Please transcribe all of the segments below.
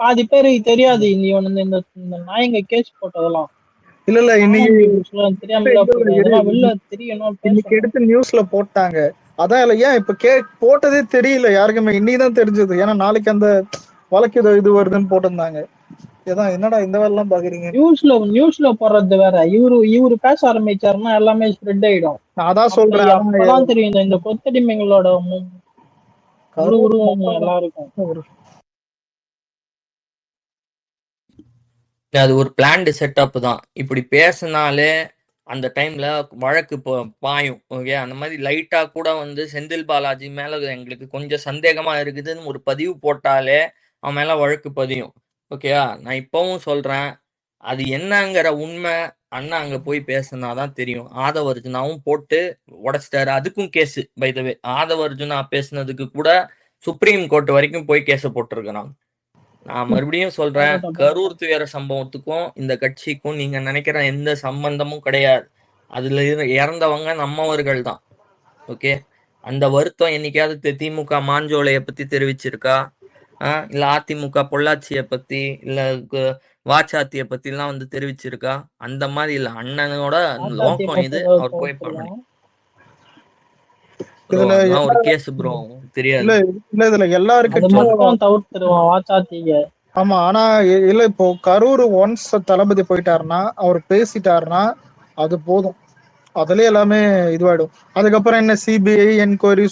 பாதி பேருக்கு தெரியாது இந்த நாயங்க கேஸ் போட்டதெல்லாம். இல்ல இல்ல இன்னைக்கு தெரியாம வெளில தெரியணும் இன்னைக்கு எடுத்து நியூஸ்ல போட்டாங்க. அதான் இல்ல ஏன் இப்ப போட்டதே தெரியல யாருக்குமே, இன்னைக்குதான் தெரிஞ்சது. ஏன்னா நாளைக்கு அந்த வழக்கு இது வருதுன்னு போட்டிருந்தாங்க. என்னடா இந்த வேலை எல்லாம் பாக்குறீங்க? நியூஸ்ல போடுறது வேற, இவரு பேச ஆரம்பிச்சாருன்னா எல்லாமே ஸ்ப்ரெட் ஆயிடும். அதான் சொல்றேன். அப்பதான் தெரியும் இந்த கொத்தடிமைங்களோட உருவம் எல்லாருக்கும். அது ஒரு பிளான்டு செட்டப் தான். இப்படி பேசினாலே அந்த டைம்ல வழக்கு பாயும். ஓகே, அந்த மாதிரி லைட்டா கூட வந்து செந்தில் பாலாஜி மேல எங்களுக்கு கொஞ்சம் சந்தேகமா இருக்குதுன்னு ஒரு பதிவு போட்டாலே அவன் மேல வழக்கு பதியும். ஓகேயா, நான் இப்பவும் சொல்றேன், அது என்னங்கிற உண்மை அண்ணா அங்க போய் பேசினாதான் தெரியும். ஆதவர்ஜுனாவும் போட்டு உடைச்சிட்டாரு, அதுக்கும் கேஸ். பை த வே, ஆதவர்ஜுனா பேசினதுக்கு கூட சுப்ரீம் கோர்ட் வரைக்கும் போய் கேஸ போட்டிருக்கிறான். நான் மறுபடியும் சொல்றேன், கரூர் துயர சம்பவத்துக்கும் இந்த கட்சிக்கும் நீங்க நினைக்கிற எந்த சம்பந்தமும் கிடையாது. அதுல இறந்தவங்க நம்மவர்கள் தான். ஓகே, அந்த வருத்தம் என்னைக்காவது திமுக மாஞ்சோலைய பத்தி தெரிவிச்சிருக்கா? இல்ல அதிமுக பொள்ளாச்சிய பத்தி, இல்ல வாச்சாத்திய பத்தி எல்லாம் வந்து தெரிவிச்சிருக்கா? அந்த மாதிரி இல்ல. அண்ணனோட நோக்கம் இது. அவர் போய் பண்ணி ஒரு கேஸ் ப்ரோ தெரியாது. இல்ல இதுல எல்லாருக்கும் தவிர்த்துருவான் வாச்சாத்திய. ஆமா, ஆனா இல்ல இப்போ கரூர் ஒன்ஸ் தளபதி போயிட்டாருன்னா, அவர் பேசிட்டாருன்னா அது போதும். அதுலயே எல்லாமே இதுவாயிடும். அதுக்கப்புறம் என்ன சிபிஐ என்கொயரி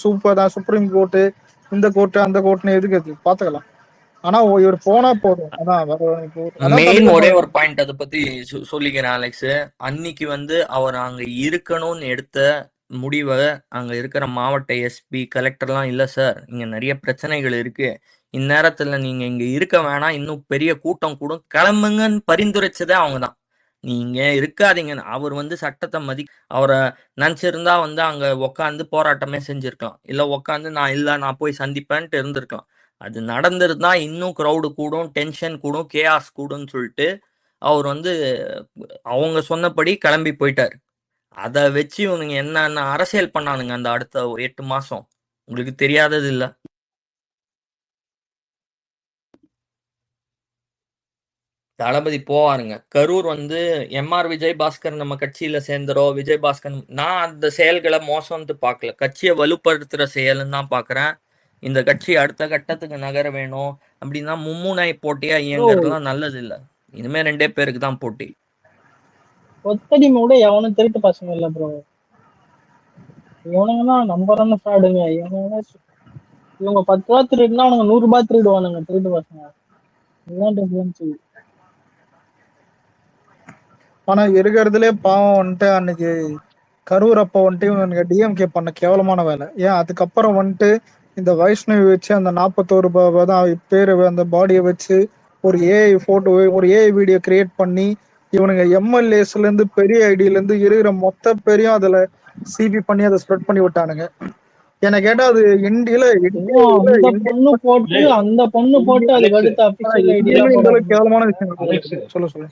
சுப்ரீம் கோர்ட்டு, இந்த கோர்ட்டு அந்த கோர்ட்னு எதுக்கு அது பாத்துக்கலாம். ஆனா இவர் போனா போதும். மெயின் ஒரே ஒரு பாயிண்ட் அதை பத்தி சொல்லிக்கிறேன் அலெக்ஸ். அன்னைக்கு வந்து அவர் அங்க இருக்கணும்னு எடுத்த முடிவை அங்க இருக்கிற மாவட்ட எஸ்பி கலெக்டர்லாம் இல்ல சார், இங்க நிறைய பிரச்சனைகள் இருக்கு, இந்நேரத்துல நீங்க இங்க இருக்க வேணாம், இன்னும் பெரிய கூட்டம் கூடும், கிளம்புங்கன்னு பரிந்துரைச்சதே அவங்கதான். நீங்க இருக்காதீங்க. அவர் வந்து சட்டத்தை அவரை நினைச்சிருந்தா வந்து அங்க உக்காந்து போராட்டமே செஞ்சிருக்கலாம், இல்ல உக்காந்து நான் போய் சந்திப்பேன்ட்டு இருந்திருக்கலாம். அது நடந்திருந்தா இன்னும் க்ரௌடு கூடும், டென்ஷன் கூடும், கேஆஸ் கூடும்னு சொல்லிட்டு அவர் வந்து அவங்க சொன்னபடி கிளம்பி போயிட்டாரு. அதை வச்சு இவனுங்க என்னென்ன அரசியல் பண்ணானுங்க அந்த அடுத்த 8 மாசம், உங்களுக்கு தெரியாதது இல்ல. தளபதி போவாருங்க. கரூர் வந்து எம்ஆர் விஜயபாஸ்கர் நம்ம கட்சியில சேர்ந்துரோ, விஜயபாஸ்கர், நான் அந்த செயல்களை மோசம்னு பார்க்கல, கட்சியை வலுப்படுத்துற செயல்னு தான் பாக்குறேன். இந்த கட்சி அடுத்த கட்டத்துக்கு நகர வேணும் அப்படின்னா மும்முனை போட்டியா இயங்குறதுலாம் நல்லது இல்ல. இனிமே 2 பேருக்கு தான் போட்டி. ஒத்தடிமை கூட எவனும் திருட்டு பசங்க இல்ல ப்ரோ. இவனுங்கதான் நம்பரான ஃப்ராடுங்க. இவங்க 10 ரூபா திருடுனா அவனுங்க 100 ரூபாய் திருடுவானுங்க திருட்டு பசங்க. இதுதான் டிஃபரன்ஸ். ஆனா இருக்கிறதுலே பாவம் வந்துட்டு அன்னைக்கு கரூர் அப்ப வந்துட்டு இவனுக்கு டிஎம்கே பண்ண கேவலமான வேலை. ஏன் அதுக்கப்புறம் வந்துட்டு இந்த வைஷ்ணவி வச்சு அந்த 41 தான் பேரு அந்த பாடியை வச்சு ஒரு ஏஐ போட்டோ, ஒரு ஏஐ வீடியோ கிரியேட் பண்ணி இவனுங்க எம்எல்ஏஸ்ல இருந்து பெரிய ஐடியில இருந்து இருக்கிற மொத்த பேரையும் அதுல சிபி பண்ணி அதை ஸ்ப்ரெட் பண்ணி விட்டானுங்க. என்ன கேட்டா அது இந்தியில அந்த பொண்ணு போட்டு அதுக்கு அடுத்து அபிஷியல் ஐடியா கேவலமான விஷயம். சொல்ல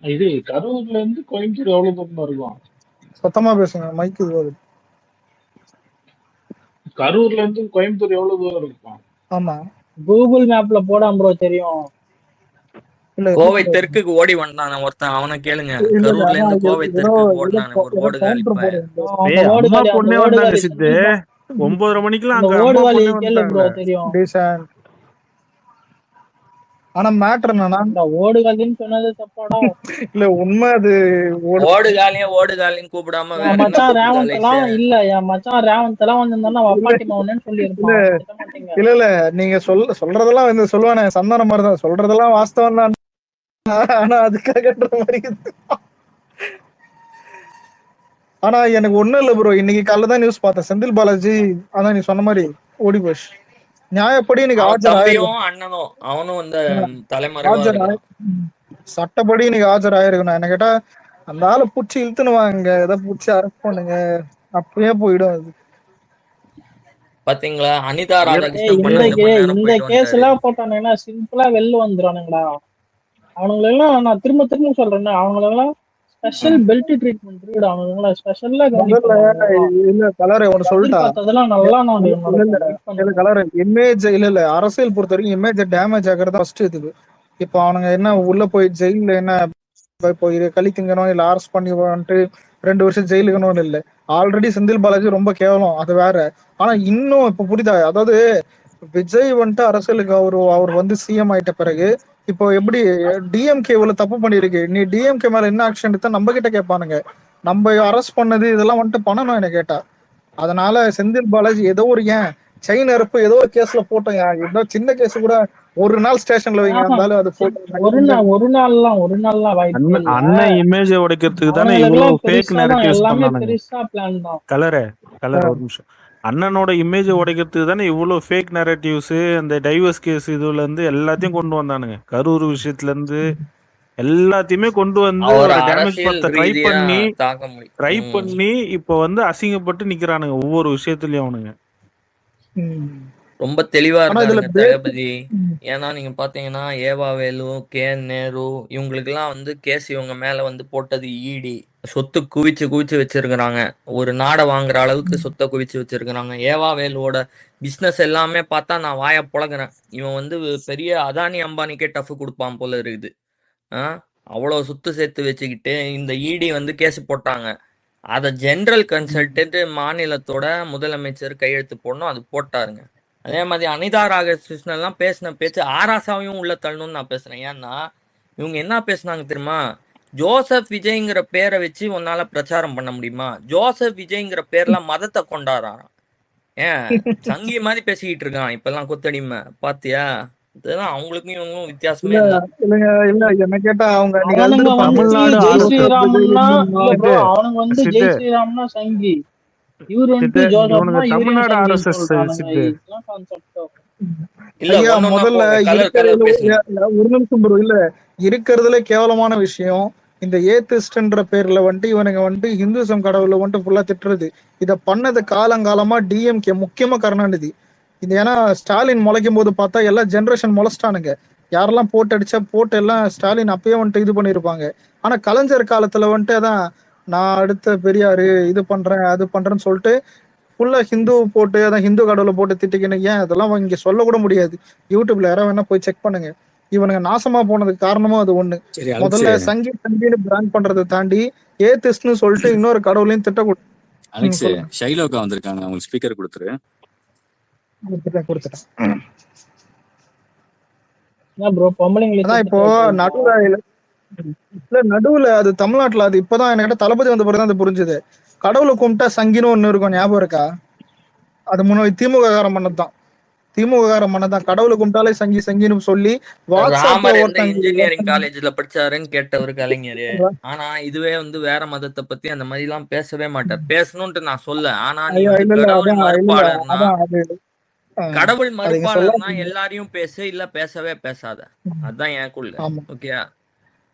இது கரூர்ல இருந்து கோயம்புத்தூர் எவ்வளவு தூரம் இருக்கும்? சத்தமா பேசுங்க, மைக் இது. கரூர்ல இருந்து கோயம்புத்தூர் எவ்வளவு தூரம் இருக்கும்? ஆமா, கூகுள் மேப்ல போடாம ப்ரோ தெரியும். கோவை தெற்குக்கு ஓடி வந்தான ஒருத்தன், அவனை கேளுங்க. கரூர்ல இருந்து கோவை தெற்கு ஓடினான ஒரு ஓடுகாலி பையன். பொண்ணே வந்தாங்க சித்து 9:30 மணிக்கெல்லாம் அங்க ஓடுகாலி கேளு ப்ரோ தெரியும். ஆனா மேட்டர் என்னன்னா ஓடுகாலின்னு சொன்னது தப்பாடா? இல்ல உண்மை அது ஓடுகாலின்னு கூப்பிடாம மச்சான் ரேவந்த் எல்லாம் இல்ல, என் மச்சான் ரேவந்த் எல்லாம் வந்திருந்தா வப்பாட்டி மவனன்னு சொல்லியிருப்பான். இல்ல நீங்க சொல்றதெல்லாம் வந்து சொல்லுவானே சந்தான மாதிரிதான், சொல்றதெல்லாம் வாஸ்தவம் தான். ஆனா அதுக்காக மாதிரி. ஆனா எனக்கு ஒண்ணும் இல்ல ப்ரோ, இன்னைக்கு காலைல தான் நியூஸ் பார்த்தேன், செந்தில் பாலாஜி அதான் நீ சொன்ன மாதிரி ஓடி போஷ் நியாயப்படி இன்னைக்கு சட்டப்படி இன்னைக்கு ஆஜராயிருக்கணும். என்ன கேட்டா அந்த ஆளை பூச்சி இழுத்துனுவாங்க, ஏதோ பூச்சி அரெஸ்ட் பண்ணுங்க, அப்பயே போயிடும் அது. பாத்தீங்களா அனிதா ராதாகிருஷ்ணன் இந்த கேஸ் எல்லாம் போட்டானுங்கன்னா சிம்பிளா வெளில வந்துடுவானுங்களா? அவனுங்களெல்லாம் நான் திரும்ப சொல்றேன், அவங்களெல்லாம் ஸ்பெஷல் பெல்ட் ட்ரீட்மெண்ட் இருக்குடா அவனுங்களா ஸ்பெஷலா முதல்ல கவனிப்பாங்க இல்ல கலரை ஒன்னு சொல்லிட்டா எதிர்பார்த்ததெல்லாம் நல்லா நான் இல்ல இல்ல வெயிட் இல்ல பண்ணுங்க கலர் இமேஜ் இல்ல அரசியல் பொறுத்த வரைக்கும் இமேஜ் டேமேஜ் ஆகுறது ஃபர்ஸ்ட் இது. இப்போ அவனுங்க என்ன உள்ள போய் ஜெயில என்ன இப்போ இது கழிக்குங்கணும் இல்ல அரெஸ்ட் பண்ணி வந்துட்டு 2 வருஷம் ஜெயிலுக்கணும் இல்ல. ஆல்ரெடி செந்தில் பாலாஜி ரொம்ப கேவலம் அது வேற. ஆனா இன்னும் இப்ப புரியுதா, அதாவது விஜய் வந்துட்டு அரசியலுக்கு அவர் வந்து சிஎம் ஆயிட்ட பிறகு இப்போ எப்படி டிஎம்கே இவ்வளவு தப்பு பண்ணிருக்கு, நீ டிஎம்கே மேல என்ன ஆக்ஷன் எடுத்தா நம்ம கிட்ட கேட்பானுங்க. நம்ம அரெஸ்ட் பண்ணது இதெல்லாம் வந்துட்டு பண்ணணும் என்ன கேட்டா. அதனால செந்தில் பாலாஜி ஏதோ ஒரு ஏன் செயின் அறுப்பு ஏதோ ஒரு கேஸ்ல போட்டோம், ஏதோ சின்ன கேஸ் கூட ஒரு நாள் ஸ்டேஷன்ல வைங்க இருந்தாலும் அது ஒரு நாள்லாம் வாய்ப்பு இல்ல. அண்ணன் இமேஜ உடைக்கிறதுக்கு தானே இவ்வளவு ஃபேக் நரேட்டிவ்ஸ் பண்ணானுங்க. பெருசா பிளான் தான். கலர் ஒரு நிமிஷம். அண்ணனோட இமேஜ் உடைக்கிறதுக்கு தானே இவ்வளவு ஃபேக் நரேட்டிவ்ஸ், அந்த டைவர்ஸ் கேஸ் இதுல இருந்து எல்லாத்தையும் கொண்டு வந்தானுங்க. கரூர் விஷயத்துல இருந்து எல்லாத்தையுமே கொண்டு வந்து அவர் ஒரு டேமேஜ் அரசியல் பத்த ட்ரை ரீதியா பண்ணி தாக்க முடியும். இப்போ வந்து அசிங்கப்பட்டு நிக்கிறானுங்க ஒவ்வொரு விஷயத்துலயும் அவனுங்க. ரொம்ப தெளிவா ஆனா இதுல இருக்காருங்க தளபதி. ஏன்னா நீங்க பாத்தீங்கன்னா ஏவாவேலு, KN நேரு இவங்களுக்கு எல்லாம் வந்து கேஸ் இவங்க மேல வந்து போட்டது இடி. சொத்து குவிச்சு வச்சிருக்கிறாங்க. ஒரு நாடை வாங்குற அளவுக்கு சொத்தை குவிச்சு வச்சிருக்கிறாங்க. ஏவாவேலுவோட பிசினஸ் எல்லாமே பார்த்தா நான் வாயை புழகிறேன். இவன் வந்து பெரிய அதானி அம்பானிக்கே டஃப் கொடுப்பான் போல இருக்குது. அவ்வளவு சொத்து சேர்த்து வச்சுக்கிட்டு இந்த இடி வந்து கேஸ் போட்டாங்க. அதை ஜெனரல் கன்சல்டன்ட் மாநிலத்தோட முதலமைச்சர் கையெழுத்து போடணும், அது போட்டாருங்க. அதே மாதிரி அனிதா ராககிருஷ்ணன் எல்லாம் பேசின பேச்சு ஆராசாவையும் உள்ள தள்ளணும்னு நான் பேசுறேன். ஏன்னா இவங்க என்ன பேசுனாங்க தெரியுமா, ஜோசப் விஜய்ங்கிற பேரை வச்சு உன்னால பிரச்சாரம் பண்ண முடியுமா, ஜோசப் விஜய்ங்கிற பேர்ல மதத்தை கொண்டாடுறான். ஏன் சங்கி மாதிரி பேசிக்கிட்டு இருக்கான் இப்பெல்லாம் கொத்தடிமை பாத்தியா. இதெல்லாம் அவங்களுக்கும் இவங்களும் வித்தியாசமே இல்ல. இல்ல என்ன கேட்டா அவங்க அவனுங்க வந்து ஜெய் ஸ்ரீராம்னா அவனுங்க வந்து சித்து. ஜெய் ஸ்ரீராம்னா சங்கி, இவரு வந்து ஜோசப்னா தமிழ்நாடு RSS இல்ல ஐயா ஒண்ணொண்ணா முதல்ல போங்க. கலர் கலர் பேசுங்க. ஒரு நிமிஷம் bro. இல்ல இருக்கிறதுல கேவலமான விஷயம் இந்த ஏத்திஸ்ட்ன்ற பேர்ல வந்துட்டு இவனுங்க வந்துட்டு ஹிந்துசம் கடவுளை வந்துட்டு ஃபுல்லா திட்டுறது. இத பண்ணது காலங்காலமா டிஎம்கே, முக்கியமா கருணாநிதி. இது ஏன்னா ஸ்டாலின் முளைக்கும் போது பார்த்தா எல்லாம் ஜெனரேஷன் முளைச்சிட்டானுங்க. யாரெல்லாம் போட்டு அடிச்சா போட்டு எல்லாம் ஸ்டாலின் அப்பயே வந்துட்டு இது பண்ணிருப்பாங்க. ஆனா கலைஞர் காலத்துல வந்துட்டு அதான் நான் அடுத்த பெரியாரு இது பண்றேன் அது பண்றேன்னு சொல்லிட்டு ஃபுல்லா ஹிந்து போட்டு அதான் ஹிந்து கடவுளை போட்டு திட்டிக்கணும். ஏன் அதெல்லாம் இங்க சொல்ல கூட முடியாது. யூடியூப்ல யாராவது வேணா போய் செக் பண்ணுங்க. இவனுங்க நாசமா போனதுக்கு காரணமும் அது ஒண்ணு. முதல்ல சங்கீன்னு பிராண்ட் பண்றதை தாண்டி ஏத்திஸ்ட்னு சொல்லிட்டு இன்னொரு கடவுளையும் திட்டக்கூடாது. ஷைலோக்கா வந்திருக்காங்க, அவங்களுக்கு ஸ்பீக்கர் கொடுத்துரு. கொடுத்துட்டேன். இப்போ நடுவுல அது தமிழ்நாட்டுல அது இப்பதான் என்கிட்ட தளபதி வந்த பிறகுதான் அது புரிஞ்சுது. கடவுளை கும்பிட்டா சங்கின்னு ஒண்ணு இருக்கும், ஞாபகம் இருக்கா? அது முன்னாடி திமுக காரம் பண்ணதான். கடவுளை கும்பிட்டாலே சங்கி சங்கின்னு சொல்லி இன்ஜினியரிங் காலேஜ்ல படிச்சாருன்னு கேட்டவர் கலைஞர். ஆனா இதுவே வந்து வேற மதத்தை பத்தி அந்த மாதிரி எல்லாம் பேசவே மாட்டார். பேசணும்னு நான் சொல்ல. ஆனா நீ கடவுள் மறுப்பாளர்னா கடவுள் மறுப்பாளர்னா எல்லாரையும் பேசு, இல்ல பேசவே பேசாத. அதுதான் எனக்குள்ள. ஓகே,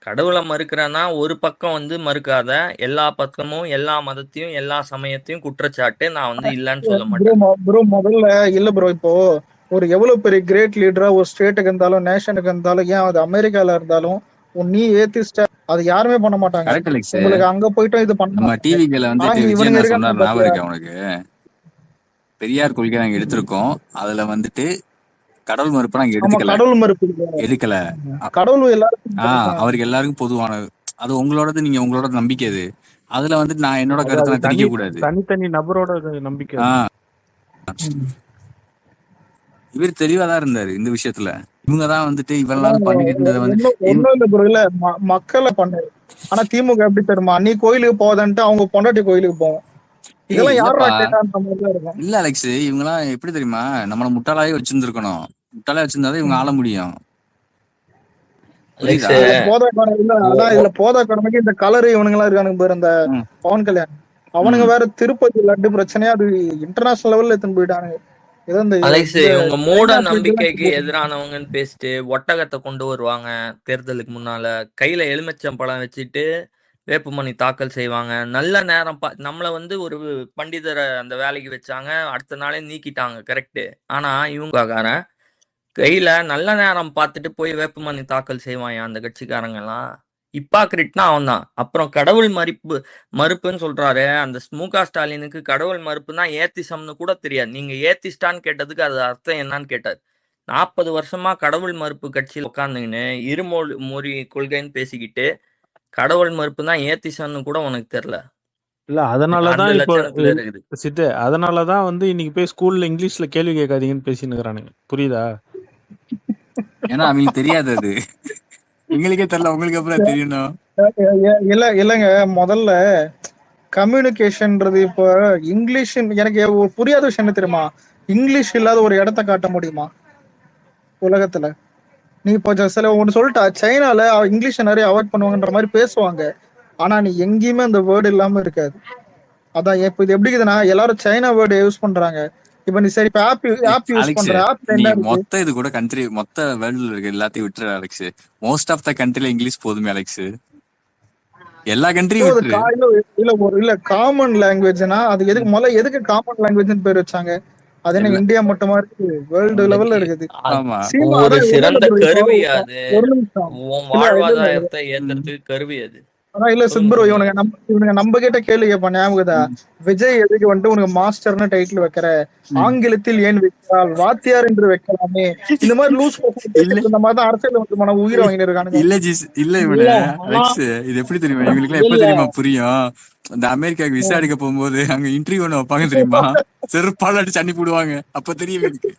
கடவுளை மறுக்கிறனா ஒரு பக்கம் வந்து மறுக்காத, எல்லா பக்கமும் எல்லா மதத்தையும் எல்லா சமயத்தையும் குற்றச்சாட்டு. நான் வந்து இல்லன்னு சொல்ல மாட்டேன். முதல்ல இல்ல ப்ரோ. இப்போ ஒரு எவ்வளவு பெரிய கிரேட் லீடரா ஒரு ஸ்டேட்டுக்கு இருந்தாலும் நேஷனுக்கு இருந்தாலும், ஏன் அது அமெரிக்கால இருந்தாலும் நீ ஏத்திஸ்டா அது யாருமே பண்ண மாட்டாங்க. உங்களுக்கு அங்க போயிட்டு இது பண்ண டிவில வந்து உனக்கு பெரியார் கொள்கை நாங்க எடுத்திருக்கோம். அதுல வந்துட்டு கடவுள் மறுப்பு நாங்க எடுத்துக்கல. கடவுள் மறுப்பு எடுக்கல. கடவுள் அவருக்கு எல்லாருக்கும் பொதுவானது. அது உங்களோடது, நீங்க உங்களோட நம்பிக்கை. அது அதுல வந்து நான் என்னோட கருத்தை திணிக்க கூடாது. தனித்தனி நபரோட நம்பிக்கை. இவர் தெளிவாதான் இருந்தாரு இந்த விஷயத்துல. இவங்கதான் வந்துட்டு இவெல்லாம் பண்ணிட்டு இருந்தது வந்து இல்ல மக்களை பண்ணு. ஆனா திமுக எப்படி தெரியுமா, நீ கோயிலுக்கு போதன்ட்டு அவங்க பொண்டாட்டி கோயிலுக்கு போவோம். இல்ல அலெக்ஸ், இவங்க எல்லாம் எப்படி தெரியுமா, நம்மள முட்டாளாவே வச்சிருந்திருக்கணும். முட்டாளா வச்சிருந்தாதான் இவங்க ஆள முடியும். போதா கடமைக்கு இந்த கலரு இவனுங்க எல்லாம் இருக்கானுங்க பேர், அந்த பவன் கல்யாண் அவனுங்க வேற திருப்பதி லட்டு பிரச்சனையா அது இன்டர்நேஷனல் லெவல்ல எடுத்துன்னு போயிட்டானுங்க. இவங்க மூட நம்பிக்கைக்கு எதிரானவங்கன்னு பேசிட்டு ஒட்டகத்தை கொண்டு வருவாங்க தேர்தலுக்கு முன்னால. கையில எலுமிச்சம்பழம் வச்சுட்டு வேட்புமனு தாக்கல் செய்வாங்க. நல்ல நேரம் நம்மள வந்து ஒரு பண்டிதரை அந்த வேலைக்கு வச்சாங்க, அடுத்த நாளே நீக்கிட்டாங்க. கரெக்டு. ஆனா இவங்கக்காரன் கையில நல்ல நேரம் பார்த்துட்டு போய் வேட்புமனு தாக்கல் செய்வாங்க அந்த கட்சிக்காரங்க எல்லாம். இப்பாக்ரிட்னா அவன் தான். அப்புறம் கடவுள் மறுப்புன்னு சொல்றாரு. அந்த மு.க. ஸ்டாலினுக்கு கடவுள் மறுப்புனா ஏத்திசம்னு கூட தெரியாது. நீங்க ஏத்திஸ்டான்னு கேட்டதுக்கு அது அர்த்தம் என்னன்னு கேட்டார். 40 வருஷமா கடவுள் மறுப்பு கட்சியில் உட்காந்துக்கின்னு இருமொழி கொள்கைன்னு பேசிக்கிட்டு கடவுள் மறுப்பு தான் ஏத்திசம்னு கூட உனக்கு தெரியல. இல்ல அதனாலதான் அந்த இப்போ லட்சணத்துல இருக்குது. சிட்டு அதனாலதான் வந்து இன்னைக்கு போய் ஸ்கூல்ல இங்கிலீஷ்ல கேள்வி கேட்காதீங்கன்னு பேசின்னு இருக்கிறானுங்க. புரியுதா? ஏன்னா அவங்களுக்கு தெரியாது அது. எங்களுக்கே தெரியல, உங்களுக்கு அப்புறம் தெரியணும். இல்லங்க, முதல்ல கம்யூனிகேஷன்ன்றது இப்போ இங்கிலீஷ் எனக்கு ஒரு புரியாத விஷயம் என்ன தெரியுமா? இங்கிலீஷ் இல்லாத ஒரு இடத்த காட்ட முடியுமா உலகத்துல? நீ இப்போ சில ஒன்று சொல்லிட்டா, சைனால இங்கிலீஷை நிறைய அவாய்ட் பண்ணுவாங்கன்ற மாதிரி பேசுவாங்க. ஆனா நீ எங்கேயுமே அந்த வேர்டு இல்லாம இருக்காது. அதான் இப்ப இது எப்படி இருக்குதுன்னா, எல்லாரும் சைனா வேர்டு யூஸ் பண்றாங்க. இப்ப நீ சரி இப்ப ஆப் யூஸ் அலெக்ஸ், பண்ற ஆப் நீ என்ன இருக்கு? மொத்த இது கூட கண்ட்ரி மொத்த வேர்ல்டுல இருக்க எல்லாத்தையும் விட்டுரு அலெக்ஸ். மோஸ்ட் ஆஃப் த கண்ட்ரில இங்கிலீஷ் போதுமே அலெக்ஸ். எல்லா கண்ட்ரியும் அது விட்டுரு. இல்ல காமன் லாங்குவேஜ்னா அது எதுக்கு எதுக்கு காமன் லாங்குவேஜ்னு பேர் வச்சாங்க? அது என்ன எல்லா இந்தியா மட்டுமா இருக்கு? வேர்ல்டு லெவல்ல இருக்குது. ஆமா. சீமா ஒரு அதான் சிறந்த bro, கருவி அது. ஒரு நிமிஷம். உன் இல்ல வாழ்வாதாரத்தை ஏத்துறதுக்கு கருவி அது. அதான் இல்ல சொல்லுங்க ப்ரோ, சொல்லுங்க. இவனுங்க நம்ம கிட்ட கேள்வி கேட்பான், ஞாபகதா? விஜய் எதுக்கு வந்துட்டு உனக்கு மாஸ்டர்னு டைட்டில் வைக்கிற? ஆங்கிலத்தில் ஏன் வைக்கிறாள்? வாத்தியார் என்று வைக்கலாமே. இந்த மாதிரி லூஸ் இல்ல இந்த மாதிரி தான் அரசியல் வந்து உயிரை வாங்கிட்டு இருக்கானுங்க. இல்ல ஜிஸ், இல்ல இவன இல்ல ஆனா அலெக்ஸ், இது எப்படி தெரியுமா இவங்களுக்கு எப்ப இல்ல தெரியுமா புரியும்? இந்த அமெரிக்காவுக்கு விசா எடுக்க போகும்போது அங்க இன்டர்வியூ ஒண்ணு வைப்பாங்க தெரியுமா? செருப்பால அடிச்சு அனுப்பி விடுவாங்க. அப்ப தெரியும் எனக்கு.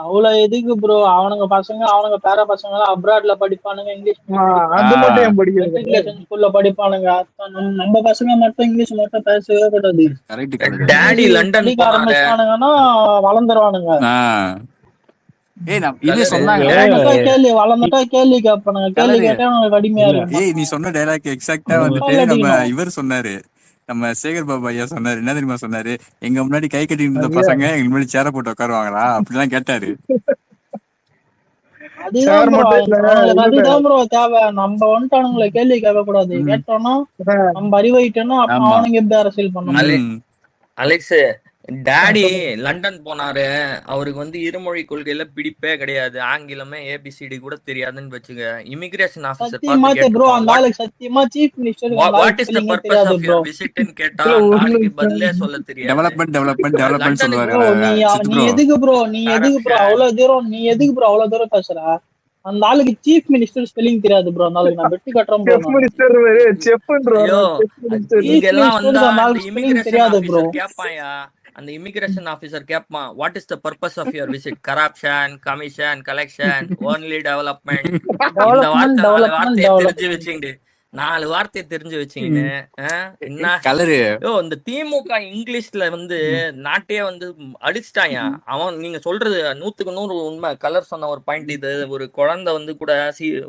அவ்வளவு எதுக்கு ப்ரோ? அவனுங்க பேர பசங்க எல்லாம் அப்ராட்ல படிப்பானுங்க, இங்கிலீஷ் அது மட்டும் ஏன் படிக்கிறது? மெட்ரிகுலேஷன் ஸ்கூல்ல படிப்பானுங்க. நம்ம பசங்க மட்டும் இங்கிலீஷ் மட்டும் பேசவே கூடாது. கரெக்ட். டாடி லண்டன் படிக்க போனாரு. ஆரம்பிச்சானுங்கன்னா வளர்ந்துருவானுங்க. ஏய் நான் இது சொன்னாங்க. வளர்ந்துட்டா கேள்வி கேட்பானுங்க. கேள்வி கேட்டா அவனுக்கு அடிமையா இருக்கும். ஏய் நீ சொன்ன டைலாக் எக்ஸாக்ட்டா வந்துட்டு நம்ம இவர் சொன்னாரு, நம்ம சேகர் பாபு ஐயா சொன்னாரு. என்ன தெரியுமா சொன்னாரு? எங்க முன்னாடி கை கட்டிட்டு இருந்த பசங்க எங்க முன்னாடி சேர போட்டு உட்காருவாங்களா அப்படிலாம் கேட்டாரு. அதுதான் ப்ரோ தேவை. நம்ம வந்துட்டு அவனுங்களை கேள்வி கேட்க கூடாது. கேட்டோம்னா நம்ம அறிவாயிட்டோம்னா அப்ப அவனுங்க எப்படி அரசியல் பண்ணணும்? அலெக்ஸ், டாடி லண்டன் போனாரு. அவருக்கு வந்து இருமொழி கொள்கையில பிடிப்பே கிடையாது. ஆங்கிலமே ஏபிசிடி கூட தெரியாதுன்னு வச்சுக்க. இமிகிரேஷன் ஆபீசர் சத்தியமா ப்ரோ, அந்த ஆளுக்கு சத்தியமா chief minister what is the purpose of your விசிட்னு கேட்டா அந்த ஆளுக்கு பதிலே சொல்ல தெரியாது. டெவலப்மெண்ட் சொல்லுவாரு. நீ எதுக்கு ப்ரோ அவ்வளவு தூரம் பேசுற? அந்த ஆளுக்கு சீஃப் மினிஸ்டர் ஸ்பெல்லிங் தெரியாது ப்ரோ. அந்த ஆளுக்கு நான் வெட்டி கட்டுறோம் ப்ரோ. கேப்பாயா அந்த இமிகிரேஷன் ஆபீசர் கேட்பான், what is the purpose of your visit? Corruption, commission, collection, only development. இந்த வார்த்தையை தெரிஞ்சு வச்சுக்கிட்டு 4 வார்த்தையை தெரிஞ்சு வச்சுக்கின்னு என்ன கலரு இந்த திமுக இங்கிலீஷ்ல வந்து நாட்டையே வந்து அடிச்சுட்டாயா அவன். நீங்க சொல்றது 100க்கு 100 உண்மை. கலர் சொன்ன ஒரு பாயிண்ட் இது. ஒரு குழந்தை வந்து கூட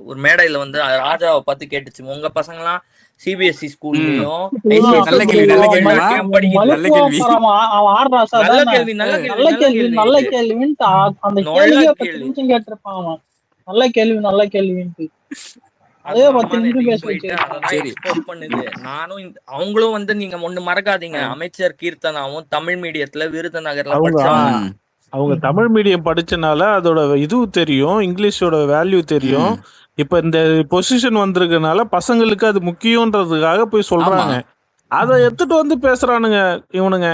ஒரு மேடையில வந்து ராஜாவை பார்த்து கேட்டுச்சு, உங்க பசங்க எல்லாம் சிபிஎஸ்இ ஸ்கூல்லயும் நல்ல கேள்வின்ட்டு அதே 10 நிமிஷம் பேச பண்ணுது. நானும் அவங்களும் வந்து நீங்க ஒண்ணு மறக்காதீங்க, அமைச்சர் கீர்த்தனாவும் தமிழ் மீடியத்துல விருதுநகர்ல படிச்சாங்க. அவங்க தமிழ் மீடியம் படிச்சனால அதோட இது தெரியும், இங்கிலீஷோட வேல்யூ தெரியும். இப்ப இந்த பொசிஷன் வந்திருக்கனால பசங்களுக்கு அது முக்கியம்ன்றதுக்காக போய் சொல்றாங்க. அத எடுத்துட்டு வந்து பேசுறானுங்க இவனுங்க.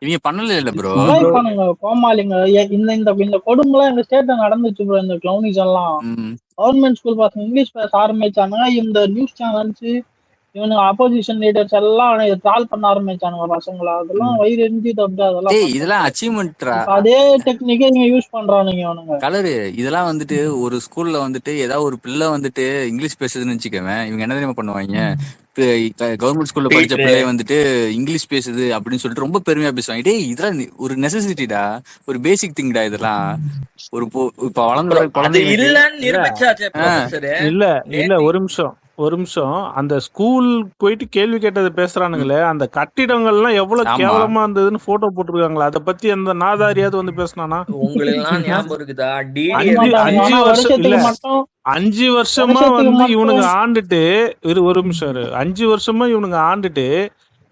இவங்க பண்ணல இல்ல ப்ரோ, கோமாளிங்க. இந்த கொடுமைலாம் எங்க ஸ்டேட்ல நடந்துச்சு ப்ரோ. இந்த கிளவுனிஸ் எல்லாம் கவர்மெண்ட் ஸ்கூல் பசங்க இங்கிலீஷ் பேச ஆரம்பிச்சானுங்க. இந்த நியூஸ் சேனல்ஸ் இவனுங்க அப்போசிஷன் லீடர்ஸ் எல்லாம் ட்ரால் பண்ண ஆரம்பிச்சானுங்க பசங்களா. அதெல்லாம் வயிறு எரிஞ்சு தப்பு. இதெல்லாம் அச்சீவ்மெண்ட்ரா. அதே டெக்னிக்கே நீங்க யூஸ் பண்றானுங்க இவனுங்க. கலரு இதெல்லாம் வந்துட்டு ஒரு ஸ்கூல்ல வந்துட்டு ஏதாவது ஒரு பிள்ளை வந்துட்டு இங்கிலீஷ் பேசுதுன்னு வச்சுக்கவேன், இவங்க என்ன தெரியுமா பண்ணுவாங்க? கவர்மெண்ட் ஸ்கூல்ல படிச்ச பிள்ளை வந்துட்டு இங்கிலீஷ் பேசுது அப்படின்னு சொல்லிட்டு ரொம்ப பெருமையா பேசுவாங்க. டேய் இதெல்லாம் ஒரு நெசசிட்டிடா, ஒரு பேசிக் திங்டா இதெல்லாம். ஒரு இப்ப வளர்ந்து இல்ல ஒரு நிமிஷம் அந்த ஸ்கூல் போயிட்டு கேள்வி கேட்டது பேசுறானுங்களே, அந்த கட்டிடங்கள்லாம் எவ்வளவு கேவலமா இருந்ததுன்னு போட்டோ போட்டுருக்காங்களா? அத பத்தி அந்த நாதாரியாவது வந்து பேசினானா? உங்களுக்கு ஞாபகம் இருக்குதா? 5 வருஷமா வந்து இவனுங்க ஆண்டுட்டு ஒரு நிமிஷம் 5 வருஷமா இவனுங்க ஆண்டுட்டு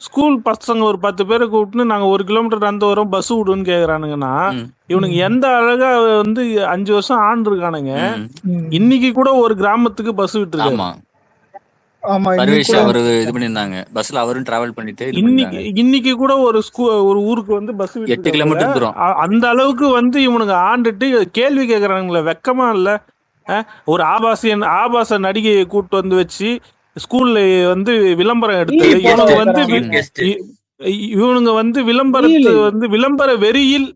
ஸ்கூல் பசங்க ஒரு 10 பேரை கூப்பிட்டு நாங்க 1 கிலோமீட்டர் நடந்து வரோம் பஸ் விடுன்னு கேக்குறானுங்கன்னா, இவனுங்க எந்த அழகா வந்து 5 வருஷம் ஆண்டு இருக்கானுங்க. இன்னைக்கு கூட ஒரு கிராமத்துக்கு பஸ் விட்டுருக்காங்க. ஆமா இன்னைக்கு சர்வேஷ் கூட அவரு இது பண்ணியிருந்தாங்க, பஸ்ல அவரும் டிராவல் பண்ணிட்டு இது இன்னைக்கு பண்ணிருந்தாங்க. இன்னைக்கு கூட ஒரு ஊருக்கு வந்து பஸ் 8 விட்டுருக்காப்புல. கிலோமீட்டர் தூரம். அந்த அளவுக்கு வந்து இவனுங்க ஆண்டுட்டு கேள்வி கேக்குறானுங்களே, வெக்கமா இல்ல? ஒரு ஆபாச நடிகையை கூட்டு வந்து வச்சு ஸ்கூல்ல வந்து விளம்பரம் எடுத்தது. ரீல் போட இவனுங்க வந்து வைக்கிறாங்க. சீஃப் கெஸ்ட் இவனுங்க வந்து ரீல் விளம்பர வெறியில்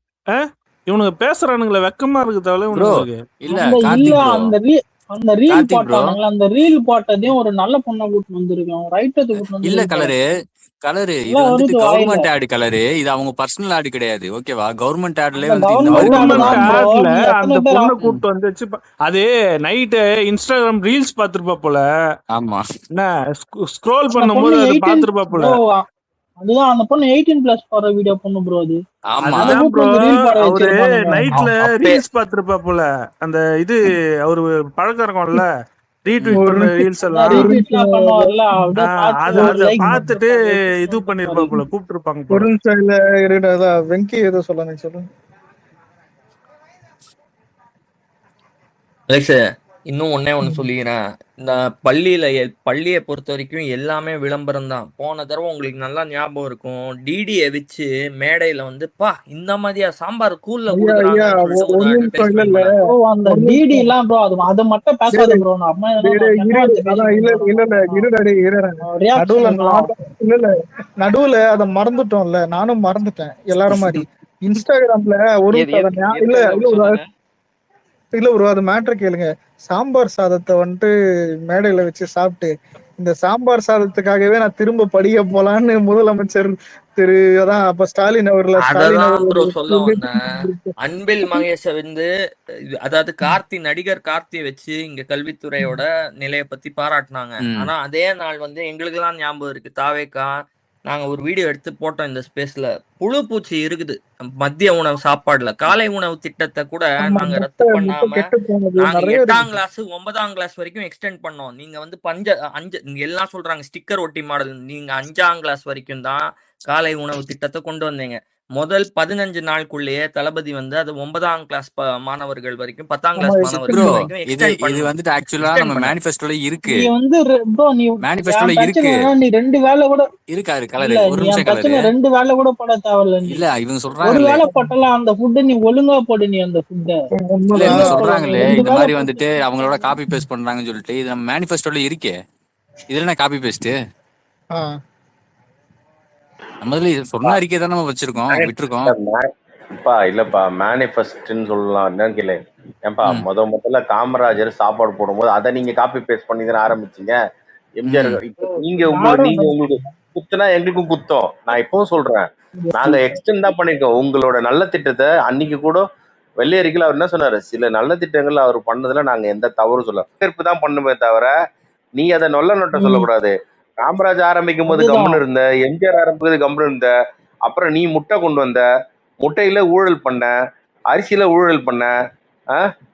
இவனுங்க பேசுறானுங்களே, வெக்கமா இருக்கு தவிர ப்ரோ இவனுங்களுக்கு. இல்ல அந்த கார்த்திக் ப்ரோ, அந்த ரீல் கார்த்திக் ப்ரோ போட்டானுங்களா, அந்த ரீல் போட்டதையும் ஒரு நல்ல பொண்ணை கூட்டு வந்திருக்கோம், ரைட்டத்தை கூட்டு இல்ல வந்திருக்கோம், கலரு இது எல்லாம் வந்துட்டு வருது வாயில. கவர்மெண்ட் ஆடு கலரு, இது அவங்க பர்சனல் ஆடு கிடையாது, ஓகேவா? கவர்மெண்ட் ஆட்லயே அந்த வந்துட்டு இந்த மாதிரி கவர்மெண்ட் ஆடு கவர்மெண்ட் தான் பண்ணுவாங்க. ப்ரோ. ஆட்ல நீ அந்த எத்தனை பேர் பொண்ணை கூட்டு வந்து வச்சு அது நைட்டு இன்ஸ்டாகிராம் ரீல்ஸ் பாத்துருப்பா போல, ஆமா என்ன ஸ்க்ரோல் அந்த பண்ணும்போது பொண்ணு அது 18 பாத்துருப்பா போல. ப்ரோ, அதுதான் அந்த பொண்ணு 18+ போற வீடியோ பொண்ணு ப்ரோ. அது ஆமா அதை அதுதான் கூட்டு ப்ரோ, வந்து ரீல் போட அவரு வச்சிருப்பானுங்க. நைட்ல அப்பே ரீல்ஸ் பாத்துருப்பா போல. அந்த இது அவரு பழக்கம் இருக்கும்ல, ரீட்வீட் ஒரு பண்ற நிமிஷம் ரீல்ஸ் அதான் எல்லாம், ஒரு ரீட்வீட்லாம் நிமிஷம் பண்ணுவார்ல, அப்படியே பார்த்து ஒரு அத லைக் பாத்துட்டு போட்டு இது பண்ணிருப்பா போல, கூப்பிட்டு இருப்பாங்க ஒரு போல. நிமிஷம் இல்ல இருடா வெங்கி ஏதோ சொல்லுங்க சொல்லுங்க. அலெக்ஸ், இன்னும் ஒண்ணு சொல்லிக்கிறேன். இந்த பள்ளியை பொறுத்த வரைக்கும் எல்லாமே விளம்பரம் தான். போன தடவை உங்களுக்கு நல்லா ஞாபகம் இருக்கும், டிடியை வச்சு மேடையில வந்து இந்த மாதிரியா சாம்பார் கூல்ல ஐயா ஐயா குடுக்குறாங்கன்னு சொல்லிட்டு ஒரு ஒரு நிமிஷம் இல்ல அட்வர்டைஸ்மெண்ட் இல்ல பண்ணாங்க. ப்ரோ. அந்த ஒரு டிடி நிமிஷம் எல்லாம் ப்ரோ, அது மட்டும் பேசாத டேய் ப்ரோ. நம்ம டேய் என்ன இரு டெக்னாலஜி அதான் பேசிட்டு இல்ல இருக்கோம், இல்ல இல்ல இருடா டேய் இருடா நடுவுல ரியாக்ஷன் எல்லாம். இல்ல இல்ல நடுவுல அத மறந்துட்டோம்ல, நானும் மறந்துட்டேன் எல்லாரும் மாதிரி. இன்ஸ்டாகிராம்ல ஒரு எது நிமிஷம் எது இல்ல எதுக்காக இல்ல அப்படி ஒரு சொன்னாங்க? இல்ல ஒரு அது மேட்ரு கேளுங்க. சாம்பார் சாதத்தை வந்துட்டு மேடையில வச்சு சாப்பிட்டு, இந்த சாம்பார் சாதத்துக்காகவே நான் திரும்ப படிக்க போலான்னு முதலமைச்சர் திரு அதான் அப்ப ஸ்டாலின் அததான் ப்ரோ அவர்களுடைய சொல்ல வந்தேன். அன்பில் மகேஷ வந்து அதாவது நடிகர் கார்த்தியை வச்சு இங்க கல்வித்துறையோட நிலையை பத்தி பாராட்டினாங்க. ம் ஆனா அதே நாள் வந்து எங்களுக்கெல்லாம் ஞாபகம் இருக்கு, தாவேக்கா நாங்க ஒரு வீடியோ எடுத்து போட்டோம் இந்த ஸ்பேஸ்ல. புழு பூச்சி இருக்குது மதிய உணவு சாப்பாடுல. காலை உணவு திட்டத்தை கூட ஆமா நாங்க ரத்து முட்டை முட்டை பண்ணாம கெட்டு போனது நாங்க நிறைய 8ஆம் இருக்கு. கிளாஸ் 9ஆம் கிளாஸ் வரைக்கும் எக்ஸ்டெண்ட் பண்ணோம். நீங்க வந்து நீங்க எல்லாம் சொல்றாங்க ஸ்டிக்கர் ஒட்டி மாடல், நீங்க 5ஆம் கிளாஸ் வரைக்கும் தான் காலை உணவு திட்டத்தை கொண்டு வந்தீங்க. முதல் 15 நாளுக்குள்ளேயே தளபதி வந்து அது 9ஆம் கிளாஸ் மாணவர்கள் வரைக்கும் 10ஆம் ஆமா கிளாஸ் ப்ரோ, மாணவர்கள் வரைக்கும் இது எக்ஸ்டெண்ட் இது பண்ணோம். வந்துட்டு ஆக்சுவலா நம்ம மேனிஃபெஸ்டோல இருக்கு, நீ வந்து ப்ரோ, நீ மேனிஃபெஸ்டோல என் பிரச்சனை இருக்கு. என்னன்னா, நீ 2 வேலை கூட இருக்காரு கலரு, இல்ல, ஒரு நீ நிமிஷம் என் கலரு. பிரச்சனை 2 வேலை கூட போட தேவையில்ல. நீ இல்ல இவங்க ஒரு சொல்றாங்கல்ல, வேலை போட்டலாம் அந்த ஃபுட்டு, நீ ஒழுங்கா போடு. நீ அந்த ஃபுட்டை இல்ல இவங்க ஒழுங்கா உண்மைதான். போடு. நீ சொல்றாங்களே 2 இந்த வேலை மாதிரி வந்துட்டு போட்டு அவங்களோட காப்பி பேஸ்ட் பண்றாங்கன்னு சொல்லிட்டு, இது நம்ம மேனிஃபெஸ்டோல இருக்கே, இதுல என்ன காப்பி பேஸ்ட்? ஆஹ் நம்ம இதுல சொன்ன அறிக்கை தான் நம்ம வச்சிருக்கோம், விட்டுருக்கோம். இப்பா இல்லப்பா மேனிஃபெஸ்ட்னு சொல்லலாம். என்னன்னு கேளு. ஏன்பா ம் முதல்ல காமராஜர் சாப்பாடு போடும்போது அதை நீங்க காப்பி பேஸ்ட் பண்ணி தானே ஆரம்பிச்சீங்க. எம்ஜிஆர் ம் இப்ப நீங்க யாரும் உங்களுக்கு குத்துனா எங்களுக்கும் குத்தம். நான் இப்பவும் சொல்றேன், நாங்க எக்ஸ்டெண்ட் தான் பண்ணிருக்கோம் உங்களோட நல்ல திட்டத்தை. அன்னைக்கு கூட வெள்ளையறிக்கையில் அவர் என்ன சொன்னாரு, சில நல்ல திட்டங்கள் அவர் பண்ணதுல நாங்க எந்த தவறும் சொல்ல ஏற்பு தான் பண்ணுமே தவிர நீ அதை நொல்ல நொட்ட சொல்லக்கூடாது. காமராஜ் ஆரம்பிக்கும் போது அதுதான் கம்முன்னு இருந்த, எம்ஜிஆர் ஆரம்பிக்கும் கம்முன்னு இருந்த, அப்புறம் நீ முட்டை கொண்டு வந்த, முட்டையில ஊழல் பண்ண, அரிசியில ஊழல் பண்ண,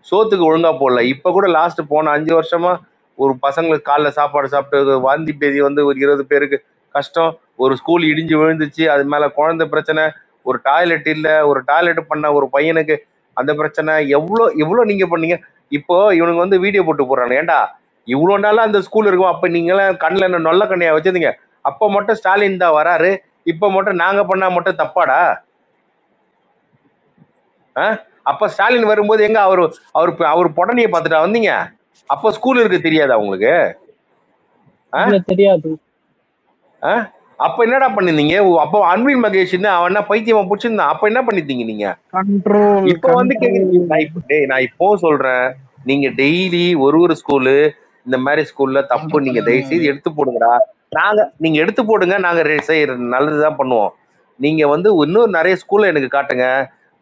சோத்துக்கு ஒழுங்கா போடல. இப்ப கூட லாஸ்ட் போன 5 வருஷமா ஒரு பசங்களுக்கு காலைல சாப்பாடு சாப்பிட்டு வாந்தி பேதி வந்து ஒரு 20 பேருக்கு கஷ்டம். ஒரு ஸ்கூல் இடிஞ்சு விழுந்துச்சு, அது மேல குழந்தை பிரச்சனை, ஒரு டாய்லெட் இல்ல, ஒரு டாய்லெட் பண்ண ஒரு பையனுக்கு அந்த பிரச்சனை. எவ்வளோ நீங்க பண்ணீங்க. இப்போ இவனுக்கு வந்து வீடியோ போட்டு போடுறாங்க. ஏன்டா இவ்வளோ நாளா அந்த ஸ்கூல் இருக்கும், அப்ப நீங்களாம் கண்ணில் என்ன நொல்ல கண்ணையா வச்சிருந்தீங்க. அப்ப மட்டும் ஸ்டாலின் தான் வராரு, இப்ப மட்டும் நாங்க பண்ணா மட்டும் தப்பாடா? அப்ப ஸ்டாலின் வரும்போது எங்க அவர் பொடனியை பார்த்துட்டா வந்தீங்க? அப்ப ஸ்கூல் இருக்கு தெரியாதா உங்களுக்கு? தெரியாது. அப்ப என்னடா பண்ணிருந்தீங்க? அப்போ அன்பில் மகேஷ் அவன் என்ன பைத்தியமா பிடிச்சிருந்தான்? அப்ப என்ன பண்ணிருந்தீங்க நீங்க? இப்ப வந்து நான் இப்போ சொல்றேன், நீங்க டெய்லி ஒரு ஸ்கூலு இந்த மாதிரி ஸ்கூல்ல தப்பு நீங்க தயவு செய்து எடுத்து போடுங்கடா. நீங்க எடுத்து போடுங்க, நாங்க நல்லதுதான் பண்ணுவோம். நீங்க வந்து இன்னும் நிறைய ஸ்கூல்ல எனக்கு காட்டுங்க,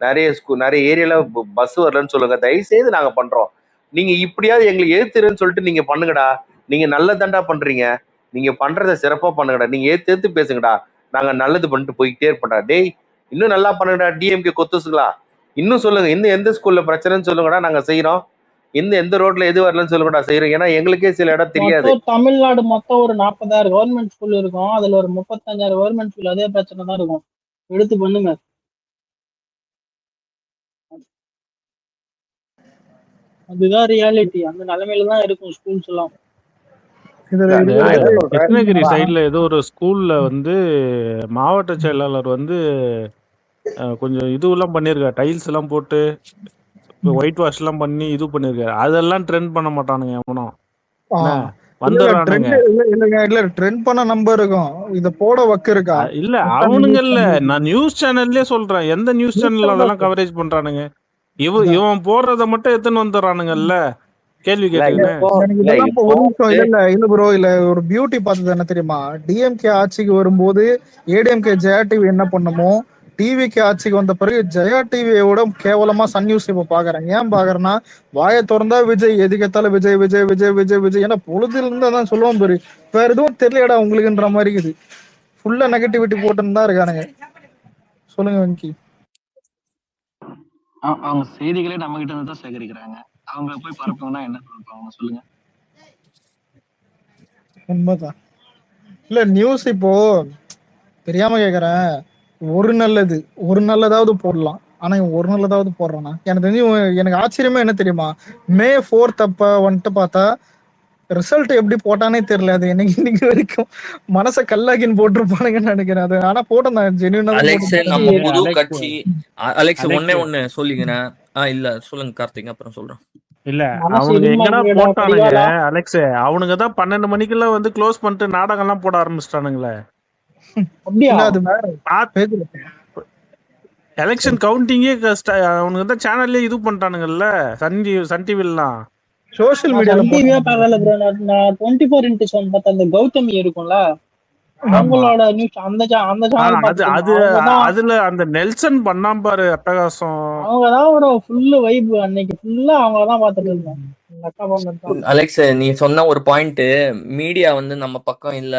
நிறைய ஏரியால பஸ் வரலன்னு சொல்லுங்க, தயவு செய்து நாங்க பண்றோம். நீங்க இப்படியாவது எங்களுக்கு ஏத்துறேன்னு சொல்லிட்டு நீங்க பண்ணுங்கடா. நீங்க நல்லதாண்டா பண்றீங்க, நீங்க பண்றத சிறப்பா பண்ணுங்கடா. நீங்க ஏத்து பேசுங்கடா, நாங்க நல்லது பண்ணிட்டு போய்கிட்டே இருப்போம்டா. டேய் இன்னும் நல்லா பண்ணுங்கடா. டிஎம்கே கொத்துசுங்களா, இன்னும் சொல்லுங்க, இன்னும் எந்த ஸ்கூல்ல பிரச்சனைன்னு சொல்லுங்கடா, நாங்க செய்யறோம். எந்த ரோட்ல எது வரலன்னு சொல்லுங்கடா, செய்யறோம். ஏன்னா எங்களுக்கே சில இடம் தெரியாது. தமிழ்நாடு மொத்தம் ஒரு 40,000 கவர்மெண்ட் ஸ்கூல் இருக்கும், அதுல ஒரு 35,000 கவர்மெண்ட் ஸ்கூல் அதே பிரச்சனை தான் இருக்கும். எடுத்து பண்ணுங்க. அதுதான் ரியாலிட்டி. அந்த நிலைமையில தான் இருக்கும் ஸ்கூல்ஸ் எல்லாம். இதுல நான் இது நான் என்ன சொல்றேன் கிருஷ்ணகிரி ஆ, சைடுல ஏதோ ஒரு ஸ்கூல்ல வந்து மாவட்ட செயலாளர் வந்து கொஞ்சம் இதுவெல்லாம் பண்ணியிருக்காரு, டைல்ஸ் எல்லாம் போட்டு ஒயிட் வாஷ் எல்லாம் பண்ணி இது பண்ணிருக்காரு. அதெல்லாம் ட்ரெண்ட் பண்ண மாட்டானுங்க எவனும். ஆ. என்ன இல்ல இல்ல வந்துடுறானுங்க. இல்ல ட்ரெண்ட் பண்ண நம்பர் இருக்கும். இத போட வக்கு இருக்கா? இல்ல எத்தனை அவனுங்க நியூஸ் இல்ல, சேனல் நான் நியூஸ் சேனல்லே சொல்றேன். எந்த நியூஸ் சேனல் அதெல்லாம் கவரேஜ் பண்றானுங்க? அதான். இவன் போடுறத மட்டும் எடுத்துன்னு வந்துடுறானுங்கல்ல கேள்வி இல்ல இது கேட்டுக்கின்னு. இப்போ எனக்கு இல்ல இதெல்லாம் இப்போ ஒரு நிமிஷம் இல்ல ப்ரோ, இல்ல ஒரு பியூட்டி பார்த்தது என்ன தெரியுமா? டிஎம்கே ஆட்சிக்கு வரும்போது ஏடிஎம்கே ஜெயா டிவி என்ன பண்ணுமோ, டிவிக்கு ஆட்சிக்கு வந்த பிறகு ஜெயா டிவியோட கேவலமா சன் நியூஸ் இப்ப பாக்குறேன். ஏன் பாக்குறேன்னா, வாயை திறந்தா விஜய், எதுக்கேத்தாலும் விஜய் விஜய் விஜய் விஜய் விஜய். ஏன்னா பொழுதுல இருந்து அதான் சொல்லுவோம் பாரு, வேற எதுவும் தெரியலடா உங்களுக்குன்ற மாதிரி இருக்குது. ஃபுல்லா நெகட்டிவிட்டி போட்டுன்னு தான் இருக்கானுங்க. சொல்லுங்க வெங்கி. அவங்க செய்திகளே நம்ம கிட்ட இருந்து தான் சேகரிக்கிறாங்க. அவங்க போய் பரப்பணும்னா என்ன பரப்பாங்க சொல்லுங்க. உண்மைதான். இல்ல நியூஸ் இப்போ தெரியாம கேக்குறேன், ஒரு நல்லதாவது போடலாம். ஆனா இவன் ஒரு நல்லதாவது போடுறானா? எனக்கு தெரிஞ்சு எனக்கு ஆச்சரியமே என்ன தெரியுமா, மே 4 அப்ப வந்துட்டு பார்த்தா ரிசல்ட் எப்படி போட்டானே தெரியல. அது இன்னைக்கு வரைக்கும் மனச கல்லாக்கின்னு போட்டிருப்பானுங்கன்னு நினைக்கிறேன். அது ஆனா போட்டிருந்தான் ஜென்யூனா அலெக்ஸ் நம்ம கட்சி புது அலெக்ஸ் கட்சி. அலெக்ஸ் ஒன்னே அலெக்ஸ் ஒண்ணு சொல்லிக்கிறேன். இல்ல சொல்லுங்க கார்த்திக், அப்புறம் சொல்றேன். இல்ல மனசு அவனுங்க எங்கடா இனிமையாடா போட்டானுங்க கடிகாலா. அலெக்ஸ்? அவனுங்க தான் 12 மணிக்கெல்லாம் வந்து க்ளோஸ் பண்ணிட்டு நாடகம் எல்லாம் போட ஆரம்பிச்சிட்டானுங்களே. அப்படியா? இல்ல அது வேற பேஜ்ல எலெக்ஷன் கவுண்டிங்கே அவனுங்க தான் சேனல்லே இது பண்ணிட்டானுங்கல்ல, சன் டிவிலாம். சோசியல் நான் மீடியால சன் டிவியே பார்க்கல ப்ரோ. நான் 24x7 பார்த்தேன். அந்த கௌதமி இருக்கும்ல, ஆமா. அவங்களோட நியூஸ் அந்த சேனல் அது பார்த்துட்டு அது அவங்கதான் அதுல அந்த நெல்சன் பண்ணாம பாரு அட்டகாசம். அவங்கதான் ஒரு ஃபுல்லு வைப். அன்னைக்கு ஃபுல்லா அவங்கதான் பார்த்துட்டு இருந்தேன். எங்க அக்கா பொண்ணு அலெக்ஸ் நீ சொன்ன ஒரு பாயிண்ட், மீடியா வந்து நம்ம பக்கம் இல்ல,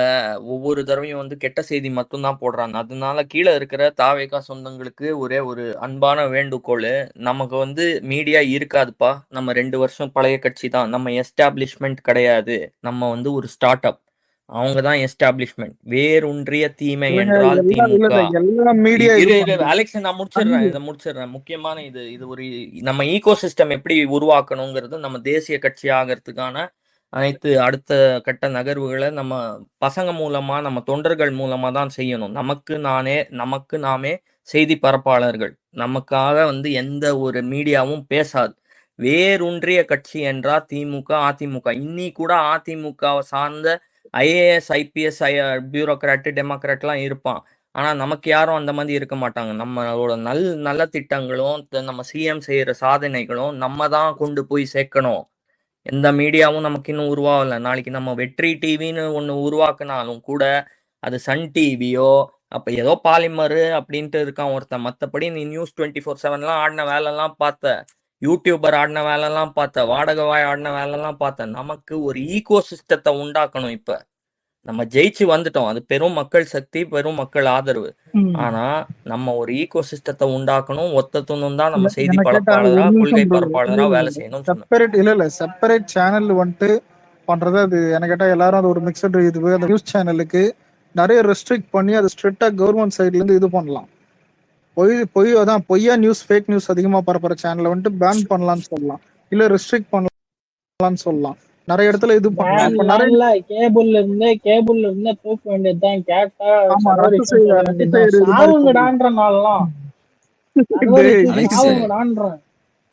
ஒவ்வொரு தடவையும் வந்து கெட்ட செய்தி மட்டும் தான் போடுறாங்க. அதனால கீழே இருக்கிற தாவேகா சொந்தங்களுக்கு ஒரே ஒரு அன்பான வேண்டுகோள், நமக்கு வந்து மீடியா இருக்காதுப்பா. நம்ம 2 வருஷம் பழைய கட்சி தான், நம்ம எஸ்டாப்ளிஷ்மெண்ட் கிடையாது. நம்ம வந்து ஒரு ஸ்டார்ட் அப். அவங்க தான் எஸ்டாப்ளிஷ்மெண்ட். வேரூன்றிய தீமை என்றால் திமுக. எல்லா மீடியா அலெக்ஸ் நான் முடிச்சிடுறேன். முக்கியமான இது ஒரு நம்ம ஈகோ சிஸ்டம் எப்படி உருவாக்கணுங்கிறது, நம்ம தேசிய கட்சி ஆகிறதுக்கான அனைத்து அடுத்த கட்ட நகர்வுகளை நம்ம பசங்க மூலமா, நம்ம தொண்டர்கள் மூலமா தான் செய்யணும். நமக்கு நாமே செய்தி பரப்பாளர்கள். நமக்காக வந்து எந்த ஒரு மீடியாவும் பேசாது. வேரூன்றிய கட்சி என்றால் திமுக, அதிமுக. இன்னி கூட அதிமுகவை சார்ந்த ஐஏஎஸ் ஐபிஎஸ் பியூரோக்ராட் டெமோக்ராட்லாம் இருப்பான். ஆனா நமக்கு யாரும் அந்த மாதிரி இருக்க மாட்டாங்க. நம்மளோட நல்ல திட்டங்களும் நம்ம சிஎம் செய்யற சாதனைகளும் நம்ம தான் கொண்டு போய் சேர்க்கணும். எந்த மீடியாவும் நமக்கு இன்னும் உருவாகல. நாளைக்கு நம்ம வெற்றி டிவின்னு ஒண்ணு உருவாக்குனாலும் கூட அது சன் டிவியோ, அப்ப ஏதோ பாலிமர் அப்படின்ட்டு இருக்கான் ஒருத்தன். மத்தபடி நீ நியூஸ் 24/7 ஆடின வேலைலாம் பார்த்த, யூடியூபர் ஆடின வேலைலாம் பார்த்த, வாடகவாய் ஆடின வேலைலாம் பார்த்த. நமக்கு ஒரு ஈகோ சிஸ்டத்தை உண்டாக்கணும். இப்ப நம்ம ஜெயிச்சு வந்துட்டோம். அது பெரும் மக்கள் சக்தி, பெரும் மக்கள் ஆதரவு. ஆனா நம்ம ஒரு ஈகோ சிஸ்டத்தை உண்டாக்கணும். ஒத்த துணும் தான் நம்ம செய்தி பரப்பாளரா, கொள்கை பரப்பாளரா வேலை செய்யணும். செப்பரேட் சேனல் வந்துட்டு பண்றது. அது எனக்கு கேட்டா எல்லாரும் அது ஒரு மிக்சட் இது. அந்த நியூஸ் சேனலுக்கு நிறைய ரெஸ்ட்ரிக்ட் பண்ணி அதை ஸ்ட்ரிக்டா கவர்மெண்ட் சைட்ல இருந்து இது பண்ணலாம். பொய்யா நியூஸ், ஃபேக் நியூஸ் அதிகமா பரப்புற சேனலை வந்துட்டு பேன் பண்ணலாம்னு சொல்லலாம், இல்ல ரெஸ்ட்ரிக்ட் பண்ணலாம்னு சொல்லலாம். நிறைய இடத்துல இது பண்ணலாம். கேபிள்ல இருந்து தூக்க வேண்டியதுதான். கேட்டா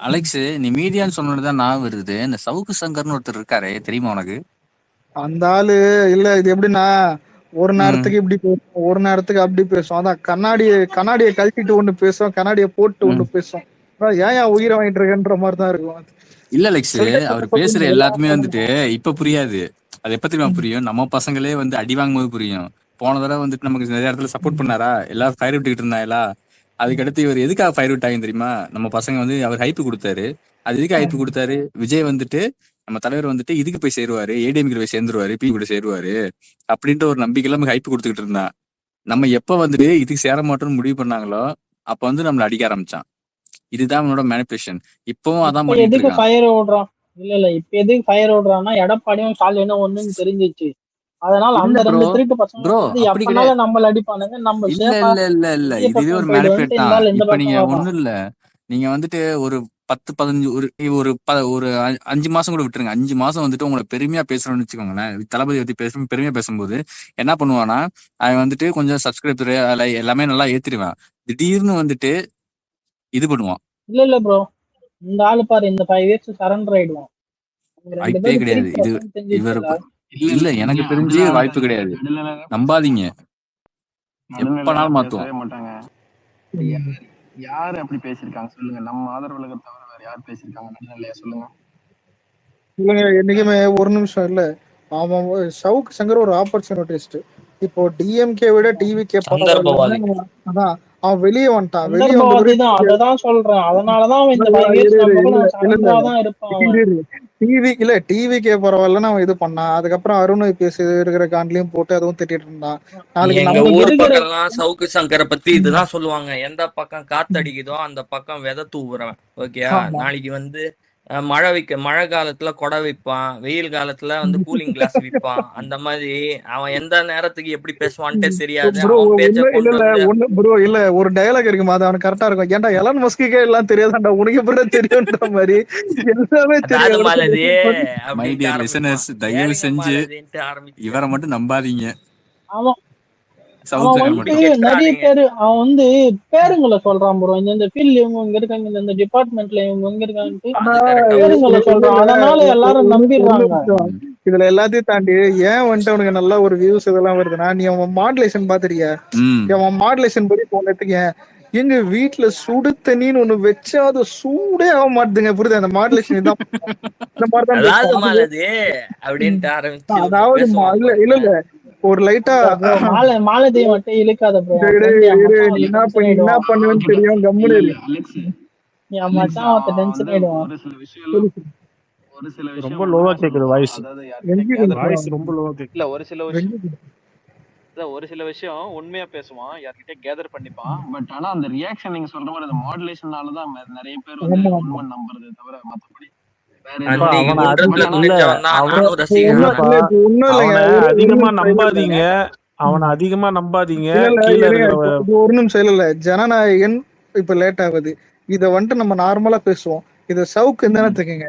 அலெக்ஸ் நீ மீடியான்னு சொன்னதுதான் நான் வருது. இந்த சவுக்கு சங்கர்னு ஒருத்தர் இருக்காரு, தெரியுமா உனக்கு? அந்த ஆளு இல்ல, இது எப்படின்னா ஒரு நேரத்துக்கு இப்படி பேசும், ஒரு நேரத்துக்கு அப்படி பேசும். அதான் கண்ணாடியை கழட்டிட்டு ஒண்ணு பேசும், கண்ணாடியை போட்டு ஒண்ணு பேசும். ஏன் உயிரை வாங்கிட்டு இருக்கன்ற மாதிரிதான் இருக்கும். இல்ல அலெக்ஸ், அவர் பேசுற எல்லாத்துமே வந்துட்டு இப்ப புரியாது. அது எப்ப தெரியுமா புரியும்? நம்ம பசங்களே வந்து அடி வாங்கும் போது புரியும். போன தடவை வந்துட்டு நமக்கு நிறைய இடத்துல சப்போர்ட் பண்ணாரா, எல்லாரும் ஃபயர் விட்டுக்கிட்டு இருந்தாங்களா, அதுக்கடுத்து இவர் எதுக்காக ஃபயர் விட் ஆகும் தெரியுமா? நம்ம பசங்க வந்து அவர் ஹைப்பு கொடுத்தாரு. அது எதுக்கு ஹைப்பு கொடுத்தாரு? விஜய் வந்துட்டு நம்ம தலைவர் வந்துட்டு இதுக்கு போய் சேருவாரு, ஏடிஎம்க்கு போய் சேர்ந்துருவாரு, பி கூட சேருவாரு அப்படின்ற ஒரு நம்பிக்கையில நம்ம ஹைப்பு கொடுத்துக்கிட்டு இருந்தான். நம்ம எப்ப வந்துட்டு இதுக்கு சேர மாட்டோம்னு முடிவு பண்ணாங்களோ அப்ப வந்து நம்மள அடிக்க ஆரம்பிச்சான். இதுதான் அவனோட மேனிபுலேஷன். இப்பவும் அதான் பண்ணிட்டு இருக்கான். ஃபயர் ஓடுறான். இல்ல இப்ப எதுக்கு ஃபயர் ஓடுறான்னா, எடப்பாடியும் ஸ்டாலினும் ஒண்ணுன்னு தெரிஞ்சிச்சு. அதனால அந்த ரெண்டு திருட்டு பசங்க வந்து எப்பனாலும் நம்மள அடிப்பானுங்க. நம்ம இல்ல இதுவே ஒரு மேனிபுலேட் தான். இப்ப நீங்க ஒண்ணும் இல்ல, நீங்க வந்துட்டு ஒரு 10-15 ஒரு 5 மாசம் கூட விட்டுருங்க. 5 மாசம் வந்துட்டு உங்களை பெருமையா பேசுறோம்னு வச்சுக்கோங்களேன். தளபதி பத்தி பெருமையா பேசும்போது என்ன பண்ணுவான்னா, அவன் வந்துட்டு கொஞ்சம் சப்ஸ்கிரைபர் எல்லாமே நல்லா ஏத்திடுவான். திடீர்னு வந்துட்டு இது பண்ணுவான். இல்ல ப்ரோ, இந்த ஆளு பாரு இந்த 5 years சரண்டர் ஆயிடுவான். வாய்ப்பே கிடையாது. இது இவர் இல்ல, எனக்கு தெரிஞ்சு வாய்ப்பு கிடையாது. நம்பாதீங்க, எப்பனாலும் மாத்துவோம். மாட்டாங்க. யாரு அப்படி பேசிருக்காங்க சொல்லுங்க? நம்ம ஆதரவுலக தவிர வேற யார் பேசிருக்காங்க நடுநிலையா சொல்லுங்க? இல்லைங்க, என்னைக்குமே ஒரு நிமிஷம் இல்ல. அவன் ஷவுக் சங்கர் ஒரு ஆப்பர்ச்சுனிட்டிஸ்ட். இப்போ டிஎம்கே விட டிவிகே சந்தர்ப்பவாதி. அதான் அவன் வெளியே வந்துட்டான். அததான் சொல்றேன். அதனாலதான் அவன் இந்த 5 years சரண்டராதான் இருப்பான். டிவிகே பரவாயில்லன்னு அவன் இது பண்ணான். அதுக்கப்புறம் அருண் பேசி இருக்கிற காண்ட்லயும் போட்டு அதுவும் திட்டிட்டு இருந்தான். நாளைக்கு எங்க ஊர் பக்கம்லாம் சவுக்கு சங்கரை பத்தி இதுதான் சொல்லுவாங்க. எந்த பக்கம் காத்தடிக்குதோ அந்த பக்கம் விதை தூவுறவன். ஓகேயா? நாளைக்கு வந்து மழை காலத்துல கொடை விற்பான், வெயில் காலத்துல வந்து கூலிங் கிளாஸ் விற்பான். அந்த மாதிரி அவன் எந்த நேரத்துக்கு எப்படி பேசுவான்ட்டே தெரியாது. இல்ல ஒரு டயலாக் இருக்குமா, அது அவனுக்கு கரெக்டா இருக்கும். ஏன்டா எலன் மஸ்கே எல்லாம் தெரியாதாண்டா, உனக்கு எப்படி தெரியும்ன்ற மாதிரி எல்லாமே தெரியும். தயவு செஞ்சு இவரை மட்டும் நம்பாதீங்க. நிறைய பேரு அவன் வந்து பேருங்களை சொல்றான் ப்ரோ. இந்த ஃபீல்ட்ல இவங்க இங்க இருக்காங்க, இந்த டிபார்ட்மெண்ட்ல இவங்க இங்க இருக்காங்க பேருங்களை சொல்றான். அதனால எல்லாரும் நம்பிடுறாங்க. இதுல எல்லாத்தையும் தாண்டி ஏன் வந்துட்டு அவனுக்கு நல்லா ஒரு வியூஸ் இதெல்லாம் வருதுன்னா, நீ அவன் மாடுலேஷன் பாத்துறியா? அவன் மாடுலேஷன் படி போனதுக்கு எங்க வீட்டுல சுடு தண்ணின்னு ஒண்ணு வச்சா அது சூடே ஆக மாட்டுதுங்க. புரியுது? அந்த மாடுலேஷன் தான். அதாவது இல்ல ஒரு லைட்டா மாலதி மட்டும் இழுக்காத என்ன பண்ணுவேன்னு தெரியும். கம்முனு ரொம்ப லோவா கேக்குது வாய்ஸ். ரொம்ப லோவா கேக்குது. ஒரு சில விஷயம் உண்மையா பேசுவான், யார்கிட்ட கேதர் பண்ணிப்பான். பட் ஆனா அந்த ரியாக்ஷன் நீங்க சொல்ற மாதிரி அந்த மாடுலேஷனாலதான் நிறைய பேர் வந்து உண்மை நம்புறதை தவிர மத்தபடி அதிகமா நம்பாதீங்க. அவனை அதிகமா நம்பாதீங்க. ஒரு நிமிஷம் இல்ல, ஜனநாயகன் இப்ப லேட் ஆகுது. இத வந்துட்டு நம்ம நார்மலா பேசுவோம். இத சவுக்கு என்னத்துக்குங்க,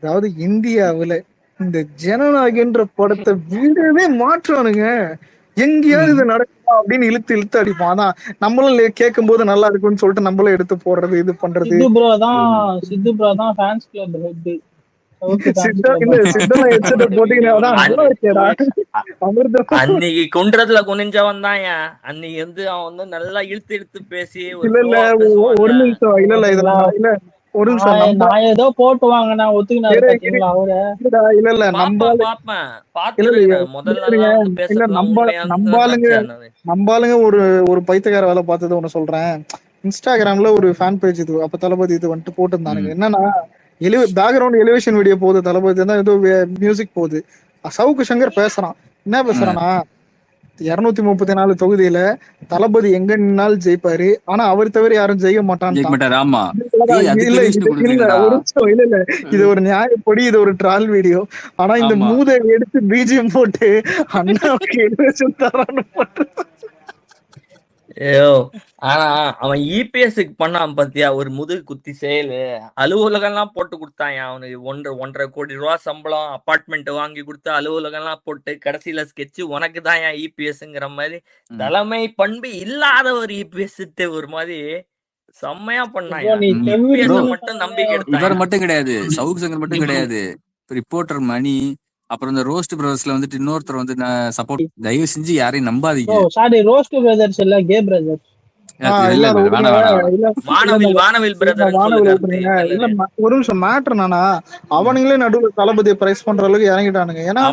அதாவது இந்தியாவுல இந்த ஜனநாயகன்ற படத்தை வீடவே மாற்றானுங்க. எங்கேயாவது இது நடக்கும் அப்படின்னு இழுத்து அடிப்பான். அதான் நம்மளும் கேட்கும் போது நல்லா இருக்குன்னு சொல்லிட்டு நம்மளும் எடுத்து போடுறது, இது பண்றது. சித்து ப்ரோ தான் ஃபேன்ஸ் கிளப் ஹெட். அன்னைக்கு குன்றத்துல குனிஞ்சவன் தான். அன்னைக்கு வந்து அவன் வந்து நல்லா இழுத்து பேசி ஒரு நிமிஷம் இல்ல ஒரு நிமிஷம் நான் ஏதோ போட்டு வாங்கினா நம்பாளுங்க ஒரு பைத்தியக்கார வேலை பார்த்தது ஒண்ணு சொல்றேன். இன்ஸ்டாகிராம்ல ஒரு ஃபேன் பேஜ் இது அப்ப தளபதி இது வந்துட்டு போட்டுருந்தானுங்க. என்னன்னா பேக்ரவுண்ட் எலிவேஷன் வீடியோ போகுது, தளபதி தான் ஏதோ மியூசிக் போகுது. சவுக்கு சங்கர் பேசுறான். என்ன பேசுறானா, 234 தொகுதியில தளபதி எங்க நின்னாலும் ஜெயிப்பாரு, ஆனா அவர் தவிர யாரும் ஜெயிக்க மாட்டான். இல்ல இது ஒரு நியாயப்படி இது ஒரு ட்ரால் வீடியோ. ஆனா இந்த மூதை எடுத்து பிஜிஎம் போட்டு அண்ணாவுக்கு எலிவேஷன் தரான்னு ஆனா அவன் இபிஎஸ்க்கு பண்ணான் பாத்தியா ஒரு முதுகு குத்தி செயலு. அலுவலகம் எல்லாம் போட்டு கொடுத்தான் அவனுக்கு. 1.5 கோடி ரூபா சம்பளம், அபார்ட்மெண்ட் வாங்கி கொடுத்து அலுவலகம் எல்லாம் போட்டு கடைசியில ஸ்கெட்ச் உனக்கு தான் ஏன் இபிஎஸ்ங்கிற மாதிரி தலைமை பண்பு இல்லாத ஒரு இபிஎஸ் ஒரு மாதிரி செம்மையா பண்ணான். மட்டும் நம்பிக்கை எடுத்தான். இவர் மட்டும் கிடையாது, சவுக் சங்கர் மட்டும் கிடையாது, ரிப்போர்ட்டர் மணி, அப்புறம் இந்த ரோஸ்ட் பிரதர்ஸ்ல வந்துட்டு இன்னொருத்தர் வந்து சப்போர்ட். தயவு செஞ்சு யாரையும் நம்பாதீங்க. சாரி, ரோஸ்ட் பிரதர்ஸ் இல்ல, கே பிரதர்ஸ். ஒரு நிமிஷம் மேட்டர் நானா, அவனுங்களே நடுவுல தளபதியை பிரைஸ் பண்ற அளவுக்கு இறங்கிட்டானுங்க. ஏன்னா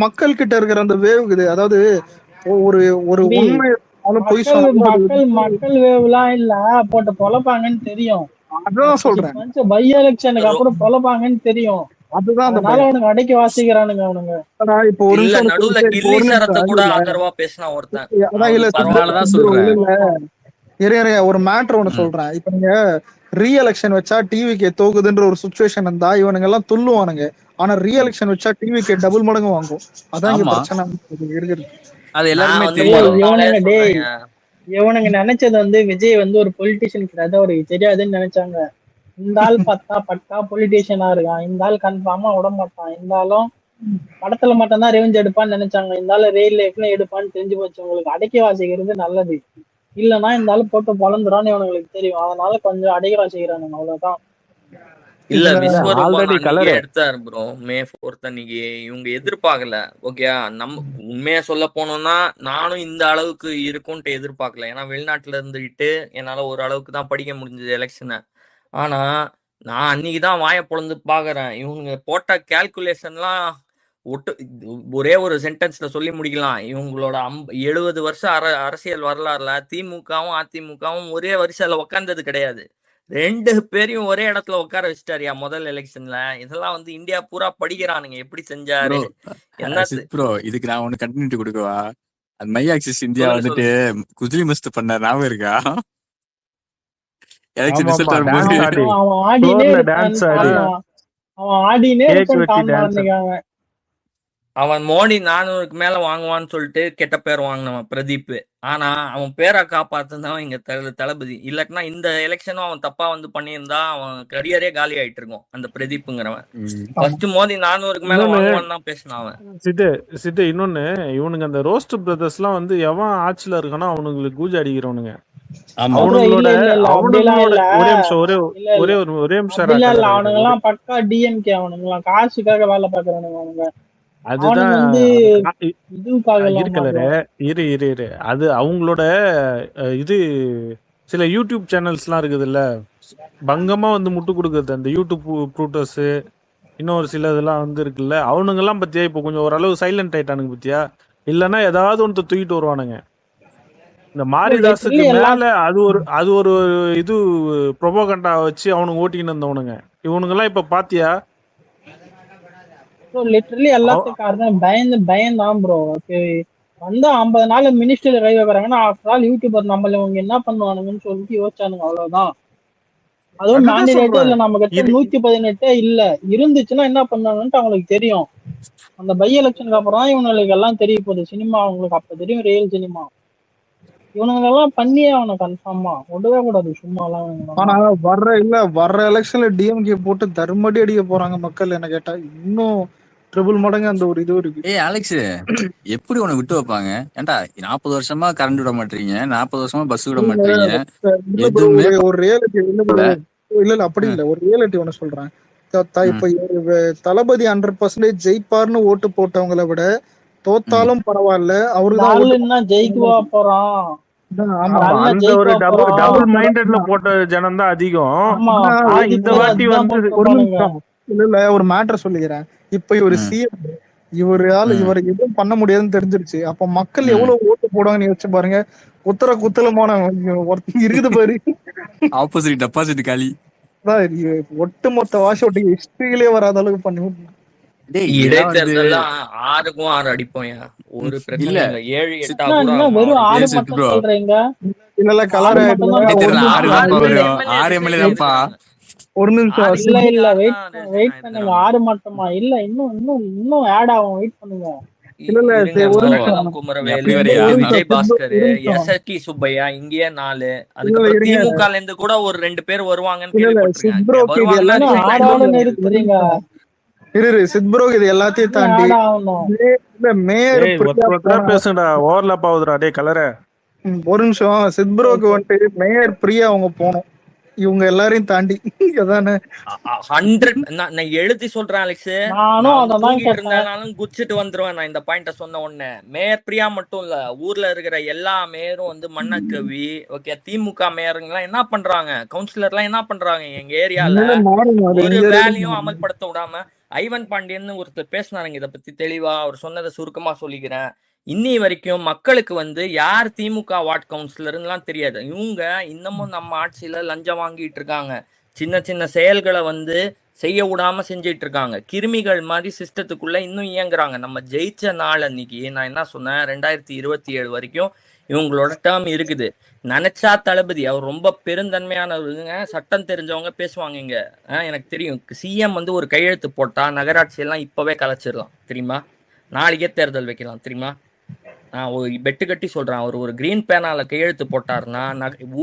மக்கள் கிட்ட இருக்கிற அந்த வேவுக்குது. அதாவது ஒரு ஒரு உண்மை மக்கள் வேவ்லாம் இல்ல, போட்டு பொழப்பாங்கன்னு தெரியும். அதான் சொல்றேன், பை எலெக்ஷனுக்கு அப்புறம் பொழப்பாங்கன்னு தெரியும். அதுதான் அடக்கி வாசிக்கிறானுங்க அவனுங்க. இப்போ ஒரு ஒரு மேட்டர் ஒண்ணு சொல்றேன். இப்ப நீங்க ரீ எலெக்ஷன் வச்சா டிவிக்கு தோகுதுன்ற ஒரு சுச்சுவேஷன் இருந்தா இவனுங்க எல்லாம் துள்ளுவானுங்க. ஆனா ரீ எலெக்ஷன் வச்சா டிவிக்கு டபுள் மடங்கு வாங்கும். அதான் இங்க பிரச்சனை இருக்குது. இவனுங்க நினைச்சது வந்து விஜய் வந்து ஒரு பொலிட்டிஷியன் கிடையாது, அவருக்கு தெரியாதுன்னு நினைச்சாங்க. இந்த ஆள் பார்த்தா பக்கா பொலிட்டீஷியனா இருக்கான், இந்த ஆள் கன்ஃபார்மா விட மாட்டான், இந்த ஆளும் படத்துல மட்டும்தான் ரெவெஞ்ச் எடுப்பான்னு நினைச்சாங்க, இந்த ஆள் ரியல் லைஃப்ல எடுப்பான்னு தெரிஞ்சு போச்சு. உங்களுக்கு அடக்கி வாசிக்கிறது நல்லது, இல்லைன்னா இந்த ஆள் போட்டு பொழந்துடான்னு இவனுங்களுக்கு தெரியும். அதனால கொஞ்சம் அடக்கி வாசிக்கிறானுங்க, அவ்வளவுதான். இல்ல இதுல விஸ்வரூபம் ஆல்ரெடி அன்னைக்கு கலரு எடுத்தாரு ப்ரோ. மே 4 அன்னைக்கு இவங்க எதிர்பார்க்கல. ஓகே, நம்ம உண்மையா சொல்ல போனோம்னா நானும் இந்த அளவுக்கு இருக்கும்ட்டு எதிர்பார்க்கல. ஏன்னா வெளிநாட்டுல இருந்துகிட்டு என்னால ஒரு அளவுக்கு தான் படிக்க முடிஞ்சது எலெக்ஷனை. ஆனா நான் அன்னைக்குதான் வாயை பொழந்து பாக்குறேன். இவங்க போட்ட கால்குலேஷன்லாம் ஒரே ஒரு சென்டென்ஸ்ல சொல்லி முடிக்கலாம். இவங்களோட 70 வருஷம் அரசியல் வரலாறுல திமுகவும் அதிமுகவும் ஒரே வரிசையில உக்காந்தது கிடையாது. 2 பேரையும் ஒரே இடத்துல உட்கார வச்சுட்டாரியா முதல் எலெக்ஷன்ல. இதெல்லாம் வந்து இந்தியா பூரா படிக்கிறானுங்க எப்படி செஞ்சாரு என்ன. ப்ரோ இதுக்கு நான் ஒண்ணு கண்டினியூட்டி கொடுக்கவா? அது மை ஆக்சிஸ் இந்தியா சொல்லு வந்துட்டு சொல்லு. குஜ்லி மஸ்த் பண்ண ஞாபகம் இருக்கா? எலெக்ஷன் ஆமா ரிசல்ட் ஆமா வரும்போது டான்ஸ் ஆடி அவன் ஆடினே ஃப்ளோர்ல இருப்பான் டான்ஸ் ஆடி அவன் ஆடினே கேக் இருப்பான் வெட்டி டான்ஸ் அன்னைக்கு அவன். அவன் மோடி 400க்கு மேல வாங்குவான்னு சொல்லிட்டு கெட்ட பேர் வாங்கினவன் பிரதீப். ஆனா அவன் பேரை காப்பாத்துனவன் இங்க தளபதி. இல்லாட்டினா இந்த எலெக்ஷனும் அவன் தப்பா வந்து பண்ணியிருந்தா அவன் கரியரே காலி ஆயிட்டு இருக்கும் அந்த பிரதீப்ங்கிறவன். ஃபர்ஸ்ட் மோடி 400க்கு மேல வாங்குவான்னு தான் பேசினான் அவன். சிட்டு இன்னொன்னு, இவனுங்க அந்த ரோஸ்ட் பிரதர்ஸ் எல்லாம் வந்து எவன் ஆட்சியில இருக்கானோ அவனுங்களுக்கு கூஜி அடிக்கிறவனுங்க. அவனுங்களோட ஒரே நிமிஷம் ஒரே நிமிஷம் அவனுங்க எல்லாம் பக்கா டிஎம்கே, அவனுங்க காசுக்காக வேலை பாக்குறானுங்க. அவனுங்க அதுதான் இருக்கல. இரு அது அவங்களோட இது சில யூடியூப் சேனல்ஸ் எல்லாம் இருக்குது இல்ல, பங்கமா வந்து முட்டு கொடுக்குறது அந்த யூடியூப் ப்ரூட்டர்ஸ், இன்னொரு சில இதெல்லாம் வந்து இருக்குல்ல, அவனுங்க எல்லாம் பத்தியா இப்போ கொஞ்சம் ஓரளவு சைலண்ட் ஆயிட்டானுங்க பத்தியா. இல்லன்னா ஏதாவது ஒன்று தூக்கிட்டு வருவானுங்க. இந்த மாரிதாஸுக்கு மேல அது ஒரு இது ப்ரொபோகண்டா வச்சு அவனுங்க ஓட்டின்னு இருந்தவனுங்க. இவனுங்க எல்லாம் இப்ப பாத்தியா லிட்டரலி எல்லாத்துக்கும் காரணம் பயந்தான் ப்ரோ. வந்து 50 நாள் மினிஸ்டர் கை வைக்கிறாங்கன்னா ஆஃப்டர் ஆல் யூடியூபர் நம்மள இவங்க என்ன பண்ணுவானுங்கன்னு சொல்லிட்டு யோசிச்சானுங்க, அவ்வளவுதான். அதுவும் மேண்டிடேட்டே இல்ல நம்ம கிட்ட 118 இல்ல, இருந்துச்சுன்னா என்ன பண்ணுவாங்கன்ட்டு அவங்களுக்கு தெரியும். அந்த பை எலெக்ஷனுக்கு அப்புறம் தான் இவங்களுக்கு எல்லாம் தெரிய போகுது சினிமா. அவங்களுக்கு அப்ப தெரியும் ரியல் சினிமா. இவனுங்க எல்லாம் பண்ணியே அவனை கன்ஃபார்மா விடவே கூடாது சும்மா எல்லாம். ஆனா வர்ற எலெக்ஷன்ல டிஎம்கே போட்டு தர்மடி அடிக்க போறாங்க மக்கள். என்ன கேட்டா இன்னும் ட்ரிபிள் மடங்கு அந்த ஒரு இது இருக்கு. அலெக்ஸ் எப்படி உனக்கு விட்டு வைப்பாங்க? ஏன்டா 40 வருஷமா கரண்ட் விட மாட்டீங்க, 40 வருஷமா பஸ் விட மாட்டீங்க. ஒரு ரியாலிட்டி இல்ல அப்படி இல்ல, ஒரு ரியாலிட்டி ஒண்ணு சொல்றேன். இப்ப தளபதி 100% ஜெயிப்பார்னு ஓட்டு போட்டவங்களை விட தோத்தாலும் பரவாயில்ல அவருதான் ஜெயிக்குவா போறான். டபுள் மைண்டட்ல போட்ட ஜனம் தான் அதிகம். இந்த வாட்டி வந்து இல்ல ஒரு மேட்டர் சொல்லிக்கிறேன். இப்ப இவரு சிஎம், இவரால இவரை எதுவும் பண்ண முடியாதுன்னு தெரிஞ்சிருச்சு. அப்ப மக்கள் எவ்வளவு ஓட்டு போடுவாங்கன்னு யோசிச்சு பாருங்க. குத்தலமான இருக்குது பாரு, ஆப்போசிட் டெபாசிட் காலி. ஒட்டுமொத்த வாஷ் அவுட் ஹிஸ்டரியிலே வராத அளவுக்கு பண்ணி இடைத்தேர்தல் 6க்கும் 6 அடிப்போம். ஒரு பிரச்சனை இல்ல, 7 8 இல்ல கலர் ஒரு நிமிஷம் இல்ல வெயிட் பண்ணுங்க. 6 மட்டுமா இல்ல, இன்னும் ஆட் ஆகும், வெயிட் பண்ணுங்க. விஜயபாஸ்கர், எஸ்எஸ்கி சுப்பையா இங்கேயே 4. அதுக்கப்புறம் திமுகல இருந்து கூட ஒரு 2 பேர் வருவாங்கன்னு சித்ப்ரோ. இது எல்லாத்தையும் தாண்டி பேசுடா, ஓவர்லாப் ஆகுதுடா டேய் கலர. ஒரு நிமிஷம். சித்ப்ரோக்கு வந்துட்டு மேயர் பிரியா அவங்க போனோம், இவங்க எல்லாரையும் தாண்டி அதானே 100. நான் எழுதி சொல்றேன் அலெக்ஸ், இருந்தாலும் குச்சிட்டு வந்துருவேன். நான் இந்த பாயிண்ட சொன்ன உடனே மேயர் பிரியா மட்டும் இல்ல, ஊர்ல இருக்கிற எல்லா மேயரும் வந்து மண்ணக்கவி. ஓகே, திமுக மேயருங்கெல்லாம் என்ன பண்றாங்க, கவுன்சிலர் எல்லாம் என்ன பண்றாங்க எங்க ஏரியால ஒரு வேலையும் அமல்படுத்த விடாம. ஐவன் பாண்டியன் ஒருத்தர் பேசினாருங்க இதை பத்தி தெளிவா. அவர் சொன்னதை சுருக்கமா சொல்லிக்கிறேன். இன்னி வரைக்கும் மக்களுக்கு வந்து யார் திமுக வார்டு கவுன்சிலர்லாம் தெரியாது. இவங்க இன்னமும் நம்ம ஆட்சியில லஞ்சம் வாங்கிட்டு இருக்காங்க, சின்ன சின்ன செயல்களை வந்து செய்ய விடாம செஞ்சிட்டு இருக்காங்க. கிருமிகள் மாதிரி சிஸ்டத்துக்குள்ள இன்னும் இயங்குறாங்க. நம்ம ஜெயிச்ச நாள் அன்னைக்கு நான் என்ன சொன்னேன், 2027 வரைக்கும் இவங்களோட டேர்ம் இருக்குது. நினைச்சா தளபதி அவர் ரொம்ப பெருந்தன்மையானவருங்க, சட்டம் தெரிஞ்சவங்க பேசுவாங்க இங்க. எனக்கு தெரியும், சிஎம் வந்து ஒரு கையெழுத்து போட்டா நகராட்சி எல்லாம் இப்பவே கலைச்சிடலாம் தெரியுமா, நாளைக்கே தேர்தல் வைக்கலாம் தெரியுமா. நான் ஒரு பெட்டு கட்டி சொல்றேன், அவர் ஒரு கிரீன் பேனால கையெழுத்து போட்டாருன்னா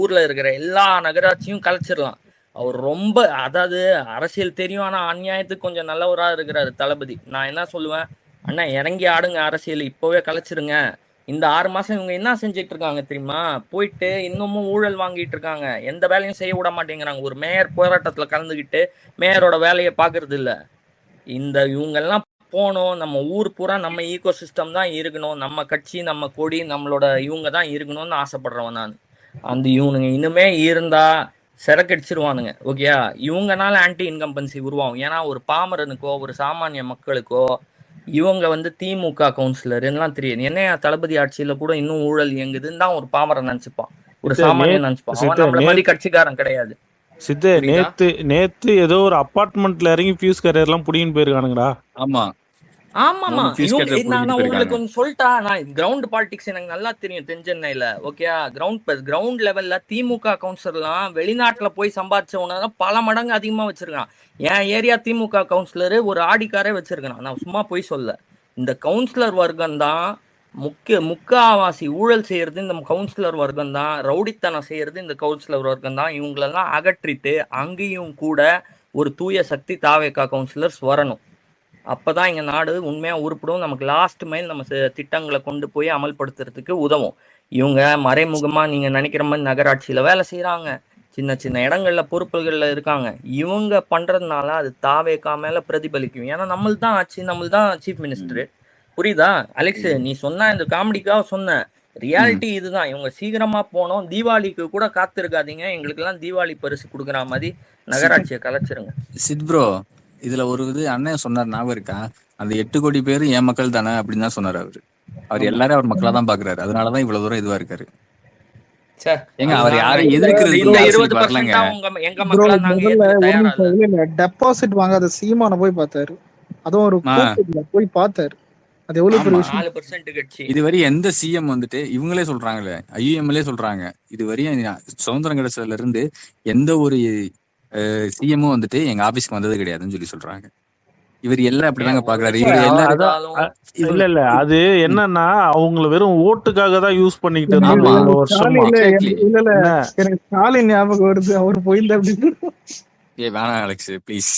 ஊர்ல இருக்கிற எல்லா நகராட்சியும் கலைச்சிடலாம். அவர் ரொம்ப அதாவது அரசியல் தெரியும், ஆனா அநியாயத்துக்கு கொஞ்சம் நல்லவரா இருக்கிறாரு தளபதி. நான் என்ன சொல்லுவேன், அண்ணா இறங்கி ஆடுங்க, அரசியல் இப்பவே கலைச்சிருங்க. இந்த 6 மாசம் இவங்க என்ன செஞ்சிட்டு இருக்காங்க தெரியுமா? போயிட்டு இன்னமும் ஊழல் வாங்கிட்டு இருக்காங்க, எந்த வேலையும் செய்ய விட மாட்டேங்கிறாங்க. ஒரு மேயர் போராட்டத்துல கலந்துக்கிட்டு மேயரோட வேலையை பாக்குறது இல்ல. இவங்கெல்லாம் போனோம், நம்ம ஊர் பூரா நம்ம ஈகோ சிஸ்டம் தான் இருக்கணும், நம்ம கட்சி நம்ம கொடி நம்மளோட இவங்க தான் இருக்கணும்னு ஆசைப்படுறவன் நான். அந்த இவனுங்க இன்னுமே இருந்தா சிறக்கடிச்சிருவானுங்க. ஓகேயா? இவங்கனால ஆன்டி இன்கம்பன்சி உருவாகும். ஏன்னா ஒரு பாமரனுக்கோ ஒரு சாமானிய மக்களுக்கோ இவங்க வந்து திமுக கவுன்சிலர் எல்லாம் தெரியும். என்னையா தளபதி ஆட்சியில கூட இன்னும் ஊழல் இயங்குதுன்னு தான் ஒரு பாமரன் நினைச்சுப்பான், ஒரு சாமானியன் நினைச்சுப்பான். அவன் நம்மள மாதிரி கட்சிக்காரன் கிடையாது. சித்தே நேத்து ஏதோ ஒரு அபார்ட்மெண்ட்ல இறங்கி ஃபியூஸ் கேரியர் எல்லாம் புடிங்கிட்டு போயிருக்கானுங்கடா. ஆமா நான் உங்களுக்கு கொஞ்சம் சொல்லிட்டா, நான் கிரவுண்ட் பாலிடிக்ஸ் எனக்கு நல்லா தெரியும் தென்சென்னையில. ஓகேயா? கிரவுண்ட் லெவல்ல திமுக கவுன்சிலர்லாம் வெளிநாட்டுல போய் சம்பாதிச்சவன பல மடங்கு அதிகமா வச்சிருக்கான். என் ஏரியா திமுக கவுன்சிலரு ஒரு ஆடிக்காரே வச்சிருக்கான். நான் சும்மா போய் சொல்ல. இந்த கவுன்சிலர் வர்க்கம் தான் முக்காவாசி ஊழல் செய்யறது இந்த கவுன்சிலர் வர்க்கம் தான், ரவுடித்தனம் செய்யறது இந்த கவுன்சிலர் வர்க்கம் தான். இவங்களெல்லாம் அகற்றிட்டு அங்கேயும் கூட ஒரு தூய சக்தி தாவேகா கவுன்சிலர்ஸ் வரணும். அப்பதான் இங்க நாடு உண்மையா உருப்படும். நமக்கு லாஸ்ட் மைல் நம்ம திட்டங்களை கொண்டு போய் அமல்படுத்துறதுக்கு உதவும். இவங்க மறைமுகமா நீங்க நினைக்கிற மாதிரி நகராட்சியில வேலை செய்யறாங்க, சின்ன சின்ன இடங்கள்ல பொறுப்புகள்ல இருக்காங்க. இவங்க பண்றதுனால அது தாவேகா மேல பிரதிபலிக்கும். ஏன்னா நம்மள்தான் ஆட்சி, நம்மள்தான் சீஃப் மினிஸ்டர். புரியுதா அலெக்ஸ்? நீ சொன்ன இந்த காமெடிக்காக சொன்ன, ரியாலிட்டி இதுதான். இவங்க சீக்கிரமா போனோம், தீபாவளிக்கு கூட காத்திருக்காதீங்க, எங்களுக்கு எல்லாம் தீபாவளி பரிசு கொடுக்குற மாதிரி நகராட்சியை கலைச்சிருங்க. சித் ப்ரோ, இதுல ஒரு இது அண்ணன் சொன்னார் ஞாபகம் இருக்கா? அந்த 8 கோடி பேரு என் மக்கள் தானே அப்படின்னு தான் சொன்னாரு அவரு. அவர் எல்லாரும் அவர் மக்களா தான் பாக்குறாரு. அதனாலதான் இவ்வளவு தூரம் இதுவா இருக்காரு. ஏங்க அவர் யாரும் டெபாசிட் வாங்காத சீமான போய் பார்த்தாரு. அதுவும் ஒரு போய் பார்த்தாரு. அது எவ்வளவு பெரிய விஷயம். இதுவரை எந்த சிஎம் வந்துட்டு இவங்களே சொல்றாங்களே, ஐயுஎம்எல்ஏ சொல்றாங்க, இதுவரையும் சுதந்திரம் கிடைச்சதுல இருந்து எந்த ஒரு சிஎம்மும் வந்துட்டு எங்க ஆபீஸ்க்கு வந்தது கிடையாதுன்னு சொல்லி சொல்றாங்க. இவர் எல்லாம் அப்படிதாங்க பாக்குறாரு. இவர் இல்ல அது என்னன்னா அவங்கள வெறும் ஓட்டுக்காக தான் யூஸ் பண்ணிக்கிட்டு இருந்தாங்க. எனக்கு ஸ்டாலின் ஞாபகம் வருது, அவர் போயிருந்தா அப்படின்னு. வேணாம் அலெக்ஸ் ப்ளீஸ்.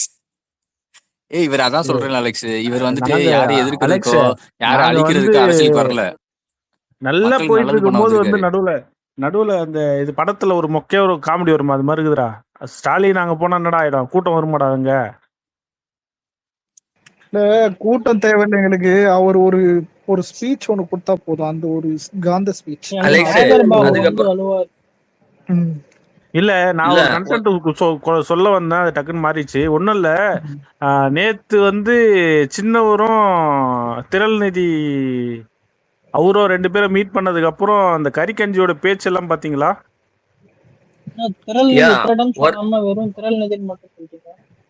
இவர் அதான் சொல்றேன் அலெக்ஸ், இவர் வந்துட்டு யாரை எதிர்க்கிறதுக்கோ யாரை அழிக்கிறதுக்கோ அரசியலுக்கு வரல. நல்லா போயிட்டு இருக்கும் போது வந்து நடுவுல அந்த இது படத்துல ஒரு மொக்கையா ஒரு காமெடி வருமா, அது மாதிரி இருக்குதுடா. ஸ்டாலின் அங்க போனா என்னடா ஆயிடும், கூட்டம் வருமாடா அங்க. கூட்டம் தேவையில்லை எங்களுக்கு. அவர் ஒரு ஸ்பீச் ஒண்ணு கொடுத்தா போதும், அந்த ஒரு காந்த ஸ்பீச். இல்ல நான் ஒரு கண்டென்ட் சொல்ல வந்தேன், அது டக்குன்னு மாறிச்சு. ஒன்னும் இல்ல, நேத்து வந்து சின்னவரும் திரள்நிதி அவரும் 2 பேரும் மீட் பண்ணதுக்கு அப்புறம் அந்த கறிக்கஞ்சியோட பேச்செல்லாம் பாத்தீங்களா?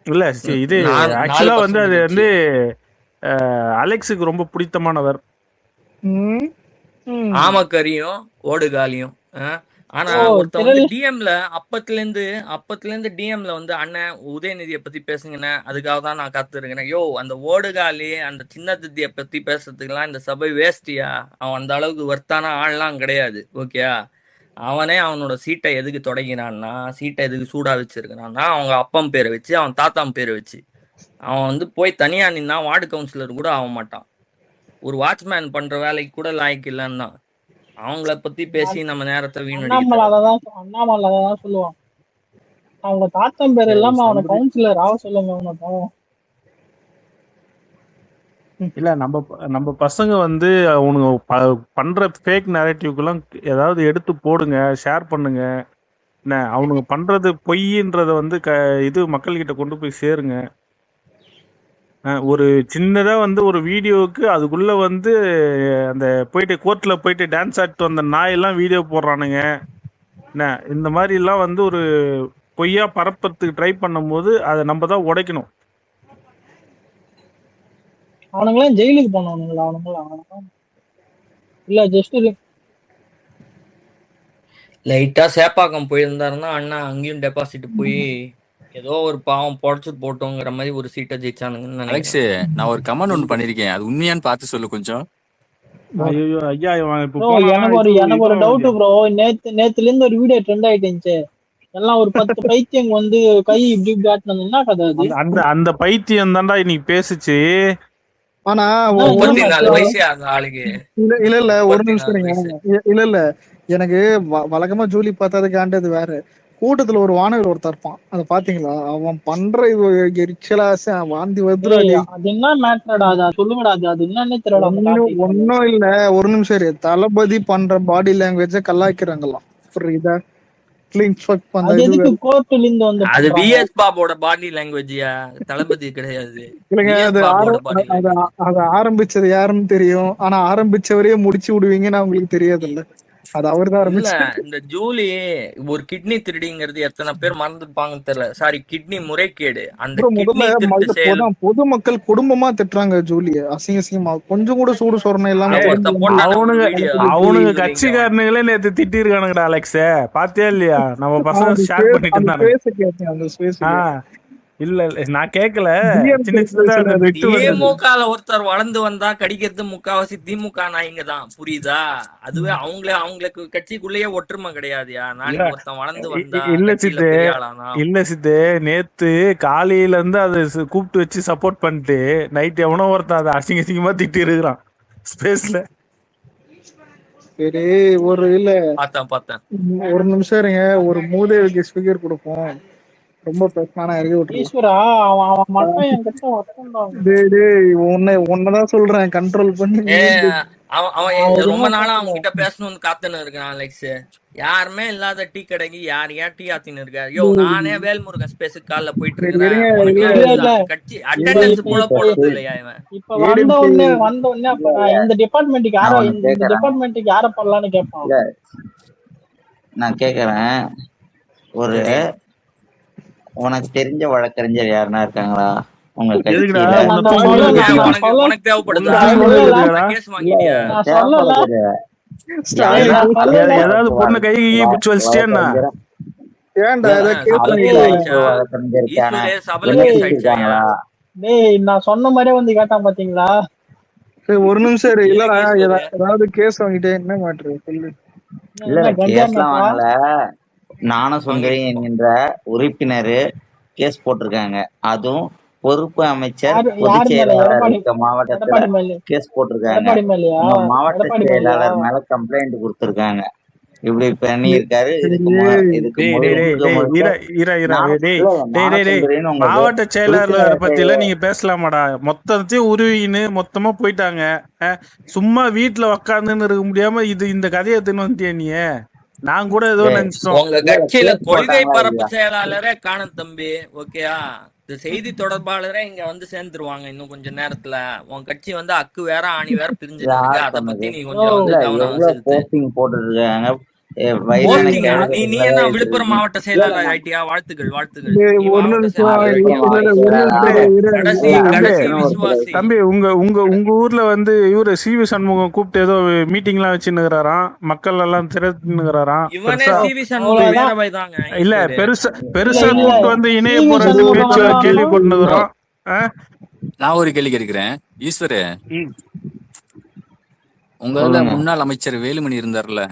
இல்ல இது ஆக்சுவலா வந்து அது வந்து அலெக்ஸுக்கு ரொம்ப பிடித்தமானவர். ஆமக்கரியும் ஓடுகாலியும். ஆனா ஒருத்தர் வந்து டிஎம்ல அப்பத்துல இருந்து டிஎம்ல வந்து அண்ணன் உதயநிதியை பத்தி பேசுங்கண்ணே, அதுக்காக தான் நான் காத்துருக்கேன். யோ அந்த ஓடுகாலி அந்த சின்ன தித்தியை பத்தி பேசுறதுக்கெல்லாம் இந்த சபை வேஸ்டியா? அவன் அந்த அளவுக்கு வர்த்தான ஆள்லாம் கிடையாது. ஓகேயா? அவனே அவனோட சீட்டை எதுக்கு தொடங்கினான்னா, சீட்டை எதுக்கு சூடா வச்சிருக்கிறான்னா, அவங்க அப்பம் பேரை வச்சு அவன் தாத்தாம் பேரை வச்சு. அவன் வந்து போய் தனியா நின்னா வார்டு கவுன்சிலர் கூட ஆக மாட்டான், ஒரு வாட்ச்மேன் பண்ற வேலைக்கு கூட லாய்க்கு இல்லைன்னா. அவங்கள பத்தி பேசி நம்ம நேரத்தை அண்ணாமலை அதான் சொல்லுவான், அவங்க தாத்தம் பேர் இல்லாம அவனை கவுன்சிலர் ஆக சொல்லுங்க அவனை. இல்ல நம்ம பசங்க வந்து அவனுங்க பண்ற ஃபேக் நரேட்டிவ்க்கெல்லாம் ஏதாவது எடுத்து போடுங்க, ஷேர் பண்ணுங்க. என்ன அவனுங்க பண்றது பொய்ன்றத வந்து இது மக்கள்கிட்ட கொண்டு போய் சேருங்க. ஒரு சின்னதா வந்து ஒரு வீடியோவுக்கு அதுக்குள்ள வந்து அந்த போயிட்டு கோர்ட்ல போயிட்டு டான்ஸ் ஆடிட்டு வந்த நாயெல்லாம் வீடியோ போடுறானுங்க. என்ன இந்த மாதிரி எல்லாம் வந்து ஒரு பொய்யா பரப்புறதுக்கு ட்ரை பண்ணும் போது அதை நம்ம தான் உடைக்கணும். அவனுங்களாம் ஜெயிலுக்கு போனவனுங்களா? அவனுங்களாம் இல்ல ஜஸ்ட் லைட்டா சேப்பாக்கம் போயிருந்தாருன்னா அண்ணா அங்கேயும் டெபாசிட் போய் ஏதோ ஒரு பாவம் பொழைச்சு போட்டோங்கிற மாதிரி ஒரு சீட்டை ஜெயிச்சானுங்க. அலெக்ஸ், நான் ஒரு கமெண்ட் ஒன்று பண்ணிருக்கேன், அது உண்மையான்னு பார்த்து சொல்லு கொஞ்சம். எனக்கு ஒரு டவுட் ப்ரோ. நேத்துல இருந்து ஒரு வீடியோ ட்ரெண்ட் ஆயிட்டு இருந்துச்சு. எல்லாம் ஒரு 10 பைத்தியம் வந்து கை இப்படி காட்டினது என்ன கதை அது? அந்த அந்த பைத்தியம் தான்டா இன்னைக்கு பேசுச்சு. ஆனா என்ன ஒரு என்ன 34 மாற்றம்? வயசு அந்த ஆளுக்கு. இல்ல ஒரு நிமிஷம் 34 இருங்க. வயசு. இல்ல எனக்கு வழக்கமா ஜூலி பார்த்தாது காண்டது வேற. கூட்டத்துல ஒரு வானவில் ஒருத்தர் இருப்பான், அதை பாத்தீங்களா? அவன் பண்ற இது எரிச்சலா வாந்தி வருதுடா டேய் டேய். அது என்ன மேட்டர்டா அது? சொல்லுங்கடா அது என்னன்னே தெரியல அந்த டாபிக். ஒன்னும் இல்ல, ஒரு நிமிஷம் இரு. தளபதி பண்ற பாடி லாங்குவேஜ கலாய்க்கிறாங்களாம், புரியுதா? கிளீன் ஃபக் பண்ண அது இது எதுக்கு கோர்ட்ல இருந்து வந்து அது பண்றாங்க? விஎஸ் பாபோட பாடி லாங்குவேஜ்யா, தளபதி கிடையாது. இல்லைங்க, விஎஸ் அது பாபோட பாடி லாங்குவேஜ். அது ஆரம்பிச்சது யாருன்னு தெரியும், ஆனா ஆரம்பிச்சவரையே முடிச்சு விடுவீங்கன்னு அவங்களுக்கு தெரியாது இல்ல. அது அவர்தான் இல்ல ஆரம்பிச்சாரு. இந்த ஜூலி ஒரு கிட்னி திருடிங்கிறது எத்தனை பேர் மறந்துருப்பாங்கன்னு தெரியல. சாரி, கிட்னி முறைகேடு. அந்த அப்புறம் கிட்னி முதல்ல திருட்டு செயல் பொதுமக்கள் குடும்பமா திட்டுறாங்க ஜூலிய, அசிங்கமா. கொஞ்சம் கூட சூடு சொரணை இல்லாம ஒருத்த திரும்பி போட்டான ஒரு அவனுங்க வீடியோ. அவனுங்க கட்சிக்காரனுங்களே நேத்து திட்டி இருக்கானுங்கடா அலெக்ஸ், பாத்தியா இல்லையா? நம்ம பசங்க ஷேர் பண்ணிட்டு அந்த இருந்தாங்க. பேச கேட்டேன், அந்த ஸ்பேஸ் இல்ல நான் கேட்கல, சின்ன சின்னதா அந்த வெட்டு வந்து திமுகல ஒருத்தர் வளர்ந்து வந்தா கடிக்கிறது முக்காவாசி திமுக நாய்ங்க தான், புரியுதா? அதுவே அவங்களுக்கு கட்சிக்குள்ளேயே ஒற்றுமை கிடையாதுயா. நாளைக்கு ஒருத்தன் வளர்ந்து வந்தா இல்ல கட்சியில சித்து, பெரிய ஆளானா. இல்ல சித்து, நேத்து காலையில இருந்து அதை கூப்பிட்டு வச்சு சப்போர்ட் பண்ணிட்டு நைட் எவனோ ஒருத்தன் அதை அசிங்க அசிங்கமா திட்டி இருக்கிறான் ஸ்பேஸ்ல. சரி, ஒரு இல்ல பார்த்தேன். ஒரு நிமிஷம் இருங்க, ஒரு மூதேவிக்கு ஸ்பீக்கர் கொடுப்போம். ரொம்ப பேசினா இறங்கி விட்டுருவோம். ஈஸ்வரா அவன் மட்டும் என்கிட்ட ஒருத்தன் டேய் உன்னதான் சொல்றேன், கண்ட்ரோல் பண்ணி. அவன் ரொம்ப நாளா அவங்க கிட்ட பேசணும்னு காத்துன்னு இருக்கான் அலெக்ஸ். யாருமே இல்லாத டீ கடைக்கு யாரையா டீ ஆத்தின்னு இருக்காரு. யோ, நானே வேல்முருகன் ஸ்பேஸுக்கு காலைல போயிட்டு இருக்கிறேன். கட்சி அட்டெண்டன்ஸ் கூட போடுறது இல்லையா இவன்? இப்ப வந்த உடனே அப்ப இந்த டிபார்ட்மெண்ட்டுக்கு யார பண்ணலான்னு கேட்பான். நான் கேக்குறேன், ஒரு உனக்கு தெரிஞ்ச வழக்கறிஞர் யாருன்னா இருக்காங்களா உங்க கட்சியில? உனக்கு தேவைப்படுதா? கேஸ் வாங்கிட்டியா? ஏதாவது பொண்ணு கை பிடிச்சு வச்சிட்டேன்னா நான் சொன்ன மாதிரியே வந்து கேட்டான் பாத்தீங்களா? ஒரு நிமிஷம் இல்லடா, ஏதாவது கேஸ் வாங்கிட்டே என்ன மாற்று சொல்லு. இல்ல கேஸ்லாம் வாங்கல, நானும் சுந்தரி என்கின்ற உறுப்பினர் கேஸ் போட்டிருக்காங்க. அதுவும் பொறுப்பு அமைச்சர் பொதுச் செயலாளர் மாவட்டத்துல கேஸ் போட்டிருக்காங்க. மாவட்ட செயலாளர் மேல கம்ப்ளைண்ட் கொடுத்திருக்காங்க. இப்படி பண்ணி இருக்காரு. மாவட்ட செயலாளர் பத்தில நீங்க பேசலாமாடா? மொத்தத்தையும் உருவின்னு மொத்தமா போயிட்டாங்க. சும்மா வீட்டுல உக்காந்துன்னு இருக்க முடியாம இந்த கதையை எடுத்துன்னு வந்துட்டியா நீ? நான் கூட ஏதோ நினைச்சோம். உங்க கட்சியில கொள்கை பரப்பு செயலாளரே காணும் தம்பி, ஓகேயா? இந்த செய்தி தொடர்பாளரே இங்க வந்து சேர்ந்துருவாங்க இன்னும் கொஞ்ச நேரத்துல. உன் கட்சி வந்து அக்கு வேற ஆணி வேற பிரிஞ்சிருக்கு. அத பத்தி நீ கொஞ்சம் வந்து கவனம் செலுத்து. போட்டுருக்காங்க. நீ என்ன விழுப்புரம் மாவட்ட செயலாளர் ஆயிட்டியா? வாழ்த்துக்கள். தம்பி, உங்க ஊர்ல வந்து இவரு சிவி சண்முகம் கூப்பிட்டு ஏதோ மீட்டிங் எல்லாம் வச்சுன்னுறாராம், மக்கள் எல்லாம் திரட்டுன்னுறாராம். இல்ல பெருசா கூப்பிட்டு வந்து இணைய போறது பேச்சு கேள்வி கொண்டுக்கிறோம். நான் ஒரு கேள்வி கேட்கிறேன் ஈஸ்வரே, உங்கள முன்னாள் அமைச்சர் வேலுமணி இருந்தார்ல,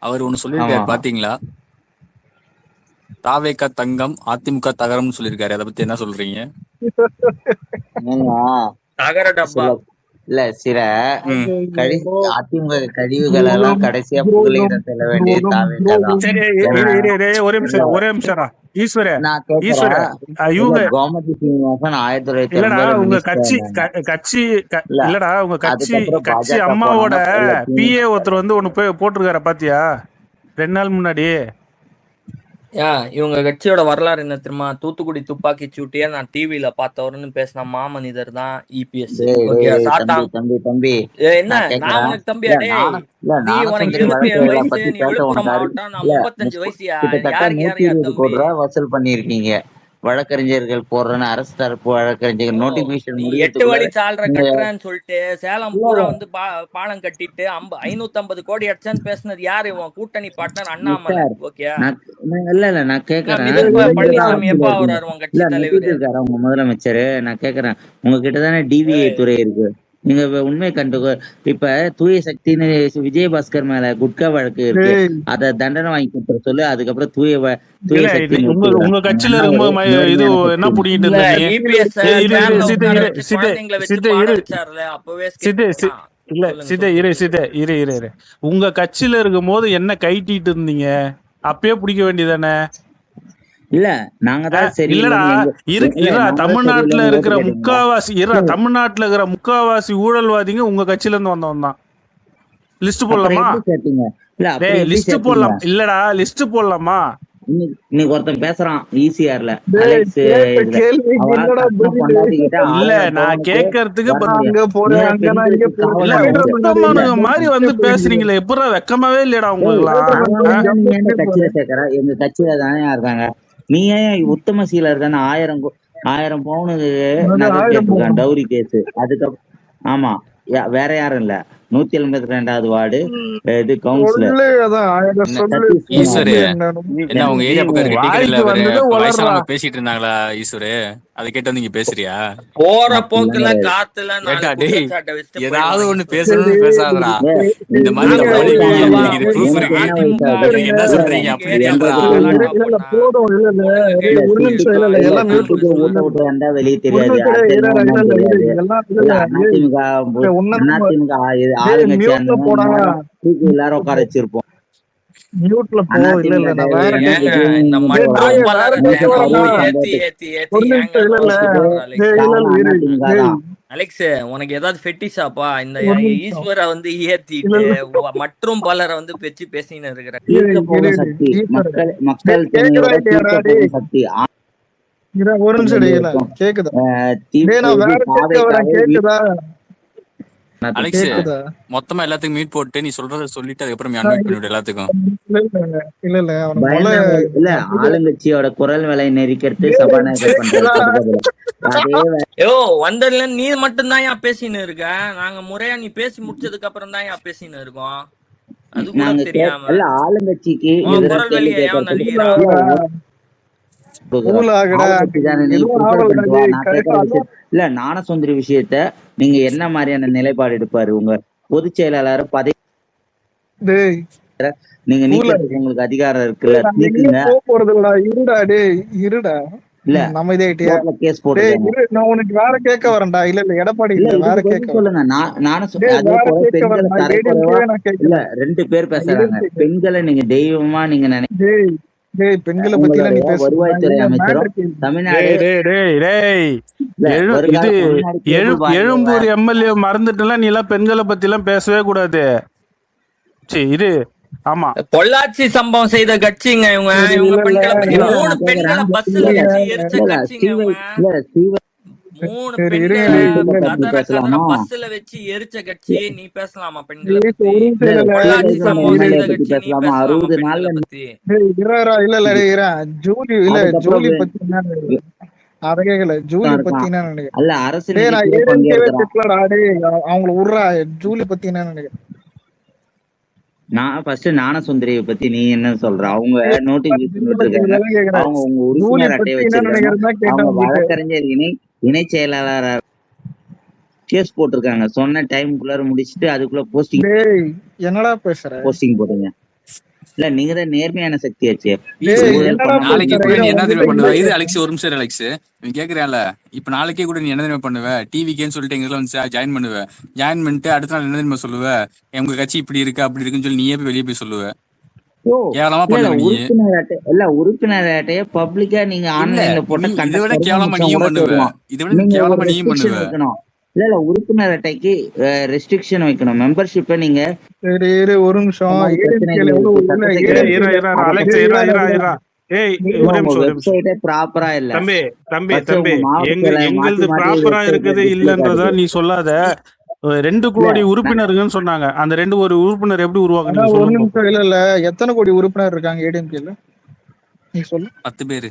அவர் ஒண்ணு சொல்லிருக்காரு பாத்தீங்களா? தாவேகா தங்கம் அதிமுக தகரம்னு சொல்லிருக்காரு. அதை பத்தி என்ன சொல்றீங்க? தகர டப்பா இல்ல, சில அதிமுக கழிவுகள் எல்லாம் கடைசியா புகலிட செல்ல வேண்டிய தாவேகா தான். ஒரே நிமிஷம் ஈஸ்வர, கோமதி சீனிவாசன் 1999 உங்க கட்சி இல்லடா, உங்க கட்சி அம்மாவோட பிஏ ஒருத்தர் வந்து ஒண்ணு போட்டிருக்காரு பாத்தியா 2 நாள் முன்னாடி? இவங்க கட்சியோட வரலாறு என்ன தெரியுமா? தூத்துக்குடி துப்பாக்கி சூட்டியே நான் டிவில பார்த்தவருன்னு பேசின மாமனிதர் தான் இபிஎஸ். தம்பி என்ன நான் உனக்கு தம்பியா? நீ உனக்கு 27 வயசு, நீ விழுப்புரம் மாவட்டம், நான் 35 வயசுயா. வசூல் பண்ணிருக்கீங்க. வழக்கறிஞர்கள் போடுறேன்னு அரசு தரப்பு வழக்கறிஞர்கள் நோட்டிபிகேஷன் 8 வழி சால்ற கட்டுறேன்னு சொல்லிட்டு சேலம் பூரா வந்து பாலம் கட்டிட்டு 550 கோடி அடிச்சான்னு பேசினது யாரு? உன் கூட்டணி பார்ட்னர் அண்ணாமலை. ஓகே, இல்ல நான் கேக்குறேன், பழனிசாமி எப்ப வர்றாரு உங்க கட்சி தலைவர்? உங்க முதலமைச்சர். நான் கேக்குறேன், உங்ககிட்ட தானே டிவிஐ துறை இருக்கு. நீங்க உண்மை கண்டு இப்ப தூய சக்தின்னு விஜயபாஸ்கர் மேல குட்கா வழக்கு இருக்கு, அத தண்டனை வாங்கி கொடுத்துற சொல்லு. அதுக்கப்புறம் தூய சக்தி உங்க கட்சியில இருக்கும்போது இது என்ன புடிக்கிட்டு இருந்தீங்க? உங்க கட்சியில இருக்கும் போது என்ன கைட்டிட்டு இருந்தீங்க? அப்பயே பிடிக்க வேண்டியதானே? இல்ல நாங்க தான் சரி இல்லடா தமிழ்நாட்டுல இருக்கிற முக்காவாசி ஊழல்வாதிங்க உங்க கட்சியில இருந்து வந்தவன் தான். லிஸ்ட் போடலாமா? லிஸ்ட் போடலாம் இல்லடா, லிஸ்ட் போடலாமா? இன்னைக்கு ஒருத்தன் பேசுறான் ஈசிஆர்ல இல்ல நான் கேக்குறதுக்கு மாதிரி வந்து பேசுறீங்களே, எப்படா வெக்கமாவே இல்லடா உங்களுக்கு? கட்சியில சேர்க்கற எங்க கட்சியில தானே இருக்காங்க. நீ ஏன் உத்தம சீலர் தானே 1000 பவுனுக்கு கேட்டிருக்கான் டவுரி கேஸ். அதுக்கப்புறம் ஆமா வேற யாரும் இல்ல, 182வது வார்டு இது கவுன்சிலர். என்ன உங்க ஏரியா பக்கம் பேசிட்டு இருந்தாங்களா ஈஸ்வரு? அதை கேட்டு வந்து நீங்க பேசுறியா? போற போக்குல காத்துல ஏதாவது ஒண்ணு பேசணும்னு பேசாதடா. இந்த மாதிரி என்ன சொல்றீங்க அப்படி வெளியே தெரியாது. எல்லாரும் உட்கார வச்சிருப்போம். அலெக்ஸ், உனக்கு ஏதாவது ஃபெட்டிஷாப்பா? இந்த ஈஸ்வர வந்து ஏத்திட்டு மற்றும் பலரை வந்து பெச்சு பேசின்னு இருக்கிற மக்கள் சக்தி. ஒரு நிமிஷம் கேக்குதா? அலெக்ஸ் மொத்தமா எல்லாத்துக்கும் மீட் போட்டு நீ சொல்றத சொல்லிட்டு அதுக்கப்புறம் அன்மியூட் பண்ணிவிடு எல்லாத்துக்கும். இல்ல ஆளுங்கட்சியோட குரல் விலை நெரிக்கிறது சபாநாயகர் பண்றது. வந்ததுல நீ மட்டும் தான் பேசின்னு இருக்க. நாங்க முறையா நீ பேசி முடிச்சதுக்கு அப்புறம் தான் பேசின்னு இருக்கோம். அது கூட தெரியாம இல்ல ஆளுங்கட்சிக்கு குரல் வெளியே நல்கிறா. இல்ல ஞானசுந்தரி விஷயத்த நீங்க என்ன மாதிரியான நிலைப்பாடு எடுப்பாரு? உங்க பொதுச் செயலாளர் பதவி நீங்க நீக்கிறதுக்கு உங்களுக்கு அதிகாரம் இருக்குல்ல, இல்ல நம்ம இதே கேஸ் போட்டு நான் உனக்கு வேற கேட்க வரேன்டா. இல்ல எடப்பாடி வேற கேட்க சொல்லுங்க. இல்ல 2 பேர் பேசுறாங்க. பெண்களை நீங்க தெய்வமா நீங்க நினைக்கிறீங்க. பெண்களை பத்தி வருவாய்த்துறை அமைச்சரும் தமிழ்நாடு எழும்பூர் எம்எல்ஏ மறந்துட்டுலாம் நீ எல்லாம் பெண்களை பத்தி எல்லாம் பேசவே கூடாது. இது ஆமா பொள்ளாச்சி சம்பவம் செய்த கட்சிங்க இவங்க பெண்களை 3 பெண்களை பஸ்ல வச்சு எரிச்ச கட்சிங்க. 3 பெண்களை பஸ்ல வச்சு எரிச்ச கட்சி. நீ பேசலாமா பெண்களை பத்தி? பொள்ளாச்சி சம்பவம் செய்த கட்சி நீ பேசலாமா பெண்களை பத்தி? ஜூலி பத்தி அத கேக்கல. ஜூலி பத்தி என்ன நினைக்கிறேன்? அவங்கள விடுறா. ஜூலி பத்தி என்ன நினைக்கிறேன்? நான் ஃபர்ஸ்ட் ஞானசுந்தரிய பத்தி நீ என்ன சொல்ற? அவங்க நோட்டிபிகேஷன் விட்டுருக்காங்க. அவங்க உங்க உறுப்பினர் அட்டையை வச்சிருக்காங்க. அவங்க வழக்கறிஞர் இணை செயலாளர் கேஸ் போட்டிருக்காங்க. சொன்ன டைமுக்குள்ளார முடிச்சுட்டு அதுக்குள்ள போஸ்டிங். என்னடா பேசுற? போஸ்டிங் போடுங்க. இல்ல நீங்க தான் நேர்மையான சக்தி ஆச்சு. நாளைக்கு கூட நீ என்ன தெரியுமா பண்ணுவ? இது அலெக்ஸ் ஒரு நிமிஷம் அலெக்ஸ், நீ கேக்குறேன்ல, இப்ப நாளைக்கே கூட நீ என்ன தெரியுமா பண்ணுவ? டிவிக்கேன்னு சொல்லிட்டு எங்க வந்து ஜாயின் பண்ணுவ. ஜாயின் பண்ணிட்டு அடுத்த நாள் என்ன தெரியுமா சொல்லுவ? உங்க கட்சி இப்படி இருக்கு அப்படி இருக்குன்னு சொல்லி நீயே போய் வெளியே போய் சொல்லுவ. கேவலமா பண்ணுவ நீ. உறுப்பினர் அட்டைய பப்ளிக்கா நீங்க ஆன்லைன்ல போட்டு இதை விட கேவலமா நீயும் பண்ணுவ. இதை விட கேவலமா நீயும் பண்ணுவ. இல்ல உறுப்பினர் அட்டைக்கு ரெஸ்ட்ரிக்ஷன் வைக்கணும். மெம்பர்ஷிப்பை நீங்க ஒரு நிமிஷம் ப்ராப்பரா இல்ல தம்பி எங்களது ப்ராப்பரா இருக்குது இல்லன்றத நீ சொல்லாத. 2 கோடி உறுப்பினர்கள் சொன்னாங்க. அந்த 2 ஒரு உறுப்பினர் எப்படி உருவாக்குறீங்க? ஒரு நிமிஷம். இல்ல எத்தனை கோடி உறுப்பினர் இருக்காங்க ஏடிஎம்கேல? நீ சொல்லு. 10 பேரு.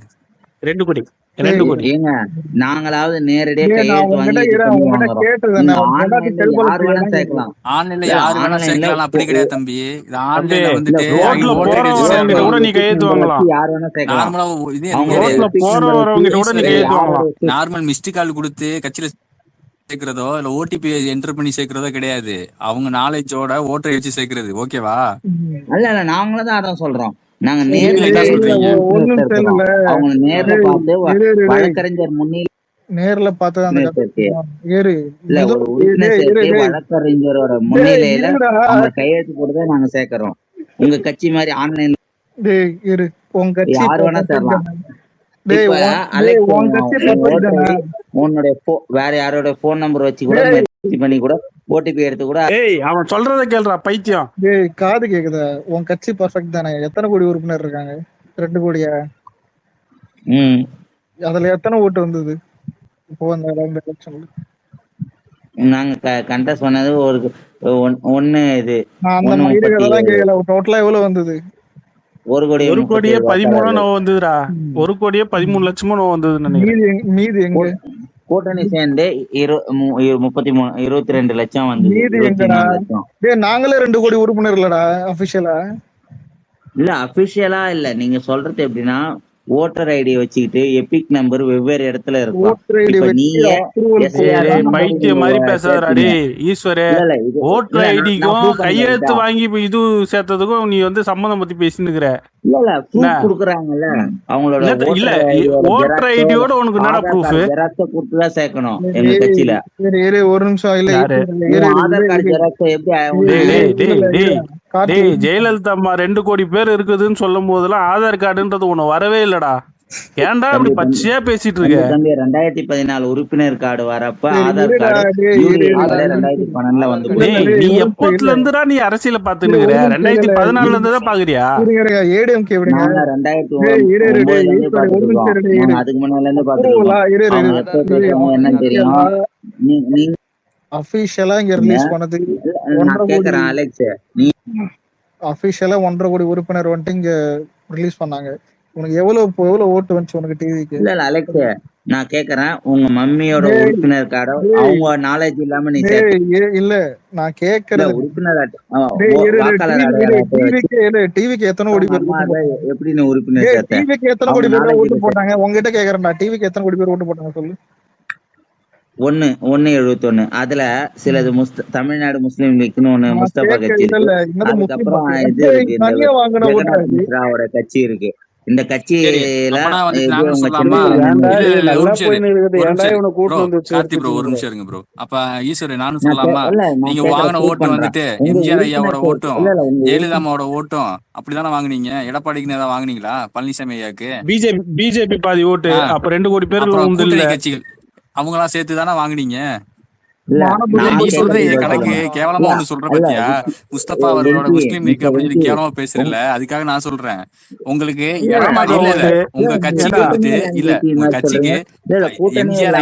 2 கோடி. ஏங்க நாங்களாவது நேரடியா கையெழுத்து வாங்கி ஆன்லைன்ல யாரு வேணா சேர்க்கலாம். அப்படி கிடையாது தம்பி. இது ஆன்லைன்ல வந்துட்டு நீ கையெழுத்து வாங்கலாம். நார்மலா நார்மல் மிஸ்டு கால் கொடுத்து கட்சியில சேர்க்கிறதோ இல்ல ஓடிபி என்டர் பண்ணி சேர்க்கிறதோ கிடையாது. அவங்க நாலேஜோட ஓட்டரை வச்சு சேர்க்கிறது. ஓகேவா? இல்ல நாங்களும் தான் அதான் சொல்றோம். நாங்க சரி, நேர்ல என்ன டேய், சொல்றீங்க? ஒண்ணும் இருக்கிறோம். தெரியல. அவங்க நேர்ல டேய், பார்த்து இரு, இரு, டேய். வழக்கறிஞர் முன்னிலை நேர்ல பார்த்தது அந்த உறுப்பினர் சேர்க்கை ஏறு இல்ல மெது ஒரு உறுப்பினர் டேய், இரு, சேர்க்கை டேய். வழக்கறிஞரோட டேய், முன்னிலையில இருடா. அவங்க கையெழுத்து போட்டுதான் நாங்க சேர்க்கிறோம். உங்க கட்சி மாதிரி ஆன்லைன்ல டேய், இரு. உன் கட்சி யார் வேணா perfect சேரலாம். தானே? டேய், இப்ப டேய், அலெக்ஸ் உன் கட்சி உன் perfect ஓட்டர் தானே? ஐடி உன்னுடைய வேற யாரோட போன் நம்பர் வச்சு கூட டேய், மெசேஜ் பண்ணி கூட ஓடிபி எடுத்து கூட ஏய் அவன் சொல்றத கேளுடா பைத்தியம். டேய், காது கேக்குதா? உன் கட்சி பர்ஃபெக்ட் தானே? எத்தனை கோடி உறுப்பினர் இருக்காங்க? 2 கோடியா? ம் அதுல எத்தனை ஓட்டு வந்தது இப்போ அந்த எலெக்ஷன்ல? நாங்க கண்டெஸ்ட் பண்ணது ஒரு ஒண்ணு இது நான் அந்த 1.37 மாதிரி அதெல்லாம் கேட்கல. டோட்டலா எவ்வளவு வந்தது? 1,37,000 நோவு வந்ததுடா. 1,13,00,000 நோவு வந்ததுன்னு நினைக்கிறேன். மீதி எங்க? கூட்டணி சேர்ந்து 22 லட்சம் வந்தது. மீதி எங்கடா? 24 லட்சம் டேய், நாங்களே 2 கோடி உறுப்பினர் இல்லடா அபிஷியலா. இல்ல அபிஷியலா இல்ல. நீங்க சொல்றது எப்படின்னா ஓட்டர் ஐடி வச்சுக்கிட்டு எபிக் நம்பர் வெவ்வேறு இடத்துல இருக்கும். ஓட்டர் ஐடி இப்ப வச்சு நீங்க approval SIR டேய் பைத்தியம் மாதிரி பேசாதடா டேய் ஈஸ்வரே. ஓட்டர் ஐடிக்கும் கையெழுத்து வாங்கி இப்ப இது சேர்த்ததுக்கும் நீ வந்து சம்மந்தம் பத்தி பேசிட்டு இருக்கிற. இல்ல ப்ரூஃப் குடுக்குறாங்கல்ல அவங்களோட இல்ல ஓட்டர் ஐடியோட உனக்கு என்னடா ப்ரூஃப்? ஜெராக்ஸ் கொடுத்து தான் சேர்க்கணும் எங்க கட்சியில. சரி இரு ஒரு நிமிஷம். இல்ல ஆதார் கார்டு ஜெராக்ஸ் எப்படி டேய் ஜெயலலிதா அம்மா 2 கோடி பேர் இருக்குதுன்னு சொல்லும் போதெல்லாம் ஆதார் கார்டுன்றது ஒண்ணு வரவே இல்லடா. ஏன்டா இப்படி பச்சையா பேசிட்டு இருக்க? 2014 உறுப்பினர் கார்டு வரப்ப ஆதார் கார்டு 2012 வந்து நீ எப்போத்துல இருந்துடா நீ அரசியல பாத்துட்டு இருக்கிற? 2014 இருந்து தான் பாக்குறியா? ஏடிஎம்கே விடுங்க. 2009 அதுக்கு முன்னால இருந்து பாத்துருக்கோம். என்ன தெரியும் நீங்க அபிஷியலா இங்க ரிலீஸ் பண்ணது கேக்குறேன் அலெக்ஸ். நீ அபிஷியலா 1.5 கோடி உறுப்பினர் வந்துட்டு இங்க ரிலீஸ் பண்ணாங்க. உனக்கு எவ்வளவு ஓட்டு வந்துச்சு உனக்கு டிவிக்கு? இல்ல அலெக்ஸ் நான் கேக்குறேன் உங்க மம்மியோட உறுப்பினர் கார்டு அவங்க நாலேஜ் இல்லாம நீ இல்ல நான் கேக்குறது உறுப்பினர் டிவிக்கு எத்தனை கோடி பேர் எப்படி நீ உறுப்பினர் சேர்த்த? டிவிக்கு எத்தனை கோடி பேர் ஓட்டு போட்டாங்க? உங்ககிட்ட கேக்குறேன்டா, டிவிக்கு எத்தனை கோடி பேர் ஓட்டு போட்டாங்க சொல்லு. 1.71 அதுல சிலது தமிழ்நாடு முஸ்லீம் லீக்னு ஒண்ணு முஸ்தபா கட்சி இருக்கு. அதுக்கப்புறம் இது இருக்கு கட்சி இருக்கு. இந்த கட்சியில ஒரு நிமிஷம் இருங்க ப்ரோ. அப்ப ஈஸ்வரன் நானும் சொல்லலாமா? நீங்க வாங்கின ஓட்டு வந்துட்டு எம்ஜிஆர் ஐயாவோட ஓட்டும் ஜெயலலிதா அம்மாவோட ஓட்டும் அப்படிதானே வாங்குனீங்க? எடப்பாடிக்கு ஏதாவது வாங்குனீங்களா? பழனிசாமி ஐயாக்கு பிஜேபி பாதி ஓட்டு. அப்ப 2 கோடி பேர் கட்சிகள் அவங்க எல்லாம் சேர்த்து தானே வாங்குனீங்க. நீ சொல்ற கணக்கு கேவலமா ஒண்ணு சொல்ற பத்தியா? முஸ்தபா அவர்களோட முஸ்லீம் லீக் அப்படின்னு சொல்லி கேவலமா பேசுறல. அதுக்காக நான் சொல்றேன் உங்களுக்கு எடப்பாடி இல்ல உங்க கட்சிக்கு வந்துட்டு இல்ல உங்க கட்சிக்கு எம்ஜிஆர்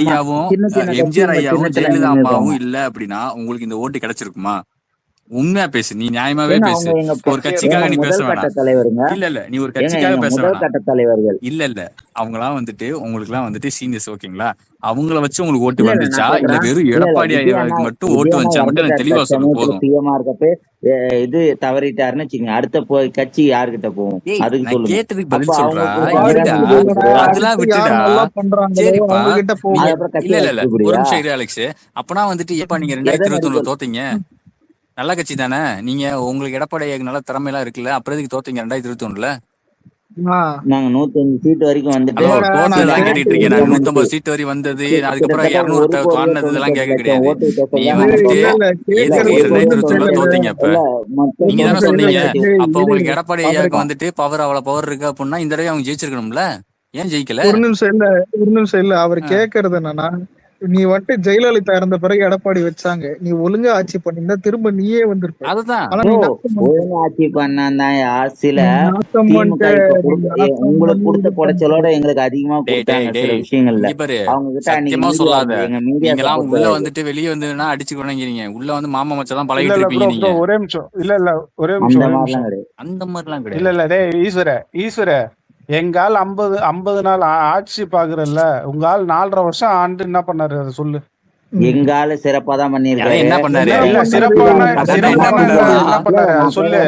ஐயாவும் ஜெயலலிதா அம்மாவும் இல்ல அப்படின்னா உங்களுக்கு இந்த ஓட்டு கிடைச்சிருக்குமா? உண்மையா பேசு. நீ நியாயமாவே பேசு. ஒரு கட்சிக்காக நீ பேச வேணாம். இல்ல நீ ஒரு கட்சிக்காக பேச வேணாம். இல்ல அவங்கலாம் வந்துட்டு உங்களுக்கு எல்லாம் வந்துட்டு சீனியர்ஸ் ஓகேங்களா? அவங்கள வச்சு உங்களுக்கு ஓட்டு வந்துச்சா இல்ல வெறும் எடப்பாடி ஐயாவுக்கு மட்டும் ஓட்டு வந்துச்சா மட்டும் எனக்கு தெளிவா சொல்லு போதும். சிஎம்ஆ இருக்கப்ப இது தவறிட்டாருன்னு வச்சுக்கோங்க, அடுத்த கட்சி யாருகிட்ட போகும்? அதுக்கு சொல்லுங்க. கேட்டதுக்கு பதில் சொல்றா. அதெல்லாம் விட்டுடா. சரிப்பா இல்ல ஒரு நிமிஷம் இரு அலெக்ஸ். அப்பனா வந்துட்டு ஏப்பா நீங்க 2021 தோத்தீங்க? நல்ல கட்சி தானே நீங்க. உங்களுக்கு எடப்பாடி நல்ல திறமை எல்லாம் இருக்குல்ல, அப்புறம் எதுக்கு தோத்தீங்க 2021ல? நாங்க 105 சீட் வரைக்கும் வந்துட்டு கேட்டுட்டு இருக்கேன். 150 சீட் வரை வந்தது. அதுக்கப்புறம் 200 தாண்டது இதெல்லாம் கேட்க கிடையாது. நீ வந்துட்டு எதுக்கு 2021ல தோத்தீங்க? அப்ப நீங்க தானே சொன்னீங்க அப்ப உங்களுக்கு எடப்பாடி ஐயாவுக்கு வந்துட்டு பவர் அவ்வளவு பவர் இருக்கு அப்படின்னா இந்த தடவை அவங்க ஜெயிச்சிருக்கணும்ல. ஏன் ஜெயிக்கல? ஒரு நிமிஷம் இல்ல அவர் கேக்குறது என்னன்னா, நீ வந்துட்டு ஜெயலலிதா இருந்த பிறகு எடப்பாடி வச்சாங்க, நீ ஒழுங்கா ஆட்சி பண்ணிருந்தா திரும்ப நீயே வந்திருப்ப. அதுதான் ஒழுங்கா ஆட்சி பண்ணாதான் சில உங்களுக்கு கொடுத்த குடைச்சலோட எங்களுக்கு அதிகமா கொடுத்தாங்க சில விஷயங்கள்ல. அவங்க கிட்ட சொல்லாத நீங்களாம் உள்ள வந்துட்டு வெளியே வந்துன்னா அடிச்சு கொண்டீங்க. உள்ள வந்து மாமா மச்சான் பழகிட்டு இருப்பீங்க நீங்க. ஒரே நிமிஷம் ஒரே நிமிஷம் அந்த மாதிரிலாம் கிடையாது. இல்ல டேய் ஈஸ்வர எங்கால் 50 நாள் ஆட்சி பாக்குறல்ல, உங்க ஆள் 4.5 வருஷம் ஆண்டு என்ன பண்ணாரு அதை சொல்லு. எங்கால சிறப்பா தான் பண்ணிருக்காரு. என்ன பண்ணாரு? சொல்லு.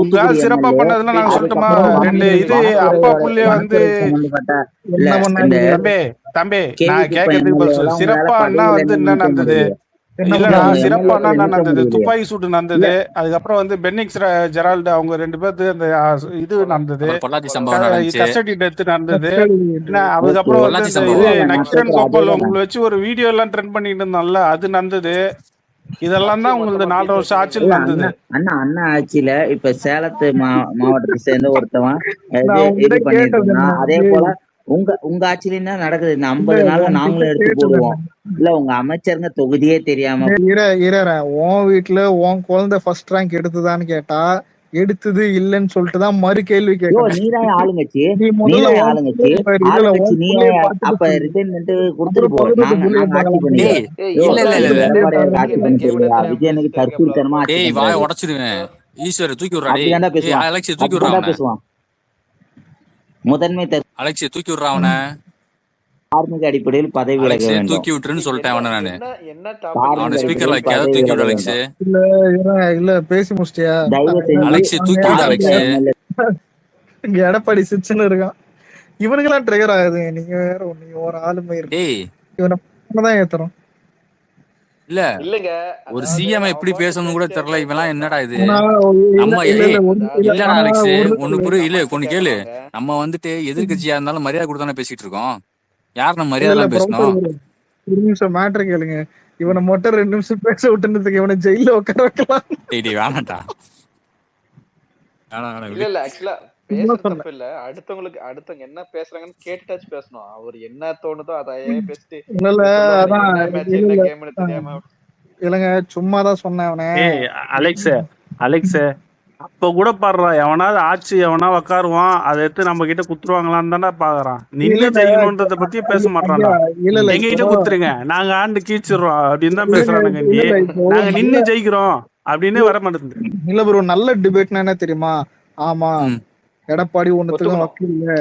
உங்கால் சிறப்பா பண்ணதுல நாங்க சொல்லட்டுமா? 2 இது அப்பா புள்ளைய வந்து தம்பி நான் கேள்விக்கு இப்ப கேட்கறதுக்கு பதில் சொல்லு. எம்எல்ஏ சிறப்பானா பதவியில வந்து இருந்து என்ன நீக்க நடந்தது? முடியலையே. இல்லடா, உங்க சிறப்பானா எம்எல்ஏக்களை என்ன நீக்க நடந்தது? முடியலையே. துப்பாக்கி சூட்டு இல்ல நடந்தது. அதுக்கப்புறம் வந்து பென்னிக்ஸ் ஜெரால்டு அவங்க 2 பேர்த்து அந்த இது நடந்தது. அப்புறம் பொள்ளாச்சி சம்பவம் நடந்துச்சு. கஸ்டடி டெத் நடந்தது. என்ன ஓகே அதுக்கப்புறம் வந்து பொள்ளாச்சி இந்த சம்பவம் இது இல்ல நான் நக்சரன் கேக்குறேன் கோபால் அதேதான் உங்களை வச்சு ஒரு வீடியோ எல்லாம் ட்ரெண்ட் பண்ணிட்டு இருந்தோம்ல, அது நடந்தது. இதெல்லாம் தான் உங்களுக்கு 4 வருஷம் ஆட்சியில் இல்ல நடந்தது. அண்ணா ஆட்சியில இப்ப சேலத்து மாவட்டத்தை சேர்ந்த ஒருத்தவன் நான் இது உங்ககிட்ட பண்ணிட்டு கேட்டது இருந்தான். என்ன? அதே போல உங்க ஆட்சியில என்ன நடக்குது? இந்த இல்ல 50 நாள்ல உன்கிட்ட நாங்களும் எடுத்து கேட்டது போடுவோம். என்ன? இல்ல உங்க அமைச்சருங்க தொகுதியே தெரியாம உன் வீட்டுல உன் குழந்தை ஃபர்ஸ்ட் ரேங்க் எடுத்ததான்னு கேட்டா எடுத்தது இல்லைன்னு சொல்லிட்டு தான் மறு கேள்வி யோ கேட்கணும். நீதான் ஆளுங்கட்சி, நீ முதல்ல நீதான் உன் ஆளுங்கட்சி, புள்ளைய பாரு. இல்ல ஆளுங்கட்சி உன் நீ புள்ளைய பார்த்துட்டு அப்ப சொல்லு. ரிட்டைன் பண்ணிட்டு கொடுத்துட்டு அப்புறம் போ. பக்கத்து நாங்க புள்ளைய நாங்க ஆட்சி பார்க்கலாம். பண்ணிக்கிறோம். டேய் யோ இல்ல இல்ல இது இல்ல இல்ல எடப்பாடியாருக்கு ஆட்சி பண்ண தெரியலையா? விஜய் எனக்கு தற்கூரித்தனமா ஆட்சி டேய் வாயை பண்றாரு. உடைச்சிருவேன். ஈஸ்வர தூக்கி விட்றா. டேய் அப்படிதான்டா பேசுவான், அலெக்ஸை தூக்கி விட்றா. அப்படிதான்டா அவனை பேசுவான். முதன்மை அலெக்ஸை தூக்கி விட்றா. அவனை தார்மீக அடிப்படையில் பதவி விலக அலெக்ஸை வேண்டும். தூக்கி விட்டுருன்னு சொல்லிட்டேன் அவனை நானு. தார்மீக அவனை ஸ்பீக்கர்ல அடிப்படையில் வைக்காத, பதவி தூக்கி விலக விடு அலெக்ஸ். வேண்டும். இல்ல பேசி முடிச்சிட்டியா? தயவு செஞ்சு அலெக்ஸை தூக்கி விடு அலெக்ஸ். இங்க எடப்பாடி சிச்சுன்னு இருக்கான். இவனுக்கெல்லாம் ட்ரிகர் ஆகுது. நீங்க வேற நீ ஒரு ஆளுமை இருக்கு. டேய் இவனை தான் ஏத்துறோம். இல்ல இல்லங்க ஒரு சிஎம் எப்படி பேசணும்னு கூட தெரியல. இவெல்லாம் என்னடா இது? ஆனா, நம்ம இல்லடா ஆனா அலெக்ஸ், ஒரு ஒண்ணு புரிய இல்ல கொஞ்சம் கேளு. நம்ம வந்துட்டு எதிர்கட்சியா இருந்தாலும் மரியாதை கொடுத்தானே பேசிட்டு இருக்கோம். யார் நம்ம மரியாதை எல்லாம் பேசணும்? ஒரு நிமிஷம் மேட்ரு கேளுங்க. இவனை மட்டும் 2 நிமிஷம் பேச விட்டுனதுக்கு இவனை ஜெயில உட்கார வைக்கலாம். டேய் வேணாம்டா. இல்ல ஆக்சுவலா பேசுறது தப்பு இல்ல. அடுத்தவங்க என்ன பேசுறாங்கன்னு கேட்டுட்டாச்சு பேசணும். அவர் என்ன தோணுதோ அதையே பேசிட்டு இல்லங்க சும்மாதான் சொன்னேன் அவனை. அலெக்ஸ் அப்ப கூட பாடுறா, எவனாவது ஆட்சி எவனா உக்காருவான், அதை எடுத்து நம்ம கிட்ட குத்துருவாங்களான்னு தானே பாக்குறான். நின்று ஜெயிக்கணும்ன்றத பத்தி பேச மாட்டான்டா. எங்க கிட்ட குத்துருங்க, நாங்க ஆண்டு கீச்சிடுறோம் அப்படின்னு தான் பேசுறானுங்க. நாங்க நின்று ஜெயிக்கிறோம் அப்படின்னு வர மாட்டேங்குது. இல்ல ப்ரோ, நல்ல டிபேட்னா என்ன தெரியுமா? ஆமா எடப்பாடி ஒண்ணுத்துக்கும் வக்கீல் இல்ல,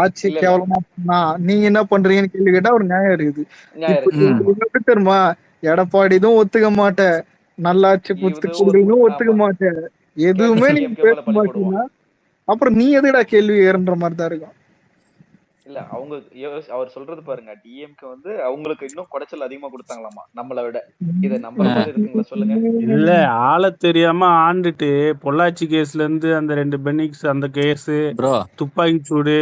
ஆட்சி கேவலமா பண்ணா நீங்க என்ன பண்றீங்கன்னு கேள்வி கேட்டா ஒரு நியாயம் இருக்குது. எப்படி தெரியுமா? எடப்பாடி தான் ஒத்துக்க மாட்டேன், நல்லாட்சி கொடுக்கணும் ஒத்துக்க மாட்டேன், எதுவுமே நீங்க பேச மாட்டீங்கன்னா அப்புறம் நீ எதுடா கேள்வி ஏறுன்ற மாதிரி தான் இருக்கும். இல்ல அவங்க அவர் சொல்றது பாருங்க, டிஎம்கே வந்து அவங்களுக்கு இன்னும் குடைச்சல் அதிகமா கொடுத்தாங்களாமா நம்மளை விட. இத நம்புற மாதிரி இருக்குங்களா சொல்லுங்க? இல்ல ஆள தெரியாம ஆண்டுட்டு பொள்ளாச்சி கேஸ்ல இருந்து அந்த 2 பெனிக்ஸ் அந்த கேஸ், துப்பாக்கி சூடு,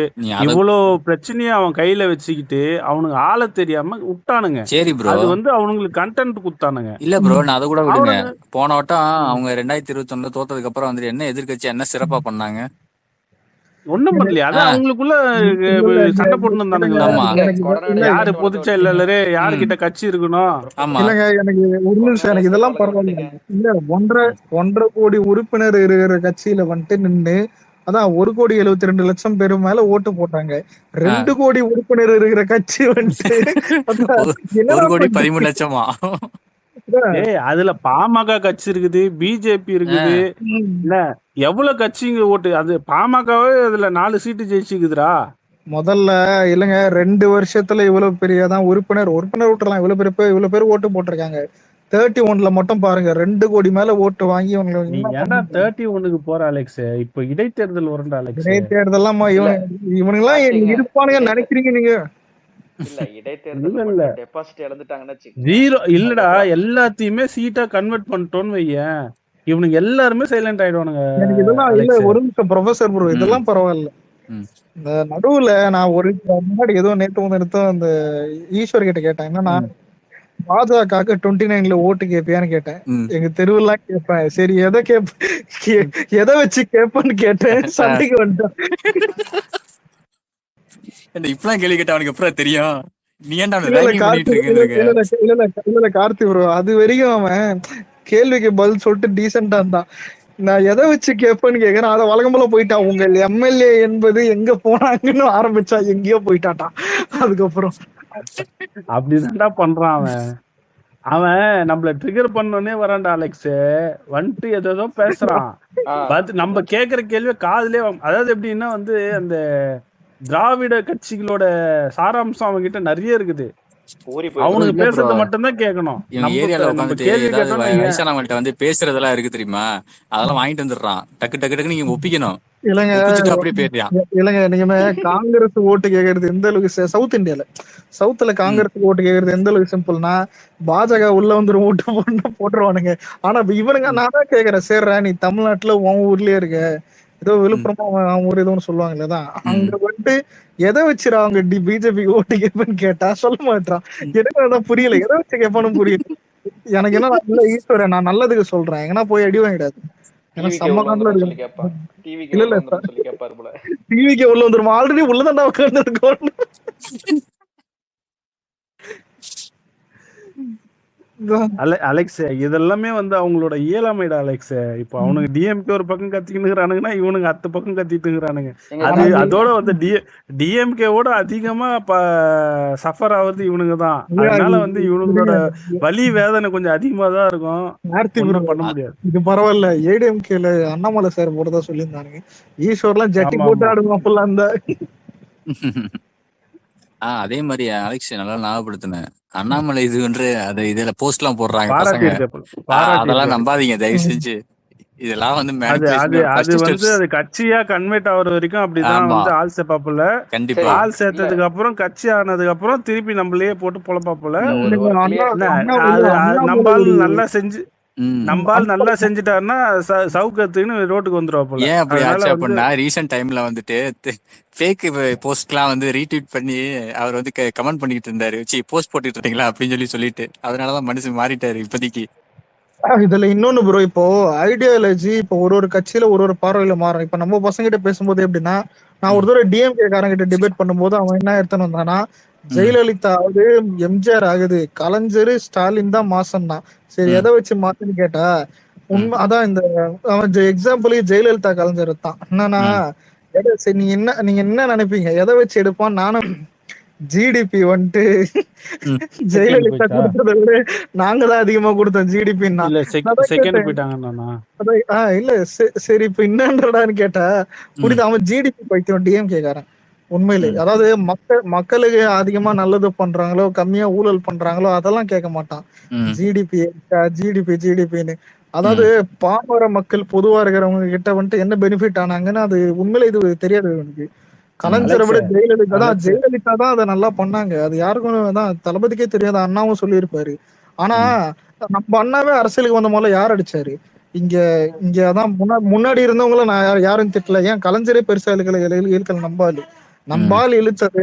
இவ்வளவு பிரச்சனையை அவன் கையில வச்சுக்கிட்டு அவனுக்கு ஆள தெரியாம விட்டானுங்க. சரி ப்ரோ, அது வந்து அவனுங்களுக்கு கண்டென்ட் குடுத்தானுங்க. இல்ல ப்ரோ நான் அதை கூட விடுங்க. போன வட்டம் அவங்க 2021 தோத்ததுக்கு அப்புறம் வந்து என்ன எதிர்கட்சி என்ன சிறப்பா பண்ணாங்க? ஒண்ணும் பண்ணலையா? அதான் அவங்களுக்குள்ள சண்டை போட்டு இருந்தானுங்களா? யாரு பொதுச்செயலாளரு, யாரு கிட்ட கட்சி இருக்கணும்? இல்லங்க எனக்கு ஒரு நிமிஷம், எனக்கு இதெல்லாம் பரவாயில்ல. இல்ல 1.5 கோடி உறுப்பினர் இருக்கிற கட்சியில வந்துட்டு நின்று அதான் 1,72,00,000 பேர் மேல ஓட்டு போட்டாங்க. 2 கோடி உறுப்பினர் இருக்கிற கட்சி வந்துட்டு 1,13,00,000. அதுல பாமக கட்சி இருக்குது, பிஜேபி இருக்குது, இல்ல எவ்வளவு கட்சிங்க ஓட்டு. அது பாமகவே அதுல 4 சீட்டு ஜெயிச்சுக்குதுரா முதல்ல. இல்லங்க 2 வருஷத்துல இவ்வளவு பெரியதான் உறுப்பினர் விட்டுறலாம். இவ்வளவு பேர் ஓட்டு போட்டிருக்காங்க. 31ல மட்டும் பாருங்க 2 கோடி மேல ஓட்டு வாங்கி ஏன்னா 31க்கு போற அலெக்ஸ். இப்ப இடைத்தேர்தல் வரும்டா அலெக்ஸ். இடைத்தேர்தல் இவனுங்கெல்லாம் இருப்பானுங்க நினைக்கிறீங்க நீங்க? இல்ல இடைத்தேர்தல் டெபாசிட் இழந்துட்டாங்கன்னா ஜீரோ இல்லடா, எல்லாத்தையுமே சீட்டா கன்வெர்ட் பண்ணிட்டோன்னு வையேன், இவனுங்க எல்லாருமே சைலண்ட் ஆயிடுவானுங்க. எனக்கு இதெல்லாம் இல்ல ஒரு நிமிஷம் ப்ரொஃபசர் ப்ரோ, இதெல்லாம் பரவாயில்ல. இந்த நடுவுல நான் ஒரு முன்னாடி ஏதோ நேற்று அந்த ஈஸ்வர் கிட்ட கேட்டேன், என்னன்னா பாஜக 29ல ஓட்டு கேட்பியான்னு கேட்டேன். எங்க தெருவெல்லாம் கேட்பேன். சரி எதை வச்சு கேட்பேன்னு கேட்டேன். சண்டைக்கு வந்துட்டேன். இப்பெல்லாம் கேள்வி கேட்ட அவனுக்கு எப்பறம் தெரியும்? நீ ஏன்டா கார்த்தி ப்ரோ, அது வரைக்கும் அவன் கேள்விக்கு பதில் சொல்லிட்டு டீசென்டா இருந்தான். நான் எதை வச்சு கேட்பேன்னு கேக்குறேன், அதை வழக்கம்போல போயிட்டான். உங்கள் எம்எல்ஏ என்பது எங்க போனாங்கன்னு ஆரம்பிச்சா எங்கேயோ போயிட்டாட்டான். அதுக்கப்புறம் அப்படிதான்டா பண்றான் அவன் நம்மள ட்ரிகர் பண்ணோன்னே வரான்டா அலெக்ஸ். வந்துட்டு ஏதோ பேசுறான், நம்ம கேக்குற கேள்வி காதுலயே. அதாவது எப்படின்னா வந்து அந்த திராவிட கட்சிகளோட சாராம்சம் அவங்க கிட்ட நிறைய இருக்குது. ஊறி அவனுக்கு போயிடும். பேசுறது மட்டும்தான் கேட்கணும். இவங்க ஏரியால உட்காந்துட்டு ஏதாவது வயசானவங்கள்ட்ட வந்து பேசுறதெல்லாம் இருக்கு தெரியுமா, அதெல்லாம் வாங்கிட்டு வந்துடுறான். டக்கு டக்கு டக்கு நீங்க ஒப்பிக்கணும், இல்லங்க ஒப்பிச்சுட்டு அப்படியே போயிடுறான். இல்லங்க நீங்க காங்கிரஸ் ஓட்டு கேக்குறது எந்த அளவுக்கு சவுத் இந்தியால சவுத்துல காங்கிரஸ் ஓட்டு கேக்குறது எந்த அளவுக்கு சிம்பிள்னா, பாஜக உள்ள வந்து ஓட்டு போட்டுருவானுங்க. ஆனா இவனுங்க நான் தான் கேக்குறேன், சேர்றா நீ தமிழ்நாட்டுல உன் ஊர்லயே இருக்க, ஏதோ விழுப்புரமா அவன் ஊர் ஏதோ சொல்லுவாங்க இல்லதான், அங்க வந்துட்டு எதை வச்சுடா அவங்க பிஜேபி ஓட்டு கேட்பேன்னு கேட்டா சொல்ல மாட்டான். எனக்கு அதான் புரியல, எதை வச்சு கேட்பானு புரியல எனக்கு. என்ன நல்ல ஈஸ்வரன், நான் நல்லதுக்கு சொல்றேன், எங்கன்னா போய் அடி வாங்கிடாது. ஏன்னா செம்ம காண்டில் இருக்கு. இல்ல இல்ல டிவிக்கு உள்ள வந்துருமா, ஆல்ரெடி உள்ளதாண்டா உட்கார்ந்து இருக்கோம். அலெக்ஸ் இதெல்லாமே வந்து அவங்களோட இயலாமைடா அலெக்ஸ். இப்போ அவனுக்கு டிஎம்கே ஒரு பக்கம் கத்திக்கிட்டுறானுங்கன்னா இவனுங்க 10 பக்கம் கத்திட்டுங்கிறானுங்க. அதோட வந்து டிஎம்கேவோட அதிகமா சஃபர் ஆகுறது இவனுங்க தான். அதனால வந்து இவனுங்களோட வலி வேதனை கொஞ்சம் அதிகமா தான் இருக்கும். பண்ண முடியாது. இது பரவாயில்ல, ஏடிஎம்கேல அண்ணாமலை சார் போட்டதா சொல்லியிருந்தானுங்க. ஈஸ்வர்லாம் ஜட்டி போட்டு ஆடுவோம் அப்பெல்லாம் அந்த. அதே மாதிரி அலெக்ஸ் நல்லா ஞாபகப்படுத்தினேன், அண்ணாமலை இதுன்ற அதை இதுல போஸ்ட் எல்லாம் போடுறாங்க பசங்க, அதெல்லாம் நம்பாதீங்க தயவு செஞ்சு. இதெல்லாம் வந்து அது கட்சியா கன்வெர்ட் ஆகுற வரைக்கும் அப்படிதான் வந்து ஆள் சேர்ப்பாப்புல. கண்டிப்பா ஆள் சேர்த்ததுக்கு அப்புறம் கட்சி ஆனதுக்கு அப்புறம் திருப்பி நம்மளே போட்டு பொழப்பாப்புல. நம்பால் நல்லா செஞ்சு நம்பால் நல்லா செஞ்சுட்டாருன்னா சவுக்கத்துன்னு ரோட்டுக்கு வந்துருவாப்புல. ஏன் அப்படி ஆச்சு அப்படின்னா, ரீசெண்ட் டைம்ல வந்துட்டு ஃபேக் போஸ்ட்லாம் வந்து ரீட்வீட் பண்ணி அவர் வந்து கமெண்ட் பண்ணிட்டு இருந்தாரு, போஸ்ட் போட்டுட்டு இருந்தீங்களா அப்படின்னு சொல்லிட்டு அதனாலதான் மனுஷன் மாறிட்டாரு இப்போதைக்கு. இதுல இன்னொன்னு ப்ரோ, இப்போ ஐடியாலஜி இப்போ ஒரு கட்சியில ஒரு பார்வையில மாறும். இப்ப நம்ம பசங்கிட்ட பேசும்போது எப்படின்னா, நான் ஒரு தடவை டிஎம்கே காரங்கிட்ட டிபேட் பண்ணும்போது அவன் என்ன எடுத்துன்னு வந்தானா, ஜெயலலிதா ஆகுது, எம்ஜிஆர் ஆகுது, கலைஞர் ஸ்டாலின் தான் மாசம் தான், சரி எதை வச்சு மாத்துன்னு கேட்டா உண்மை அதான். இந்த அவன் எக்ஸாம்பிள் ஜெயலலிதா கலைஞர் தான். என்னன்னா சரி நீங்க என்ன நினைப்பீங்க, எதை வச்சு எடுப்பான்? நானும் ஜிடிபி வந்துட்டு ஜெயலலிதா கொடுத்ததை விட நாங்க தான் அதிகமா கொடுத்தோம் ஜிடிபி. இல்ல சரி இப்ப என்னன்றடான்னு கேட்டா புரியுது, அவன் ஜிடிபி பைத்தியம் டிஎம்கே காரன் உண்மையிலே. அதாவது மக்களுக்கு அதிகமா நல்லது பண்றாங்களோ கம்மியா ஊழல் பண்றாங்களோ அதெல்லாம் கேட்க மாட்டான். ஜிடிபி ஜிடிபி ஜிடிபின்னு. அதாவது பாமர மக்கள் பொதுவா இருக்கிறவங்க கிட்ட வந்துட்டு என்ன பெனிஃபிட் ஆனாங்கன்னு அது உண்மையில இது தெரியாது எனக்கு. கலைஞரை விட ஜெயலலிதா தான் அதை நல்லா பண்ணாங்க. அது யாருக்கும் தான் தளபதிக்கே தெரியாது, அண்ணாவும் சொல்லியிருப்பாரு. ஆனா நம்ம அண்ணாவே அரசியலுக்கு வந்த முதல்ல யார் அடிச்சாரு? இங்க அதான் முன்னாடி இருந்தவங்கள நான் யாரும் திட்டல. ஏன் கலைஞரே பெருசா இழுக்கல, நம்பால் இழுத்தது.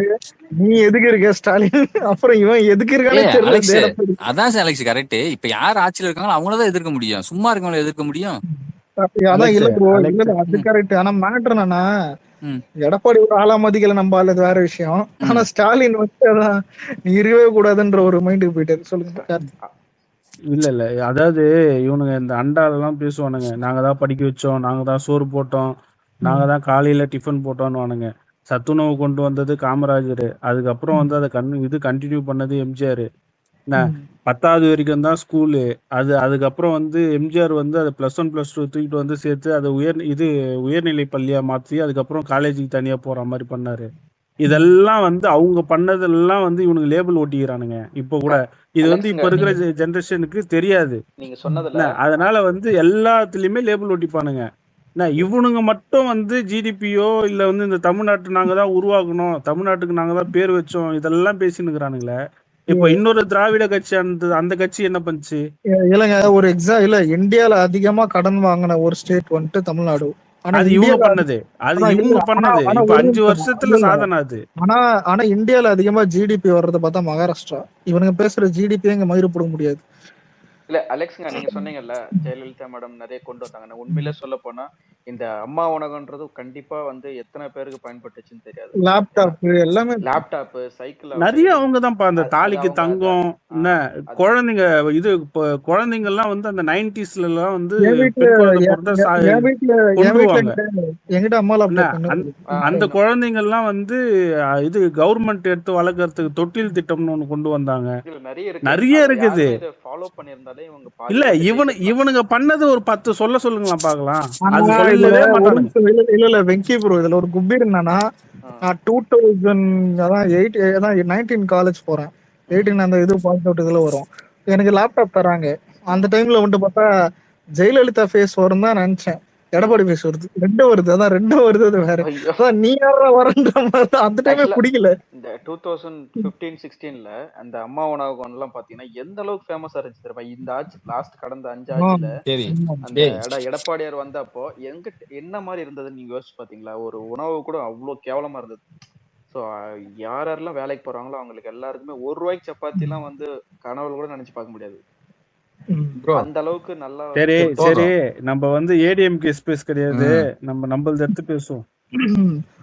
நீ எதுக்கு இருக்க ஸ்டாலின், அப்புறம் இவன் எதுக்கு இருக்கானே. அதான் அலெக்ஸ் கரெக்ட். இப்ப யார் ஆட்சியில இருக்காங்களோ அவங்களதான் எதிர்க்க முடியும், சும்மா இருக்கவங்கள எதிர்க்க முடியும். அதான் இல்ல ப்ரோ, இல்ல அது கரெக்ட். ஆனா மேட்டர் என்னன்னா, எடப்பாடி ஒரு ஆளா மதிக்கல நம்பால், அது வேற விஷயம். ஆனா ஸ்டாலின் வந்து அதான் நீ இருக்கவே கூடாதுன்ற ஒரு மைண்டுக்கு போயிட்டாரு. சொல்லுங்க. இல்ல அதாவது இவனுங்க இந்த அண்டாலெல்லாம் பேசுவானுங்க, நாங்க தான் படிக்க வச்சோம், நாங்க தான் சோறு போட்டோம், நாங்க தான் காலையில டிஃபன் போட்டோம்னு. சத்துணவு கொண்டு வந்தது காமராஜர், அதுக்கப்புறம் வந்து அதை கண்டினியூ பண்ணது எம்ஜிஆர். 10வது வரைக்கும் தான் ஸ்கூலு. அதுக்கப்புறம் வந்து எம்ஜிஆர் வந்து அதை +1 +2 தூக்கிட்டு வந்து சேர்த்து அதை உயர்நிலை பள்ளியா மாற்றி அதுக்கப்புறம் காலேஜுக்கு தனியா போற மாதிரி பண்ணாரு. இதெல்லாம் வந்து அவங்க பண்ணதெல்லாம் வந்து இவனுக்கு லேபிள் ஓட்டிக்கிறானுங்க இப்ப கூட. இது வந்து இப்ப இருக்கிற ஜெனரேஷனுக்கு தெரியாது. அதனால வந்து எல்லாத்துலயுமே லேபிள் ஓட்டிப்பானுங்க. இவனுங்க மட்டும் வந்து ஜிடிபியோ இல்ல வந்து இந்த தமிழ்நாட்டு நாங்க தான் உருவாக்கணும், தமிழ்நாட்டுக்கு நாங்க தான் பேர் வச்சோம், இதெல்லாம் பேசின்னு இருக்கிறானுங்களே. இப்ப இன்னொரு திராவிட கட்சி அந்த கட்சி என்ன பண்ணுச்சு? இல்லங்க ஒரு இல்ல, இந்தியால அதிகமா கடன் வாங்கின ஒரு ஸ்டேட் வந்துட்டு தமிழ்நாடு. அது இவங்க பண்ணது, அது இவங்க பண்ணது. இப்ப 5 வருஷத்துல சாதனை அது. ஆனா இந்தியால அதிகமா ஜிடிபி வர்றத பார்த்தா மகாராஷ்டிரா. இவனுங்க பேசுற ஜிடிபி இங்க மயிறு போட முடியாது. இல்ல அலெக்ஸ்ங்க, நீங்க சொன்னீங்கல்ல ஜெயலலிதா மேடம் நிறைய கொண்டு வந்தாங்க. உண்மையிலே சொல்ல போனா இந்த அம்மா உணவுன்றது கண்டிப்பா வந்து எத்தனை பேருக்கு பயன்பட்டுச்சுன்னு தெரியாது. லேப்டாப் எல்லாமே, லேப்டாப், சைக்கிள் நிறைய அவங்க தான் அந்த தாலிக்கு தங்கம். குழந்தைங்க இது குழந்தைங்க எல்லாம் வந்து அந்த 90ஸ்ல எல்லாம் வந்து அந்த குழந்தைங்க எல்லாம் வந்து இது கவர்மெண்ட் எடுத்து வளர்க்கறதுக்கு தொட்டில் திட்டம்னு ஒண்ணு கொண்டு வந்தாங்க. நிறைய இருக்குது. இல்ல இவனுங்க பண்ணது ஒரு 10 சொல்லுங்களா பாக்கலாம். இல்ல வெங்கி ப்ரோ, இதுல ஒரு குப்பீர் என்னன்னா, நான் 2008 19 காலேஜ் போறேன். 18 அந்த இது பாயிண்ட் அவுட் இதுல வரும். எனக்கு லேப்டாப் தராங்க. அந்த டைம்ல வந்துட்டு பார்த்தா ஜெயலலிதா ஃபேஸ் வரும் தான் நினைச்சேன். எடப்பாடி ஃபேஸ் வருது. 2 வருது. அதான் 2 வருது. அது வேற. ஐயோ அதான் நீ யாரா வரன்ற மாதிரி தான் அந்த டைமே ஆக்சுவலா பிடிக்கல. இந்த 2015-16ல அந்த அம்மா உணவகம் எல்லாம் பாத்தீங்கன்னா எந்த அளவுக்கு ஃபேமஸா இருந்துச்சு தெரியுமா? இந்த ஆட்சி லாஸ்ட் கடந்த 5 ஆட்சியில சரி அந்த எடப்பாடியார் வந்தப்போ என்ன மாதிரி இருந்ததுன்னு நீங்க யோசிச்சு பாத்தீங்களா? ஒரு உணவு கூட அவ்வளவு கேவலமா இருந்தது. ஸோ யாரெல்லாம் வேலைக்கு போறாங்களோ அவங்களுக்கு எல்லாருக்குமே 1 ரூபாய்க்கு சப்பாத்தி எல்லாம் வந்து கனவுல கூட நினைச்சு பார்க்க முடியாது. அந்த அளவுக்கு நல்லா சரி சரி, நம்ம வந்து ஏடிஎம்கே ஸ்பேஸ் கிடையாது, நம்மளது எடுத்து பேசுவோம்.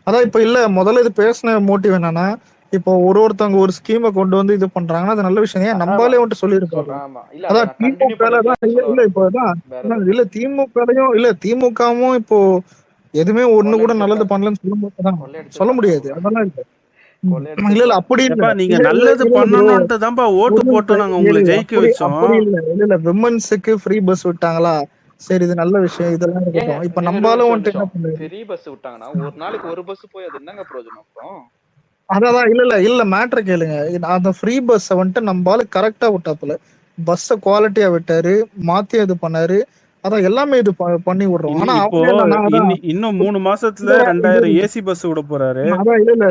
அதான் இப்ப இல்ல முதல்ல இது பேசின மோட்டிவ் என்னன்னா, இப்போ ஒருத்தவங்க ஒரு ஸ்கீமை கொண்டு வந்து இது பண்றாங்கன்னா அது நல்ல விஷயம். ஏன் நம்மளே வந்துட்டு சொல்லியிருக்கோம். அதான் திமுக இல்ல இப்பதான் இல்ல திமுகலையும் இல்ல திமுகவும் இப்போ எதுவுமே ஒண்ணு கூட நல்லது பண்ணலன்னு சொல்ல முடியாது. அதெல்லாம் இல்ல இல்ல இல்ல அப்படி இல்ல. நீங்க நல்லது பண்ணணும்னு தான்ப்பா ஓட்டு போட்டு நாங்க உங்களை ஜெயிக்க வச்சோம். அப்படி இல்ல விமன்ஸுக்கு ஃப்ரீ பஸ் விட்டாங்களா, சரி இது நல்ல விஷயம், இதெல்லாம் இருக்கட்டும். இப்ப நம்மளால வந்துட்டு என்ன பண்ணுது, ஃப்ரீ பஸ் விட்டாங்கன்னா ஒரு நாளைக்கு ஒரு பஸ் போய் அது என்னங்க பிரயோஜனம் அப்புறம்? அதான் இல்ல மேட்டர் கேளுங்க. அந்த ஃப்ரீ பஸ் வந்துட்டு நம்மளால கரெக்டா விட்டாப்புல பஸ் குவாலிட்டியா விட்டாரு, மாத்தி இது பண்ணாரு. அதான் எல்லாமே இது பண்ணி விடுறோம். ஆனா இப்போ இன்னும் 3 மாசத்துல 2000 ஏசி பஸ் விட போறாரு. அதான் இல்ல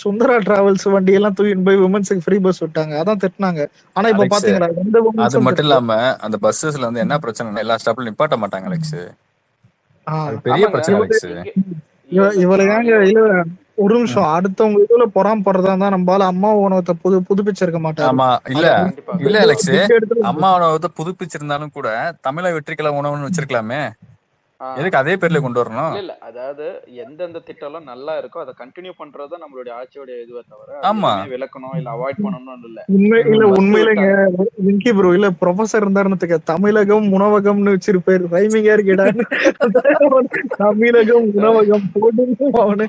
சுந்தரா டிராவல்ஸ் வண்டி எல்லாம் தூக்கிட்டு போய் விமன்ஸுக்கு ஃப்ரீ பஸ் விட்டாங்க. அதான் திட்டினாங்க. ஆனா இப்ப பாத்தீங்களா அது மட்டும் இல்லாம அந்த பஸ்ஸஸ்ல வந்து என்ன பிரச்சனை, எல்லா ஸ்டாப்ல நிப்பாட்ட மாட்டாங்க அலெக்ஸ். பெரிய பிரச்சனை அலெக்ஸ். இவள ஏங்க இல்ல ஒரு நிமிஷம், அடுத்தவங்க இதுல பொறாமப்படுறதா இருந்தா நம்மளால அம்மா உணவத்தை புதுப்பிச்சிருக்க மாட்டாரு. ஆமா இல்ல அலெக்ஸ், அம்மா உணவத்தை புதுப்பிச்சிருந்தாலும் கூட தமிழை வெற்றிக்கல உணவுன்னு வச்சிருக்கலாமே. எதுக்கு அதே பேர்ல கொண்டு வரணும்? இல்ல அதாவது எந்தெந்த திட்டம் எல்லாம் நல்லா இருக்கோ அதை கண்டினியூ பண்றதுதான் நம்மளுடைய ஆட்சியோட இதுவே தவிர ஆமா விளக்கணும் இல்ல அவாய்ட் பண்ணணும் இல்ல. உண்மையிலங்க விங்கி ப்ரோ இல்ல ப்ரொஃபசர் இருந்தாருன்னு தமிழகம் உணவகம்னு வச்சிருப்பாரு. ரைமிங்கா இருக்கடா. தமிழகம் உணவகம் போட்டு அவனு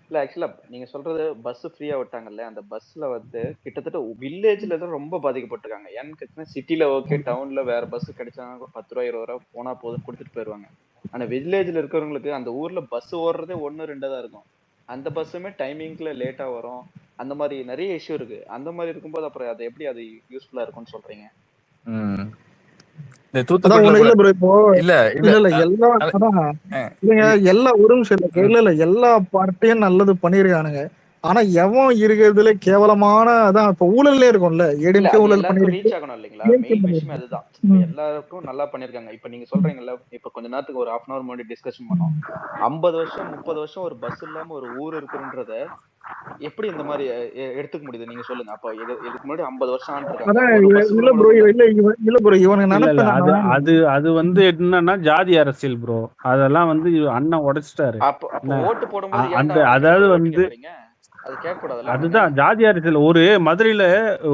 இல்ல ஆக்சுவலா நீங்க சொல்றது பஸ் ஃப்ரீயா விட்டாங்கல்ல, அந்த பஸ்ல வந்து கிட்டத்தட்ட வில்லேஜ்ல தான் ரொம்ப பாதிக்கப்பட்டிருக்காங்க. ஏன்னு கேட்டீங்கன்னா சிட்டில ஓகே, டவுன்ல வேற பஸ் கிடைச்சாங்க 10 ரூபாய் 20 ரூபாய் போனா போதும் கொடுத்துட்டு போயிருவாங்க. ஆனா வில்லேஜ்ல இருக்கிறவங்களுக்கு அந்த ஊர்ல பஸ் ஓடுறதே 1-2 தான் இருக்கும். அந்த பஸ்ஸுமே டைமிங்ல லேட்டா வரும். அந்த மாதிரி நிறைய இஷ்யூ இருக்கு. அந்த மாதிரி இருக்கும்போது அப்புறம் அது எப்படி அது யூஸ்ஃபுல்லா இருக்கும்னு சொல்றீங்க? எல்லா பார்ட்டியும் நல்லது பண்ணிருக்கானுங்க. ஆனா எவன் இருக்கிறதுல கேவலமான அதான் இப்ப ஊழல்லே இருக்கும்ல, ஏடிஎம்கே ஊழல் பண்ணிருக்காங்க. அதுதான் எல்லாருக்கும் நல்லா பண்ணிருக்காங்க. இப்ப நீங்க சொல்றீங்கல்ல, இப்ப கொஞ்ச நேரத்துக்கு ஒரு 1/2 hour முன்னாடி டிஸ்கஷன் பண்ணோம். 50 வருஷம் 30 வருஷம் ஒரு பஸ் இல்லாம ஒரு ஊர் இருக்குன்றத எப்படி இந்த மாதிரி எடுத்துக்க முடியுது நீங்க சொல்லுங்க. அப்ப இதுக்கு முன்னாடி 50 வருஷம் அது வந்து என்னன்னா ஜாதி அரசியல் ப்ரோ. அதெல்லாம் வந்து அண்ணன் உடைச்சிட்டாரு. ஓட்டு போடும்போது அந்த அதாவது வந்து அது கேட்க கூடாது. அதுதான் ஜாதி அரசியல். ஒரு மதுரையில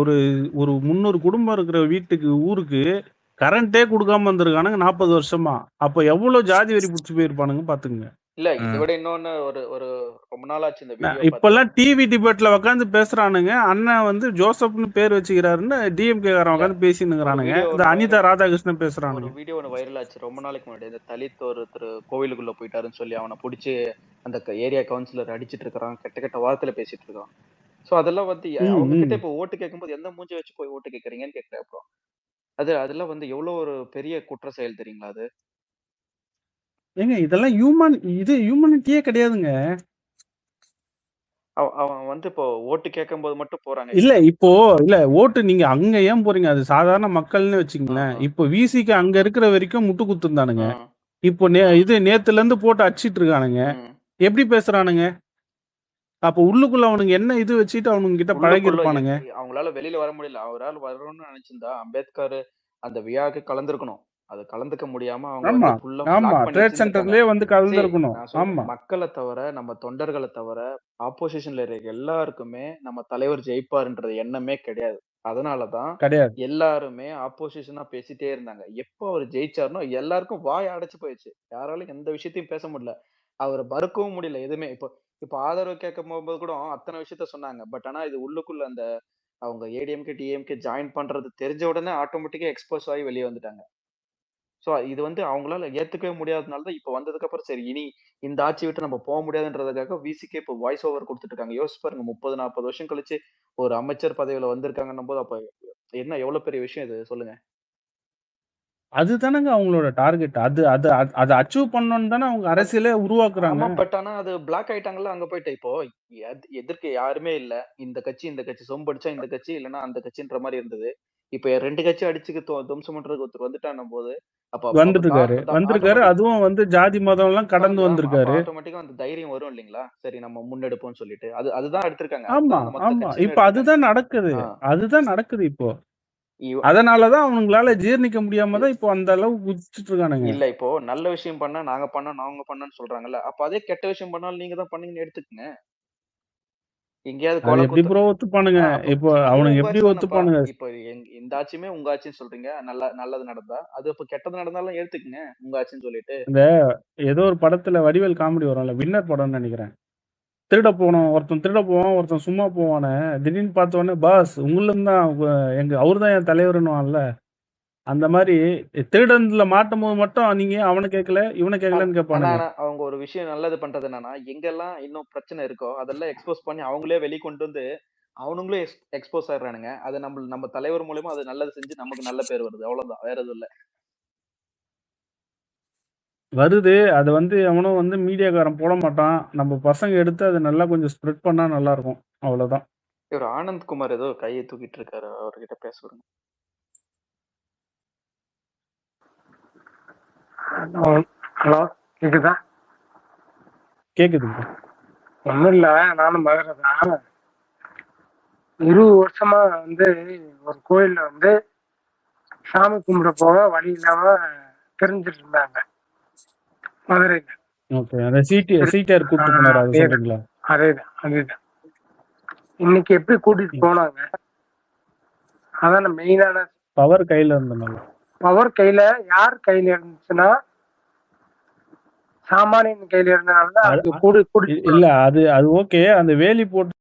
ஒரு 300 குடும்பம் இருக்கிற வீட்டுக்கு ஊருக்கு கரண்டே கொடுக்காம வந்திருக்கானுங்க 40 வருஷமா. அப்ப எவ்வளவு ஜாதி வெறி புடிச்சு போயிருப்பானுங்க பாத்துங்க. இல்ல இதை விட இன்னொன்னு ஒரு ரொம்ப நாளாச்சு இந்த வீடியோ. இப்பெல்லாம் டிவி டிபேட்ல உட்காந்து பேசுறானுங்க. அண்ணன் வந்து ஜோசப்னு பேர் வச்சுக்கிறாருன்னு டிஎம்கே காரன் உட்காந்து பேசினுங்கிறானுங்க. இந்த அனிதா ராதாகிருஷ்ணன் பேசுறானுங்க. ஒரு வீடியோ ஒன்று வைரல் ஆச்சு ரொம்ப நாளைக்கு முன்னாடி. இந்த தலித் ஒருத்தர் கோவிலுக்குள்ள போயிட்டாருன்னு சொல்லி அவனை பிடிச்சி அந்த ஏரியா கவுன்சிலர் அடிச்சிட்டு இருக்கிறான், கெட்ட வார்த்தையில பேசிட்டு இருக்கான். சோ அதெல்லாம் வந்து அவங்க கிட்ட இப்ப ஓட்டு கேட்கும்போது எந்த மூஞ்சி வச்சு போய் ஓட்டு கேட்கறீங்கன்னு கேட்கிறேன். அப்புறம் அதெல்லாம் வந்து எவ்வளவு ஒரு பெரிய குற்ற செயல் தெரியுங்களா அது? ஏங்க இதெல்லாம் ஹியூமனிட்டியே கிடையாதுங்க. அவன் வந்து இப்போ ஓட்டு கேட்கும்போது மட்டும் போறாங்க. இல்ல இப்போ இல்ல ஓட்டு நீங்க அங்க ஏன் போறீங்க? அது சாதாரண மக்கள்னு வச்சுங்களேன். இப்போ விசிக்கு அங்க இருக்கிற வரைக்கும் முட்டு குத்துந்தானுங்க. இப்போ இது நேத்துல இருந்து போட்டு அடிச்சிட்டு இருக்கானுங்க. எப்படி பேசுறானுங்க? அப்ப உள்ளுக்குள்ள அவனுங்க என்ன இது வச்சுட்டு அவனுங்க கிட்ட பழகி இருப்பானுங்க. அவங்களால வெளியில வர முடியல. அவரால் வரணும்னு நினைச்சிருந்தா அம்பேத்கர் அந்த விழாக்கு கலந்துருக்கணும். அது கலந்துக்க முடியாம அவங்க ட்ரேட் சென்டர்லயே வந்து கலந்துருக்கணும். ஆமா, மக்களை தவிர நம்ம தொண்டர்களை தவிர ஆப்போசிஷன்ல இருக்க எல்லாருக்குமே நம்ம தலைவர் ஜெயிப்பாருன்றது எண்ணமே கிடையாது. அதனாலதான் எல்லாருமே ஆப்போசிஷனா பேசிட்டே இருந்தாங்க. எப்போ அவர் ஜெயிச்சாருனோ எல்லாருக்கும் வாய் அடைச்சு போயிடுச்சு. யாராலும் எந்த விஷயத்தையும் பேச முடியல. அவரை மறுக்கவும் முடியல எதுவுமே. இப்போ ஆதரவு கேட்க போகும்போது கூட அத்தனை விஷயத்த சொன்னாங்க. பட் ஆனா இது உள்ளுக்குள்ள அந்த அவங்க ஏடிஎம்கே டிஎம்கே ஜாயின் பண்றது தெரிஞ்ச உடனே ஆட்டோமேட்டிக்கா எக்ஸ்போஸ் ஆகி வெளியே வந்துட்டாங்க. ஸோ இது வந்து அவங்களால ஏத்துக்கவே முடியாதனால தான் இப்போ வந்ததுக்கு அப்புறம் சரி இனி இந்த ஆட்சி விட்டு நம்ம போக முடியாதுன்றதுக்காக விசிக்கே இப்போ வாய்ஸ் ஓவர் கொடுத்துட்டு இருக்காங்க. யோசிச்சு பாருங்க 30-40 வருஷம் கழிச்சு ஒரு அமைச்சர் பதவியில வந்திருக்காங்கன்னும் போது அப்ப என்ன எவ்வளவு பெரிய விஷயம் இது சொல்லுங்க. அதுதானங்க அவங்களோட டார்கெட். அது அது அதை அச்சீவ் பண்ணணும்னு தானே அவங்க அரசியலே உருவாக்குறாங்க. ஆமா பட் ஆனா அது பிளாக் ஆயிட்டாங்கல்ல அங்க போயிட்டு. இப்போ எதிர்க்க யாருமே இல்ல. இந்த கட்சி சொம்படிச்சா இந்த கட்சி இல்லைன்னா அந்த கட்சின்ற மாதிரி இருந்தது. இப்ப 2 கட்சி அடிச்சுக்கு துவம்சம் பண்றதுக்கு ஒருத்தர் வந்துட்டான்னும் போது அப்ப வந்திருக்காரு. அதுவும் வந்து ஜாதி மதம் எல்லாம் கடந்து வந்திருக்காரு. ஆட்டோமேட்டிக்கா அந்த தைரியம் வரும் இல்லீங்களா? சரி நம்ம முன்னெடுப்போம்னு சொல்லிட்டு அதுதான் எடுத்திருக்காங்க. ஆமா ஆமா இப்ப அதுதான் நடக்குது இப்போ. அதனாலதான் அவங்களால ஜீர்ணிக்க முடியாம தான் இப்போ அந்த அளவு குதிச்சுட்டு இருக்கானுங்க. இல்ல இப்போ நல்ல விஷயம் பண்ணா நாங்க பண்ணன்னு சொல்றாங்கல்ல. அப்ப அதே கெட்ட விஷயம் பண்ணாலும் நீங்க தான் பண்ணீங்கன்னு எடுத்துக்கங்க. எங்கேயாவது எப்படி ப்ரோ ஒத்துப்பானுங்க? இப்போ அவனுங்க எப்படி ஒத்துப்பானுங்க? இப்போ இந்த ஆட்சியுமே உங்க ஆட்சின்னு சொல்றீங்க. நல்லது நடந்தா அது இப்ப கெட்டது நடந்தாலும் எடுத்துக்கங்க உங்க ஆட்சின்னு சொல்லிட்டு. இந்த ஏதோ ஒரு படத்துல வடிவேல் காமெடி வரும்ல, வின்னர் படம்னு நினைக்கிறேன். ஒருத்தன் திருட போவான், ஒருத்தன் சும்மா போவானே, திடீர்னு பார்த்த உடனே பாஸ் உங்களும் தான் அவரு தான் என் தலைவர்னுவான்ல. அந்த மாதிரி திருடன்ல மாட்டும் போது மட்டும் நீங்க அவனை கேட்கல இவனை கேட்கலன்னு கேட்பானுங்க. அவங்க ஒரு விஷயம் நல்லது பண்றது என்னன்னா எங்கெல்லாம் இன்னும் பிரச்சனை இருக்கோ அதெல்லாம் எக்ஸ்போஸ் பண்ணி அவங்களே வெளிக்கொண்டு வந்து அவனுங்களே எக்ஸ்போஸ் ஆயிடுறானுங்க. அது நம்ம தலைவர் மூலமா அது நல்லது செஞ்சு நமக்கு நல்ல பேர் வருது. அவ்வளவுதான், வேற எதுவும் இல்ல. வருது அது வந்து அவனும் வந்து மீடியாக்காரன் போட மாட்டான். நம்ம பசங்க எடுத்து அதை நல்லா கொஞ்சம் ஸ்ப்ரெட் பண்ணா நல்லா இருக்கும். அவ்வளவுதான். இவர் ஆனந்த் குமார் ஏதோ கையை தூக்கிட்டு இருக்காரு, அவர்கிட்ட பேசுறேன். ஹலோ, கேக்குதா? கேக்குதுங்க. ஒண்ணும் இல்ல, நானும் மதுரைதான். 20 வருஷமா வந்து ஒரு கோயில்ல வந்து சாமி கும்பிட போக வழி இல்லாம தெரிஞ்சிட்டு இருந்தாங்க மதுரையில. ஓகே, அந்த சீட்டியார் கூட்டிட்டு போனாரு அது சொல்றீங்களா? அதேதான். இன்னைக்கு எப்படி கூட்டிட்டு போனாங்க? அதான் மெயினான பவர் கையில இருந்தனால. பவர் கையில யார் கையில இருந்துச்சுன்னா சாமானியன் கையில இருந்தனால இல்ல அது ஓகே. அந்த வேலி போட்டு